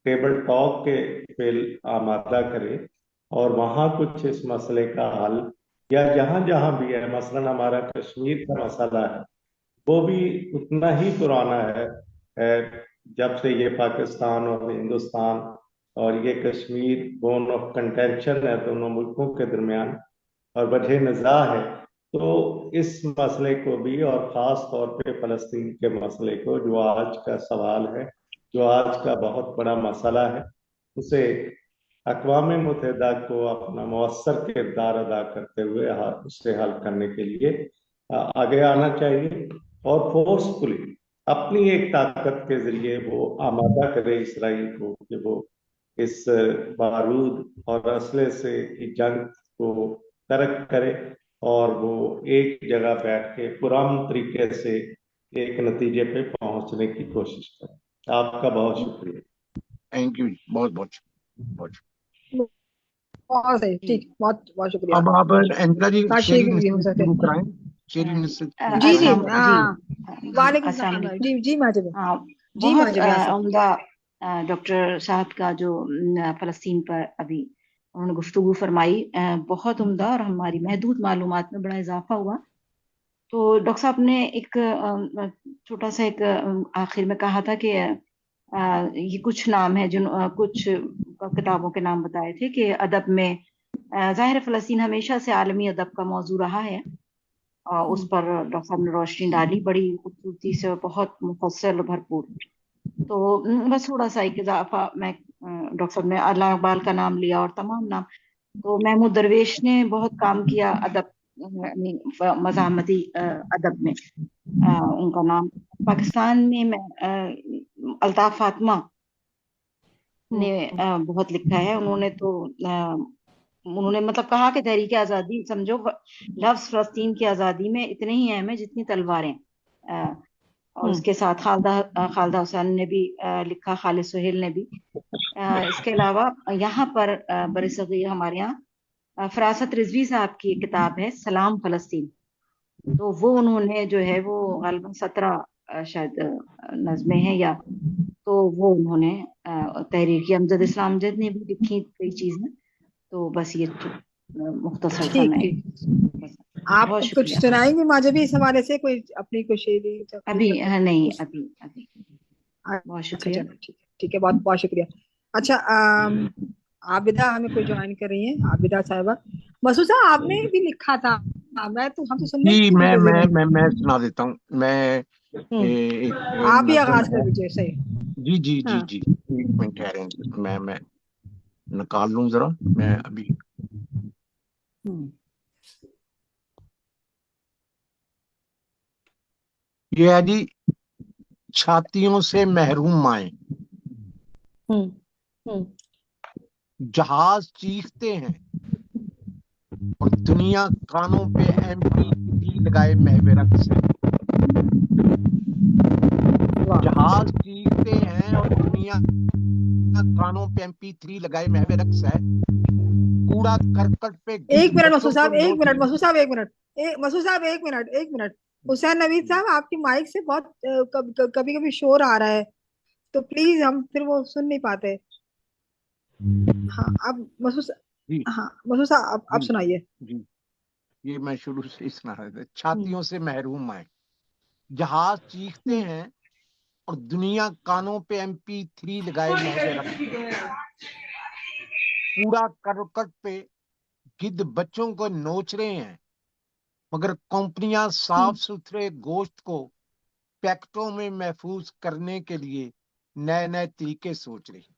टेबल टॉक के पे आमादा करे और वहाँ कुछ इस मसले का हल, या जहाँ जहाँ भी है, मसलन हमारा कश्मीर का मसला है वो भी उतना ही पुराना है जब से ये पाकिस्तान और हिंदुस्तान और ये कश्मीर बोन ऑफ कंटेंशन है दोनों मुल्कों के दरमियान और वजह निज़ा है। तो इस मसले को भी, और ख़ास तौर पे फ़लस्तीन के मसले को, जो आज का सवाल है, जो आज का बहुत बड़ा मसला है, उसे अक़वाम मुत्तहिदा को अपना मौसर किरदार अदा करते हुए उससे हल करने के लिए आगे आना चाहिए और फोर्सफुली अपनी एक ताकत के जरिए वो आमादा करे इसराइल को कि वो इस बारूद और असले से की जंग को तर्क करे और वो एक जगह बैठ के पुरअमन तरीके से एक नतीजे पे पहुंचने की कोशिश करे। आपका बहुत शुक्रिया। थैंक यू, बहुत बहुत बहुत बहुत सही, ठीक, बहुत बहुत शुक्रिया। अब आप एंकरा जी हाँ शेरी शेख भी हो नसीहत सकते शुरू हैं। कराएं, शेरी नसीहत शुरू जी जी कराएं। हाँ, वालेकुम अस्सलाम सलाम, वालेकुम। जी जी माजब, हाँ, जी बहुत माजब यहाँ से। उम्दा डॉक्टर साहब का जो फ़लस्तीन पर अभी उन्होंने गुफ्तगू फरमाई, बहुत उम्दा और हमारी महदूद मालूमात में बड़ा इजाफा हुआ। तो डॉक्टर साहब ने एक छोटा सा एक आखिर में कहा था कि ये कुछ नाम है जिन कुछ किताबों के नाम बताए थे कि अदब में ज़ाहिर फ़लस्तीन हमेशा से आलमी अदब का मौजू रहा है, उस पर डॉक्टर साहब ने रोशनी डाली बड़ी खूबसूरती से और बहुत मुफस्सल और भरपूर। तो बस थोड़ा सा एक इजाफा, मैं डॉक्टर साहब ने अल्लाह इकबाल का नाम लिया और तमाम नाम, तो महमूद दरवेश ने बहुत काम किया अदब मज़ाहमती अदब में। उनका नाम पाकिस्तान में अल्ताफ फातिमा ने बहुत लिखा है। उन्होंने मतलब कहा कि तहरीक आज़ादी समझो लफ्ज़ फ़लस्तीन की आज़ादी में इतने ही अहम है जितनी तलवारें। और उसके साथ खालिदा हुसैन ने भी लिखा, खालिद सुहेल ने भी। इसके अलावा यहाँ पर बरसगीर हमारे यहाँ फरासत रिजवी साहब की एक किताब है सलाम फ़लस्तीन, तो वो उन्होंने जो है वो ग़ालिबन 17 शायद नज़में हैं या, तो वो उन्होंने तहरीर अमजद इस्लाम जद ने भी लिखी कई चीज़ें। तो बस ये मुख्तसर सा मैं आप बहुत कुछ शुक्रिया। सुनाएंगे माजबी इस हवाले से, कोई अपनी कोई शेरी? अभी नहीं, अभी बहुत अच्छा शुक्रिया। चलो ठीक है, बहुत बहुत शुक्रिया। अच्छा, आबिदा हमें कोई ज्वाइन कर रही है, आबिदा साहिबा। मसूद साहब आपने भी लिखा था, हम तो सुनने जी, की इंतजार में। मैं सुना देता हूँ। मैं एक आप ही नज़म आगाज कर है। दीजिए। सही। जी जी जी हाँ। जी, एक मिनट कह रहे हैं, मैं निकाल लूं जरा, मैं अभी। ये है जी, छातियों से महरूम माएं, जहाज चीखते हैं और दुनिया कानों पे MP3 लगाए महवे रक्स है। जहाज चीखते हैं और दुनिया कानों पे MP3 लगाए महवे रक्स है। कूड़ा करकट पे एक मिनट बच्चों मसूद को साहब, एक मिनट नोच मसूद साहब, एक मिनट, मसूद साहब एक मिनट। हुसैन नवीद साहब, आपकी माइक से बहुत कभी कभी शोर आ रहा है, तो प्लीज हम फिर वो सुन नहीं पाते। हाँ, अब जी हाँ मसूद साहब आप जी सुनाइए। जी, ये मैं शुरू से ही सुना रहा था। छातियों से महरूम आए, जहाज चीखते हैं और दुनिया कानों पे MP3 लगाए महवे रक्स है। कूड़ा करकट पे गिद्ध बच्चों को नोच रहे हैं, मगर कंपनियां साफ सुथरे गोश्त को पैकेटों में महफूज करने के लिए नए नए तरीके सोच रही।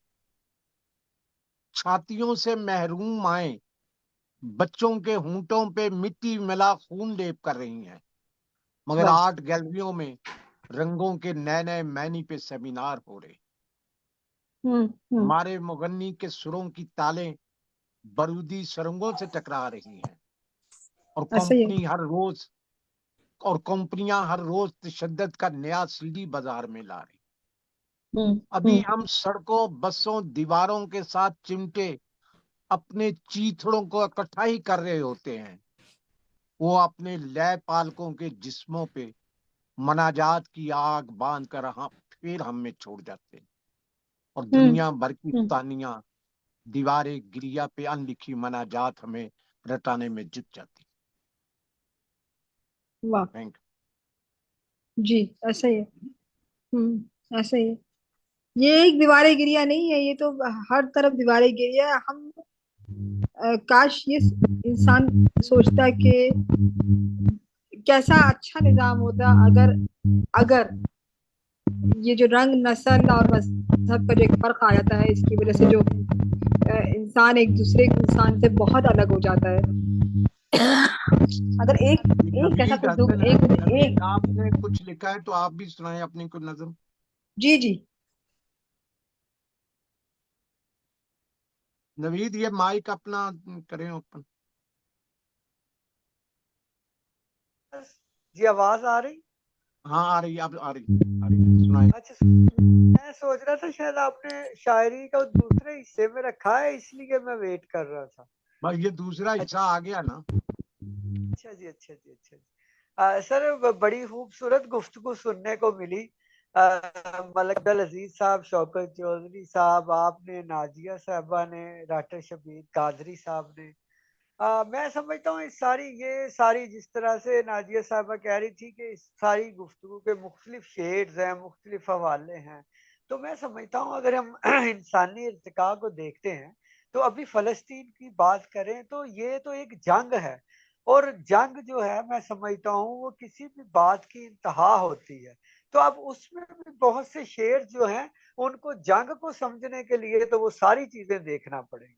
छातियों से महरूम आए, बच्चों के होंठों पे मिट्टी मिला खून लेप कर रही हैं, मगर आर्ट गैलरियों में रंगों के नए नए मैनी पे सेमिनार हो रहे। हमारे मुगन्नी के सुरों की तालें बारूदी सुरंगों से टकरा रही हैं, और कंपनियां हर रोज तशद्दुद का नया CD बाजार में ला रही। अभी हम सड़कों, बसों, दीवारों के साथ चिमटे अपने चीथड़ों को इकट्ठा ही कर रहे होते हैं, वो अपने लय पालकों के जिस्मों पे मनाजात की आग बांध कर फिर हम में छोड़ जाते हैं, और दुनिया भर की तानियां दीवारें गिरिया पे अनलिखी मनाजात हमें रटाने में जुट जाती। वाह जी, ऐसा ही है। ऐसा ही है। ये एक दीवारें गिरिया नहीं है, ये तो हर तरफ दीवारें गिरिया है। हम काश ये इंसान सोचता कि कैसा अच्छा निजाम होता अगर अगर ये जो रंग, नस्ल और मजहब का जो एक फर्क आ जाता है, इसकी वजह से जो इंसान एक दूसरे इंसान से बहुत अलग हो जाता है। अगर एक ऐसा कुछ दुख, एक आपने कुछ लिखा है तो आप भी सुनाए अपनी कुछ नज़म। जी जी नवीद, ये माइक अपना करें ओपन। जी, आवाज आ रही? हाँ आ रही, अब आ रही सुनाए। अच्छा, मैं सोच रहा था शायद आपने शायरी का दूसरे हिस्से में रखा है, इसलिए मैं वेट कर रहा था। बस ये दूसरा हिस्सा आ गया ना। अच्छा जी, अच्छा जी, अच्छा जी। सर, बड़ी खूबसूरत गुफ्तगू सुनने को मिली। मलक अब्दुल अजीज साहब, शौकत चौधरी साहब, आपने, नाजिया साहबा ने, डॉक्टर शबीर कादरी साहब ने। मैं समझता हूँ ये सारी जिस तरह से नाजिया साहबा कह रही थी कि इस सारी गुफ्तगू के मुख्तलिफ शेड्स हैं, मुख्तलिफ हवाले हैं, तो मैं समझता हूँ अगर हम इंसानी इर्तिका को देखते हैं तो अभी फलस्तीन की बात करें तो ये तो एक जंग है, और जंग जो है मैं समझता हूँ वो किसी भी बात की इंतहा होती है। तो अब उसमें भी बहुत से शेर जो हैं, उनको जंग को समझने के लिए तो वो सारी चीजें देखना पड़ेगी,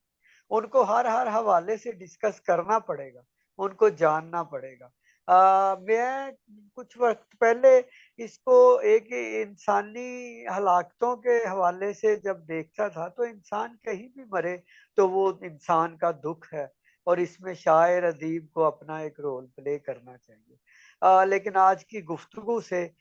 उनको हर हर हवाले से डिस्कस करना पड़ेगा। उनको जानना पड़ेगा। मैं कुछ वक्त पहले इसको एक इंसानी हलाकतों के हवाले से जब देखता था, तो इंसान कहीं भी मरे तो वो इंसान का दुख है और इसमें शायर अदीब को अपना एक रोल प्ले करना चाहिए। लेकिन आज की गुफ्तगू से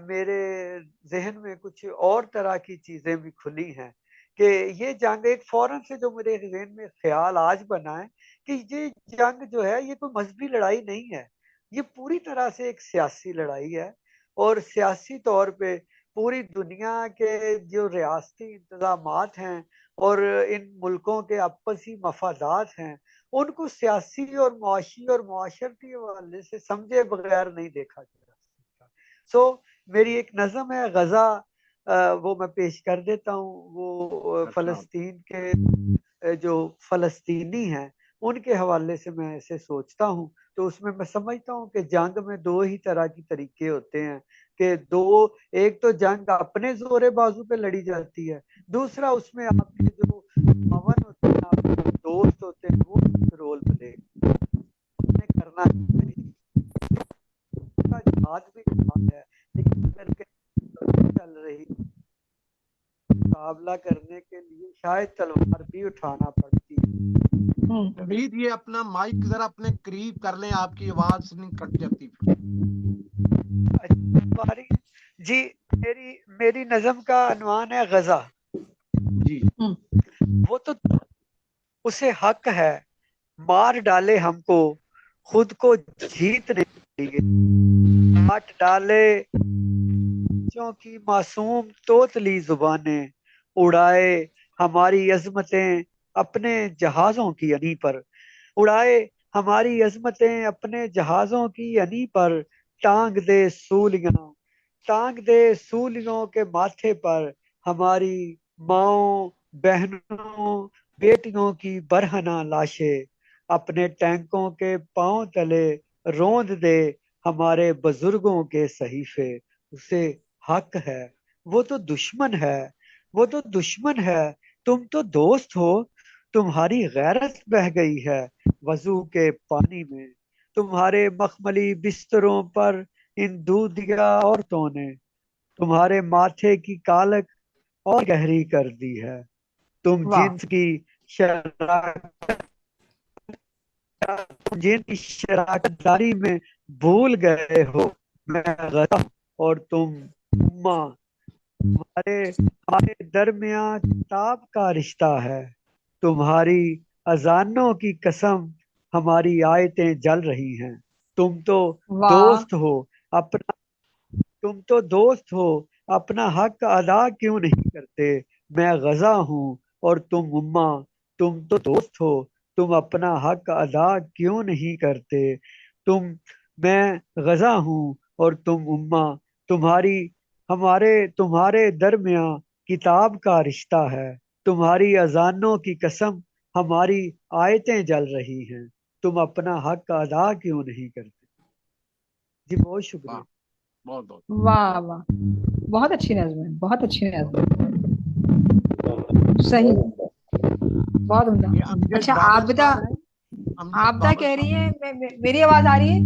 मेरे जहन में कुछ और तरह की चीजें भी खुली हैं कि ये जंग एक फौरन से जो मेरे जहन में ख्याल आज बना है कि ये जंग जो है ये कोई मजहबी लड़ाई नहीं है, ये पूरी तरह से एक सियासी लड़ाई है। और सियासी तौर पे पूरी दुनिया के जो रियासती इंतजामात हैं और इन मुल्कों के आपसी मफादात हैं, उनको सियासी और मुआशी और मुआशरती हवाले से समझे बगैर नहीं देखा जा सकता। सो मेरी एक नज़म है गजा, वो मैं पेश कर देता हूँ। वो फलस्तीन के जो फलस्तीनी हैं उनके हवाले से मैं ऐसे सोचता हूँ। तो उसमें मैं समझता हूँ कि जंग में दो ही तरह की तरीके होते हैं कि एक तो जंग अपने जोरे बाजू पे लड़ी जाती है, दूसरा उसमें आपके जो मवन होते हैं, आपके दोस्त होते हैं, वो रोल प्ले करना चाहिए। जहाज भी जहाज है, लेकिन अगर चल रही मुकाबला करने के लिए शायद तलवार भी उठाना पड़ती है। अमीर ये अपना माइक जरा अपने करीब कर लें, आपकी आवाज नहीं कट जाती। जी मेरी नज़म का अनवान है गजा। जी वो तो उसे हक है मार डाले हमको, खुद को जीतने के लिए काट डाले की मासूम तोतली जुबानें, उड़ाए हमारी अजमतें अपने जहाजों की अनी पर, उड़ाए हमारी अजमतें अपने जहाजों की अनी पर, टांग दे सूलियों के माथे पर हमारी माओं बहनों बेटियों की बरहना लाशें, अपने टैंकों के पांव तले रोंद दे हमारे बुजुर्गों के सहीफे। उसे हक है, वो तो दुश्मन है, वो तो दुश्मन है, तुम तो दोस्त हो, तुम्हारी गैरत बह गई है वजू के पानी में, तुम्हारे मखमली बिस्तरों पर इन दूधिया औरतों ने तुम्हारे माथे की कालक और गहरी कर दी है, तुम जिन्स की शराकतदारी में भूल गए हो मैं गधा और तुम उम्मा, हमारे दरमियान किताब का रिश्ता है, तुम्हारी अजानों की कसम हमारी आयतें जल रही हैं, तुम तो दोस्त हो अपना अपना हक अदा क्यों नहीं करते, मैं गजा हूँ और तुम उम्मा, तुम तो दोस्त हो, तुम अपना हक अदा क्यों नहीं करते, मैं गजा हूँ और तुम उम्मा, तुम्हारे दरमियां किताब का रिश्ता है, तुम्हारी अजानों की कसम हमारी आयतें जल रही हैं, तुम अपना हक अदा क्यों नहीं करते। जी बहुत शुक्रिया। बहुत वाह वाह, बहुत अच्छी नज़म है, बहुत अच्छी नज़म है, सही, बहुत उम्दा। अच्छा आबदा कह रही है, मेरी आवाज आ रही है?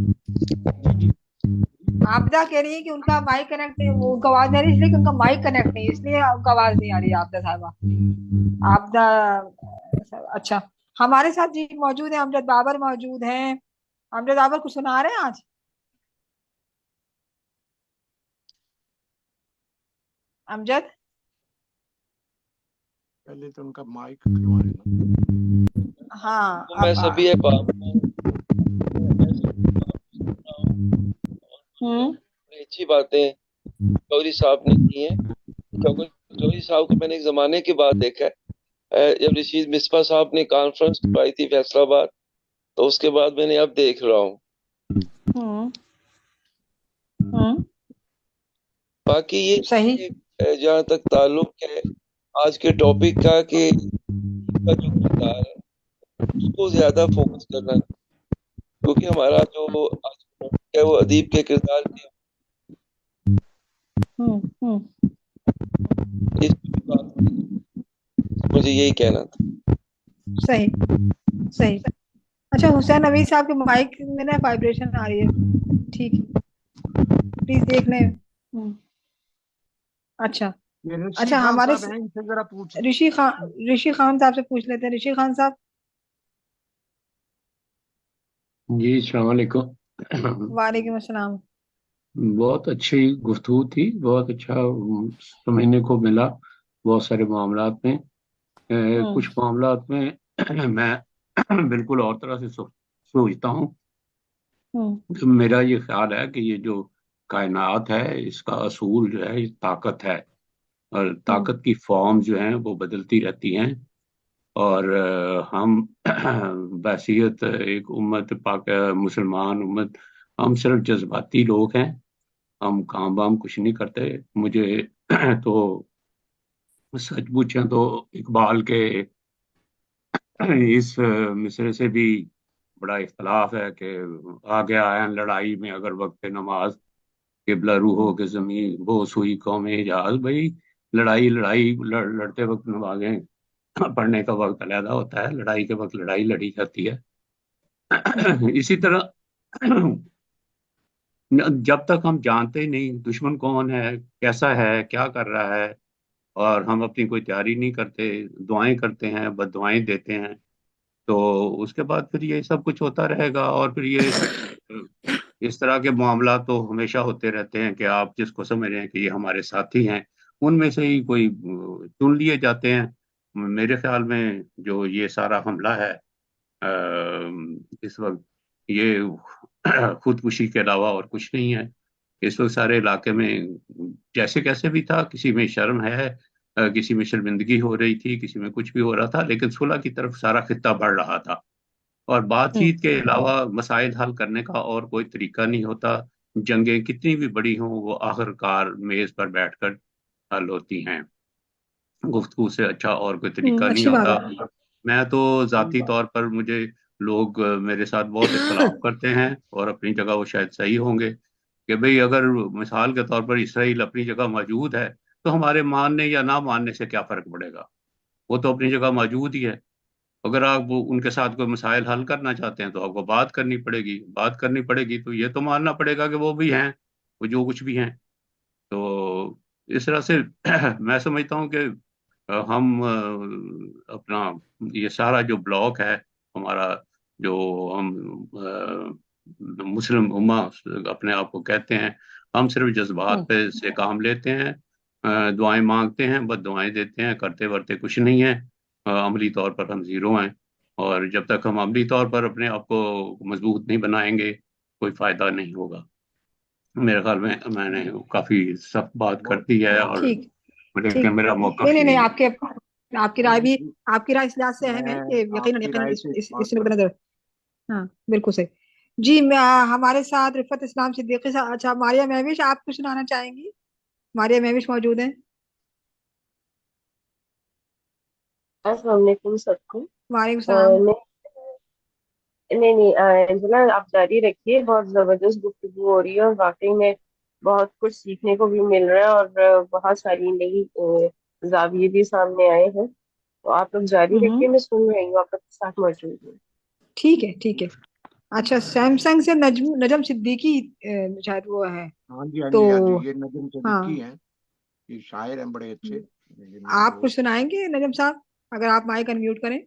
आबदा कह रही है कि उनका माइक कनेक्ट नहीं, वो उनका आवाज नहीं आ रही इसलिए कि उनका माइक कनेक्ट नहीं, इसलिए उनका आवाज नहीं आ रही है। आबदा साहबा, आबदा अच्छा, हमारे साथ जी मौजूद है अमजद बाबर, मौजूद हैं। अमजद बाबर कुछ सुना रहे हैं आज? अमजद, पहले तो उनका माइक खुलवा लेना। हाँ मैं सभी अच्छी बातें चौधरी साहब ने की हैं। चौधरी साहब को मैंने एक जमाने के बाद देखा है, जब रशीद मिसबा साहब ने कॉन्फ्रेंस करवाई थी फैसलाबाद, तो उसके बाद मैंने अब देख रहा हूँ। बाकी ये सही, जहाँ तक ताल्लुक है आज के टॉपिक का कि जो किरदार है उसको ज्यादा फोकस करना, क्योंकि हमारा जो आज है वो अदीब के किरदार के मुझे यही कहना था। सही सही। अच्छा हुसैन नवीद साहब के माइक में ना वाइब्रेशन आ रही है, ठीक है, प्लीज देख लें। अच्छा ये ऋषि अच्छा, खान हमारे साहब हैं, इनसे जरा पूछ ऋषि खान साहब से पूछ लेते हैं। ऋषि खान साहब। जी अस्सलाम वालेकुम। वालेकुम अस्सलाम। बहुत अच्छी गुफ्तगू थी, बहुत अच्छा समझने को मिला बहुत सारे मामलात में। कुछ मामलात में मैं बिल्कुल और तरह से सोचता हूँ। मेरा ये ख्याल है कि ये जो कायनात है इसका असूल जो है ये ताकत है, और ताकत की फॉर्म जो है वो बदलती रहती हैं। और हम बहसीत एक उम्मत पाक मुसलमान उम्मत, हम सिर्फ जज्बाती लोग हैं, हम काम वाम कुछ नहीं करते। मुझे तो सच पूछें तो इकबाल के इस मिसरे से भी बड़ा इख्तलाफ है कि आ गया है लड़ाई में अगर वक्त नमाज, किबला रूहो के जमीन वो सुई कौम एजाज। भाई लड़ाई लड़ाई लड़ते वक्त नमाजें पढ़ने का वक्त अलहदा होता है, लड़ाई के वक्त लड़ाई लड़ी जाती है। इसी तरह जब तक हम जानते ही नहीं दुश्मन कौन है, कैसा है, क्या कर रहा है, और हम अपनी कोई तैयारी नहीं करते, दुआएं करते हैं, बददुआएं देते हैं, तो उसके बाद फिर ये सब कुछ होता रहेगा। और फिर ये इस तरह के मामला तो हमेशा होते रहते हैं कि आप जिसको समझ रहे हैं कि ये हमारे साथी हैं, उनमें से ही कोई चुन लिए जाते हैं। मेरे ख्याल में जो ये सारा हमला है इस वक्त, ये खुदकुशी के अलावा और कुछ नहीं है। इस वक्त सारे इलाके में जैसे कैसे भी था, किसी में शर्म है, किसी में शर्मिंदगी हो रही थी, किसी में कुछ भी हो रहा था, लेकिन सुलह की तरफ सारा खित्ता बढ़ रहा था। और बातचीत के अलावा मसाइल हल करने का और कोई तरीका नहीं होता। जंगें कितनी भी बड़ी हों वो आखिरकार मेज पर बैठकर हल होती हैं, गुफ्तगू से अच्छा और कोई तरीका नहीं अच्छी बात होता। है। मैं तो जाती तौर पर, मुझे लोग मेरे साथ बहुत इख्तलाफ करते हैं और अपनी जगह वो शायद सही होंगे कि भाई अगर मिसाल के तौर पर इसराइल अपनी जगह मौजूद है तो हमारे मानने या ना मानने से क्या फर्क पड़ेगा, वो तो अपनी जगह मौजूद ही है। अगर आप उनके साथ कोई मसाइल हल करना चाहते हैं तो आपको बात करनी पड़ेगी, बात करनी पड़ेगी तो ये तो मानना पड़ेगा कि वो भी हैं, वो जो कुछ भी हैं। तो इस तरह से मैं समझता हूँ कि हम अपना ये सारा जो ब्लॉक है हमारा, जो हम मुस्लिम उम्मा अपने आप को कहते हैं, हम सिर्फ जज्बात पे से काम लेते हैं, दुआएं मांगते हैं, बस दुआएं देते हैं, करते वर्ते कुछ नहीं है। अमली तौर पर हम जीरो हैं, और जब तक हम अमली तौर पर अपने आप को मजबूत नहीं बनाएंगे कोई फायदा नहीं होगा। मेरे ख्याल में मैंने काफी सख्त बात कर दी है, और ठीक लेकिन ठीक। मेरा नहीं मौक़िफ़ नहीं नहीं, यही है। आपकी राय भी, आपकी राय इस लिहाज से अहम है मैं कि यकीनन आपकी यकीनन राय से इस इत्तेफाक नुक्ते करता नजर। हाँ बिल्कुल सही। जी मैं हमारे साथ रिफत इस्लाम सिद्दीकी साहब, अच्छा मारिया महविश, आप कुछ सुनाना चाहेंगी? मारिया महविश मौजूद हैं? अस्सलाम वालेकुम सबको। वालेकुम सलाम। नहीं नहीं एंजेला, आप जारी रखिए, बहुत जबरदस्त गुफ्तगू हो रही है और वाकई में बहुत कुछ सीखने को भी मिल रहा है, और बहुत सारी नई जाविये भी सामने आए हैं। तो आप लोग जारी रखिए, मैं सुन रही हूँ, आपके साथ मौजूद हूँ। ठीक है ठीक है। अच्छा सैमसंग से नजम सिद्दीकी शायद वो है। हाँ जी हाँ तो जी हाँ जी, ये नजम सिद्दीकी हाँ, हैं, ये शायर हैं बड़े अच्छे, ये मेरे आप कुछ दोस्त। सुनाएंगे नजम साहब, अगर आप माइक अनम्यूट करें।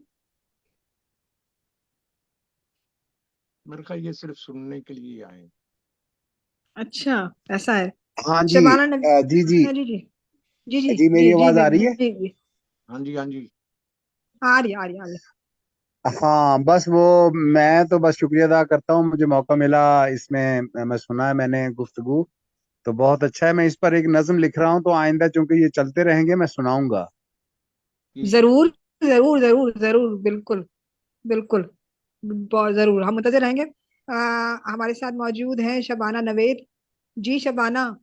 मेरे ख्याल ये सिर्फ सुनने के लिए आए हैं। अच्छा ऐसा है। हाँ जी। शबाना नबी। जी जी हाँ जी जी जी जी जी, मेरी जी जी आवाज आ रही है? जी जी हाँ जी हाँ जी। आ रही आ रही आ रही। हाँ बस वो, मैं तो बस शुक्रिया अदा करता हूँ, मुझे मौका मिला इसमें, मैं सुना है मैंने गुफ्तगू, तो बहुत अच्छा है। मैं इस पर एक नज्म लिख रहा हूँ, तो आइंदा चूंकि ये चलते रहेंगे मैं सुनाऊंगा। जरूर जरूर जरूर जरूर, बिल्कुल बिल्कुल, बहुत जरूर, हम मुंतजिर रहेंगे। हमारे साथ मौजूद हैं शबाना नवेद। जी शबाना।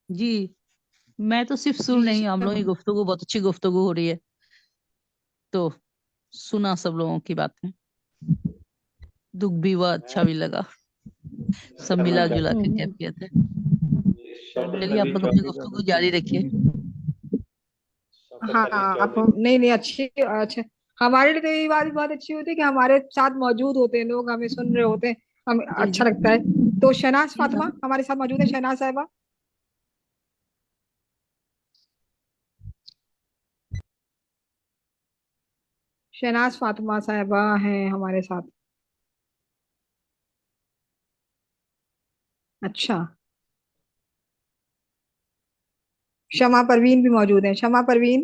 जी मैं तो सिर्फ सुन जी रही हूँ, हम लोगों की गुफ्तगू बहुत अच्छी गुफ्तगू हो रही है, तो सुना सब लोगों की बातें, दुख भी हुआ, अच्छा भी लगा, सब मिला जुला के कैफियत है। चलिए आप लोग अपनी गुफ्तगू जारी रखिए। हाँ पता नहीं क्या आप, देख। नहीं नहीं, अच्छी, अच्छा, हमारे लिए तो ये बात भी बहुत अच्छी होती है कि हमारे साथ मौजूद होते हैं लोग, हमें सुन रहे होते हैं, हमें जी अच्छा जी लगता है। तो शहनाज जी फातिमा हाँ। हमारे साथ मौजूद है, शहनाज साहिबा। शहनाज फातिमा साहिबा हैं हमारे साथ। अच्छा, शमा परवीन भी मौजूद है, शमा परवीन।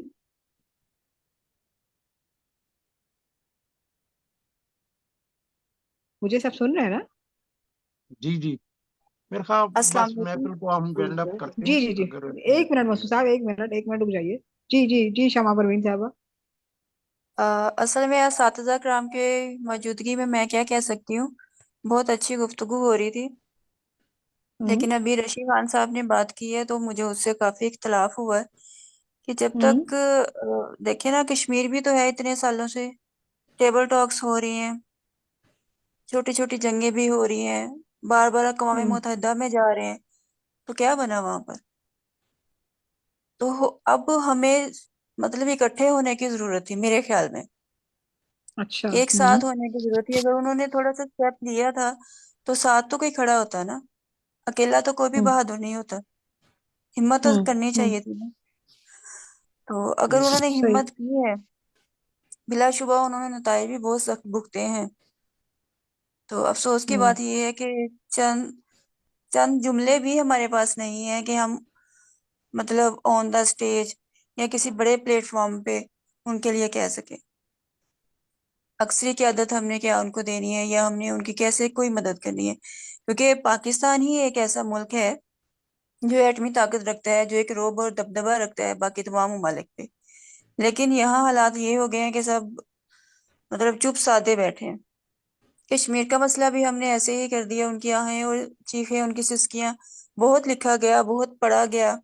मुझे सब सुन रहे हैं ना? जी जी, मेरे ख्याल अस्सलाम बस वालेकुम। महफिल को हम वाइंड अप करते जी हैं जी जी, अगर। एक मिनट मसूद साहब, एक मिनट रुक जाइए। जी जी जी, शमा परवीन साहबा। असल में असातिज़ा कराम के मौजूदगी में मैं क्या कह सकती हूँ, बहुत अच्छी गुफ्तगू हो रही थी। हम्म लेकिन अभी रशीद खान साहब ने बात की है तो मुझे उससे काफी इख्तलाफ हुआ है कि जब हम्म तक देखे ना, कश्मीर भी तो है इतने सालों से, टेबल टॉक्स हो रही हैं, छोटी छोटी जंगें भी हो रही हैं, बार बार अक़वाम हम्म मुत्तहिदा में जा रहे हैं, तो क्या बना वहां पर? तो अब हमें मतलब इकट्ठे होने की जरूरत थी मेरे ख्याल में, अच्छा। एक साथ होने की जरूरत थी। अगर उन्होंने थोड़ा सा स्टेप लिया था तो साथ तो कोई खड़ा होता ना, अकेला तो कोई भी हम्म बहादुर नहीं होता, हिम्मत तो हम्म करनी हम्म चाहिए थी ना। तो अगर उन्होंने सही। हिम्मत की है, बिलाशुबा उन्होंने नताइज भी बहुत सख्त भुगते हैं। तो अफसोस की हम्म बात यह है कि चंद चंद जुमले भी हमारे पास नहीं है कि हम मतलब ऑन द स्टेज या किसी बड़े प्लेटफॉर्म पे उनके लिए कह सके। अक्सरी की आदत हमने क्या उनको देनी है, या हमने उनकी कैसे कोई मदद करनी है, क्योंकि पाकिस्तान ही एक ऐसा मुल्क है जो एटमी ताकत रखता है, जो एक रोब और दबदबा रखता है बाकी तमाम ममालिक पे। लेकिन यहाँ हालात ये हो गए हैं कि सब मतलब चुप साधे बैठे हैं। कश्मीर का मसला भी हमने ऐसे ही कर दिया, उनकी आहें और चीखें, उनकी सिसकियां, बहुत लिखा गया, बहुत पढ़ा गया,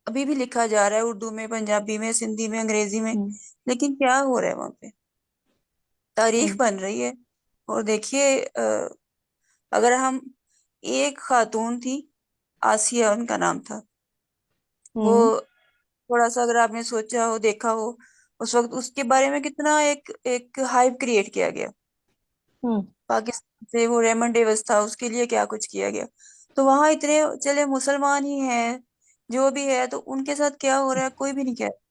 अभी भी लिखा जा रहा है उर्दू में, पंजाबी में, सिंधी में, अंग्रेजी में। हम्म लेकिन क्या हो रहा है वहां पे? तारीख हम्म बन रही है। और देखिए अगर हम, एक खातून थी, आसिया उनका नाम था, वो हम्म थोड़ा सा अगर आपने सोचा हो, देखा हो, उस वक्त उसके बारे में कितना एक एक हाइप क्रिएट किया गया। हम्म पाकिस्तान से वो रेमंड डेविस था, उसके लिए क्या कुछ किया गया। तो वहां इतने चले मुसलमान ही हैं, जो भी है, तो उनके साथ क्या हो रहा है कोई भी नहीं कह रहा।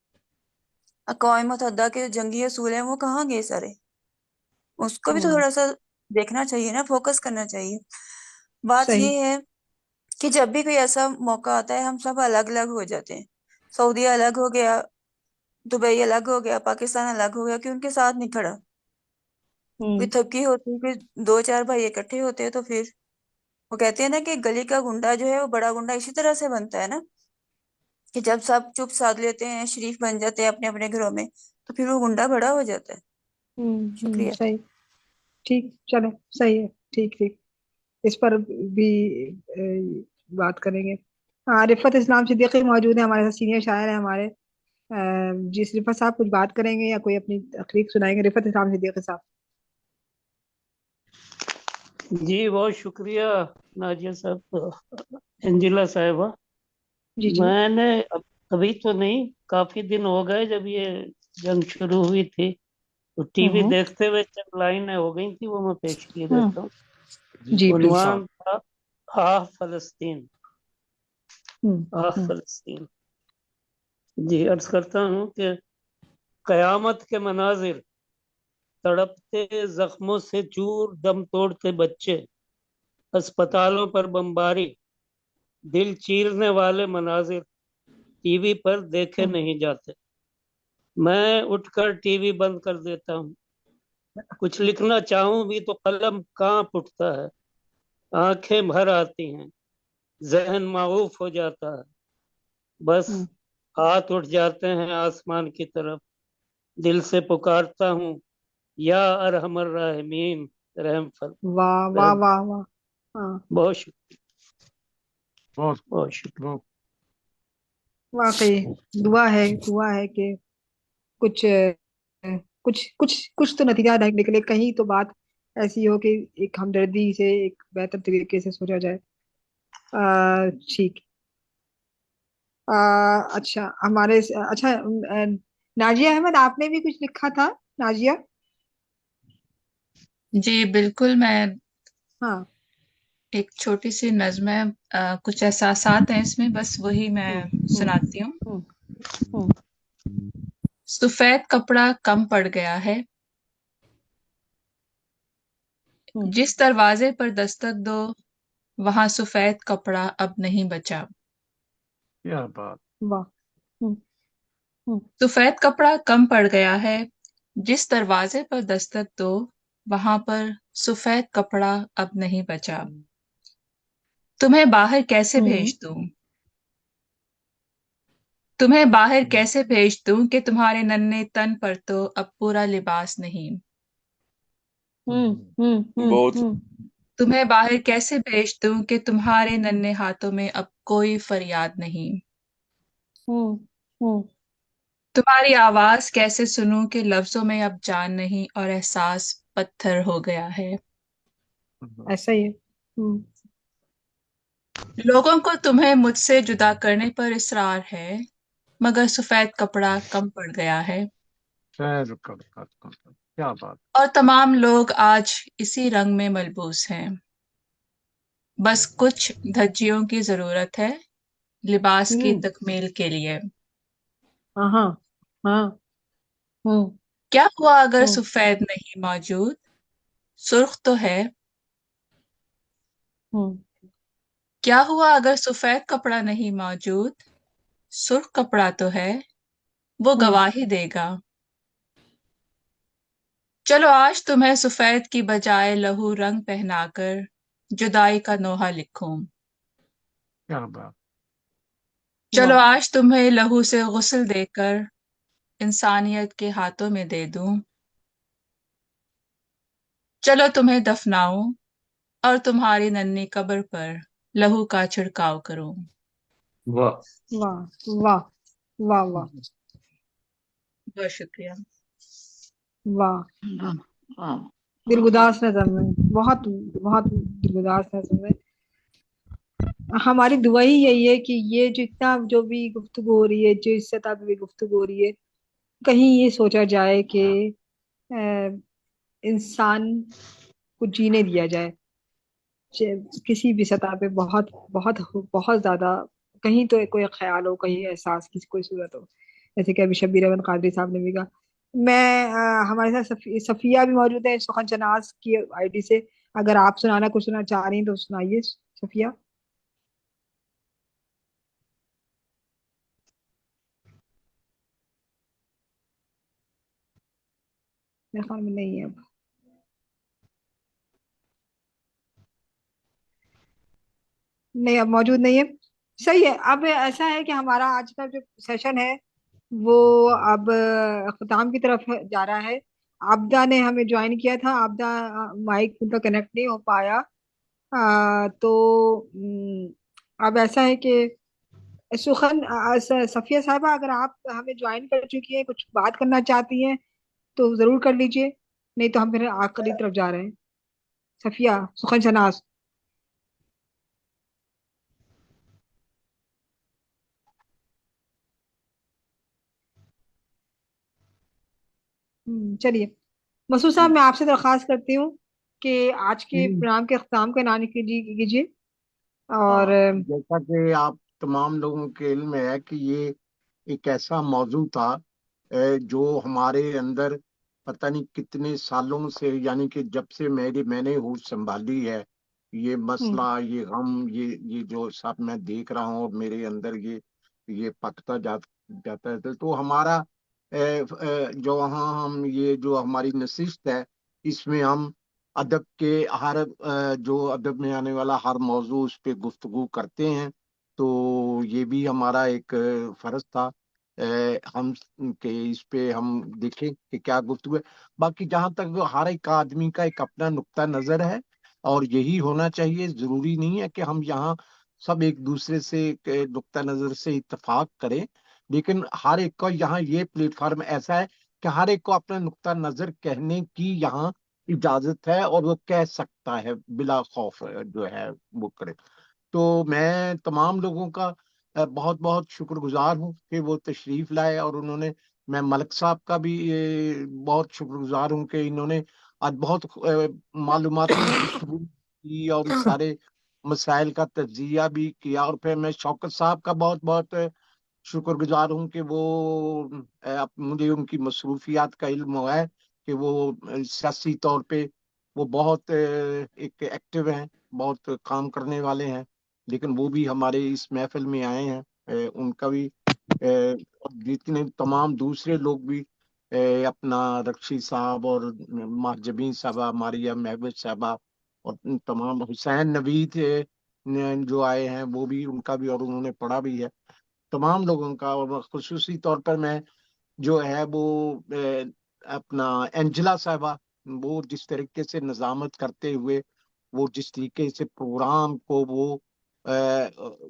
अक़वाम मुत्तहिदा के जो जंगी असूल हैं वो कहाँ गए सारे? उसको भी तो हम्म थोड़ा सा देखना चाहिए ना, फोकस करना चाहिए। बात सही। ये है कि जब भी कोई ऐसा मौका आता है हम सब अलग अलग हो जाते हैं। सऊदी अलग हो गया, दुबई अलग हो गया, पाकिस्तान अलग हो गया, कि उनके साथ नहीं खड़ा। कोई हम्म थपकी होती है, कोई दो चार भाई इकट्ठे होते हैं, तो फिर वो कहते हैं ना कि गली का गुंडा जो है वो बड़ा गुंडा इसी तरह से बनता है ना, कि जब सब चुप साध लेते हैं, शरीफ बन जाते हैं अपने अपने घरों में, तो फिर वो गुंडा बड़ा हो जाता है। शुक्रिया। सही। ठीक, चलो, सही है। ठीक ठीक, इस पर भी बात करेंगे। हाँ, रिफत इस्लाम सिद्दीकी मौजूद है हमारे साथ, सीनियर शायर है हमारे। जी रिफत साहब कुछ बात करेंगे या कोई अपनी तकरीर सुनाएंगे? रिफत इस्लाम सिद्दीकी साहब। जी बहुत शुक्रिया नाजिया साहब, एंजिला साहिबा। जी जी। मैंने अभी तो नहीं, काफी दिन हो गए जब ये जंग शुरू हुई थी, तो टीवी हम्म देखते हुए चंद लाइनें हो गई थी, वो मैं पेश किए देता हूँ। जी जी प्लीज प्लीज। उन्वान था आह फलस्तीन, आह हम्म फलस्तीन। जी अर्ज करता हूँ कि कयामत के मनाजिर, तड़पते जख्मों से चूर, दम तोड़ते बच्चे, अस्पतालों पर बमबारी, दिल चीरने वाले मनाजिर टीवी पर देखे हम्म नहीं जाते। मैं उठकर टीवी बंद कर देता हूँ। कुछ लिखना चाहूं भी तो कलम कांप उठता है, आंखें भर आती हैं, जहन माऊफ हो जाता है। बस हम्म। हाथ उठ जाते हैं आसमान की तरफ, दिल से पुकारता हूँ, या अरहमर राहिमीन, रहम फर वाह वाह रहम। वाह वाह। हाँ, बहुत शुक्रिया, बहुत बहुत शुक्रिया। बहुत वाकई दुआ है कि कुछ कुछ तो नतीजा निकले, कहीं तो बात ऐसी हो कि एक हमदर्दी से एक बेहतर तरीके से सोचा जाए। ठीक। अच्छा हमारे अच्छा नाजिया अहमद, आपने भी कुछ लिखा था नाजिया? जी बिल्कुल, मैं हाँ। एक छोटी सी नज्म है, कुछ एहसासात हैं इसमें, बस वही मैं सुनाती हूँ। हम्म। सफेद कपड़ा कम पड़ गया है, जिस दरवाजे पर दस्तक दो वहां सफेद कपड़ा अब नहीं बचा। क्या बात। वाह। सफेद कपड़ा कम पड़ गया है, जिस दरवाजे पर दस्तक दो वहां पर सफेद कपड़ा अब नहीं बचा। तुम्हें बाहर कैसे भेज दूं? तुम्हें बाहर कैसे भेज दूं कि तुम्हारे नन्हे तन पर तो अब पूरा लिबास नहीं। बहुत तुम्हें बाहर कैसे भेज दूं कि तुम्हारे नन्हे हाथों में अब कोई फरियाद नहीं। तुम्हारी आवाज कैसे सुनूं कि लफ्जों में अब जान नहीं और एहसास पत्थर हो गया है। ऐसा ही है। लोगों को तुम्हें मुझसे जुदा करने पर इसरार है, मगर सफेद कपड़ा कम पड़ गया है। क्या बात। और तमाम लोग आज इसी रंग में मलबूस हैं। बस कुछ धज्जियों की जरूरत है लिबास की तकमील के लिए। हाँ हाँ। क्या हुआ अगर सफेद नहीं मौजूद? सुर्ख तो है। क्या हुआ अगर सफेद कपड़ा नहीं मौजूद? सुर्ख कपड़ा तो है, वो गवाही देगा। चलो आज तुम्हें सफेद की बजाय लहू रंग पहनाकर जुदाई का नोहा लिखूं। क्या बात। चलो आज तुम्हें लहू से गुस्ल देकर इंसानियत के हाथों में दे दूं। चलो तुम्हें दफनाऊं और तुम्हारी नन्ही कब्र पर लहू का छिड़काव करूं। वाह वाह वाह वाह वाह। बहुत शुक्रिया। वाह। दिलगुदास नज़म है, बहुत बहुत दिलगुदास नज़म है। हमारी दुआ ही यही है कि ये जो इतना जो भी गुफ्तगू हो रही है, जो इस सतह पे भी गुफ्तगू हो रही है, कहीं ये सोचा जाए कि इंसान को जीने दिया जाए किसी भी सतह पे। बहुत बहुत बहुत ज्यादा कहीं तो कोई ख्याल हो, कहीं एहसास की कोई सूरत हो, जैसे कि अभी शब्बीर अहमद कादरी साहब ने भी कहा। मैं हमारे साथ सफिया भी मौजूद है सुखन शनाज की आईडी से। अगर आप सुनाना कुछ सुना चाह रही हैं तो सुनाइए सफिया। मेरे ख्याल में नहीं है अब। नहीं, अब मौजूद नहीं है। सही है। अब ऐसा है कि हमारा आज का जो सेशन है वो अब अख्ताम की तरफ जा रहा है। आपदा ने हमें ज्वाइन किया था। आपदा माइक उनका कनेक्ट नहीं हो पाया। तो अब ऐसा है कि सुखन सफिया साहबा, अगर आप हमें ज्वाइन कर चुकी हैं, कुछ बात करना चाहती हैं तो जरूर कर लीजिए, नहीं तो हम फिर आखिरी तरफ जा रहे हैं। सफिया सुखन शनाज। चलिए मसूद साहब, मैं आपसे दरख्वास्त करती हूँ कि आज के प्रोग्राम के अख्ताम का ऐलान कीजिए। और हाँ, जैसा कि आप तमाम लोगों के इल्म में है कि ये एक ऐसा मौजू था जो हमारे अंदर पता नहीं कितने सालों से, यानी कि जब से मैंने होश संभाली है, ये मसला, ये गम, ये जो सब मैं देख रहा हूँ और मेरे अंदर ये पकता जाता है। तो हमारा जो वहाँ हम ये जो हमारी नशिस्त है, इसमें हम अदब के हर जो अदब में आने वाला हर मौजू उस पे गुफ्तगू करते हैं। तो ये भी हमारा एक फर्ज था हम के इस पे हम देखें कि क्या गुफ्तगू है। बाकी जहां तक हर एक आदमी का एक अपना नुक्ता नजर है और यही होना चाहिए। जरूरी नहीं है कि हम यहाँ सब एक दूसरे से एक नुक्ता नजर से इत्तेफाक करें, लेकिन हर एक का यहाँ ये प्लेटफॉर्म ऐसा है कि हर एक को अपना नुक्ता नजर कहने की यहाँ इजाजत है और वो कह सकता है बिला खौफ जो है वो करे। तो मैं तमाम लोगों का बहुत बहुत शुक्रगुजार हूँ कि वो तशरीफ लाए, और उन्होंने, मैं मलिक साहब का भी बहुत शुक्रगुजार हूँ कि इन्होंने आज बहुत मालूमाती गुफ्तगू की और इस सारे मसाइल का तज्जिया भी किया। और फिर मैं शौकत साहब का बहुत बहुत शुक्रगुजार हूँ कि वो मुझे उनकी मसरूफियात का इल्म है कि वो सियासी तौर पे वो बहुत एक एक्टिव हैं, बहुत काम करने वाले हैं, लेकिन वो भी हमारे इस महफिल में आए हैं। उनका भी जितने तमाम दूसरे लोग भी अपना रक्षी साहब और माहजबीन साहबा, मारिया महबूब साहबा, और तमाम हुसैन नवीद जो आए हैं वो भी, उनका भी, और उन्होंने पढ़ा भी है, तमाम लोगों का। और खुसूसी तौर पर मैं जो है वो अपना एंजिला साहबा, वो जिस तरीके से निजामत करते हुए, वो जिस तरीके से प्रोग्राम को वो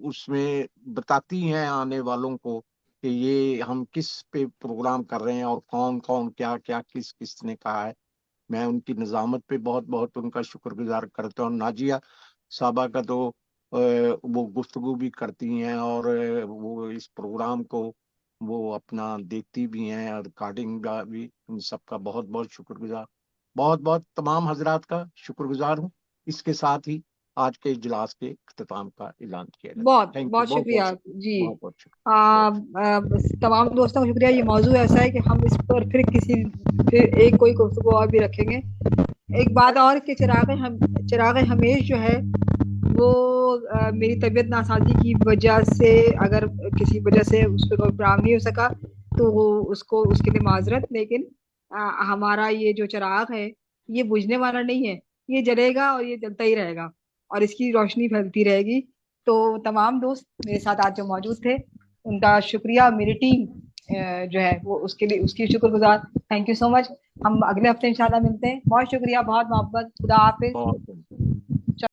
उसमें बताती हैं आने वालों को कि ये हम किस पे प्रोग्राम कर रहे हैं और कौन कौन क्या क्या किस किस ने कहा है। मैं उनकी निजामत पे बहुत बहुत उनका शुक्रगुजार करता हूँ। नाजिया साहबा का तो वो गुफ्तगू भी करती हैं और वो इस प्रोग्राम को वो अपना देखती भी हैं और रिकॉर्डिंग का भी, इन सब का बहुत बहुत शुक्रगुजार, बहुत बहुत तमाम हजरात का शुक्रगुजार हूँ। इसके साथ ही आज के इजलास के इख्तिताम का ऐलान किया जाता है। बहुत थैंक यू, बहुत बहुत बहुत शुक्रिया शुक्रिया, जी। बहुत बहुत शुक्रिया। बस तमाम दोस्तों का शुक्रिया। ये मौजू ऐसा है कि हम इस पर फिर एक कोई गुफ्तगू और भी रखेंगे। एक बात और कि चिराग हमेश जो है वो मेरी तबीयत नासाजी की वजह से, अगर किसी वजह से उस पर कोई प्रोग्राम नहीं हो सका तो वो उसको उसके लिए माजरत, लेकिन हमारा ये जो चिराग है ये बुझने वाला नहीं है, ये जलेगा और ये जलता ही रहेगा और इसकी रोशनी फैलती रहेगी। तो तमाम दोस्त मेरे साथ आज जो मौजूद थे उनका शुक्रिया, मेरी टीम जो है वो उसके लिए उसकी शुक्रगुजार। Thank you so much. हम अगले हफ्ते इंशाल्लाह मिलते हैं। बहुत शुक्रिया, बहुत मोहब्बत, खुदा हाफिज।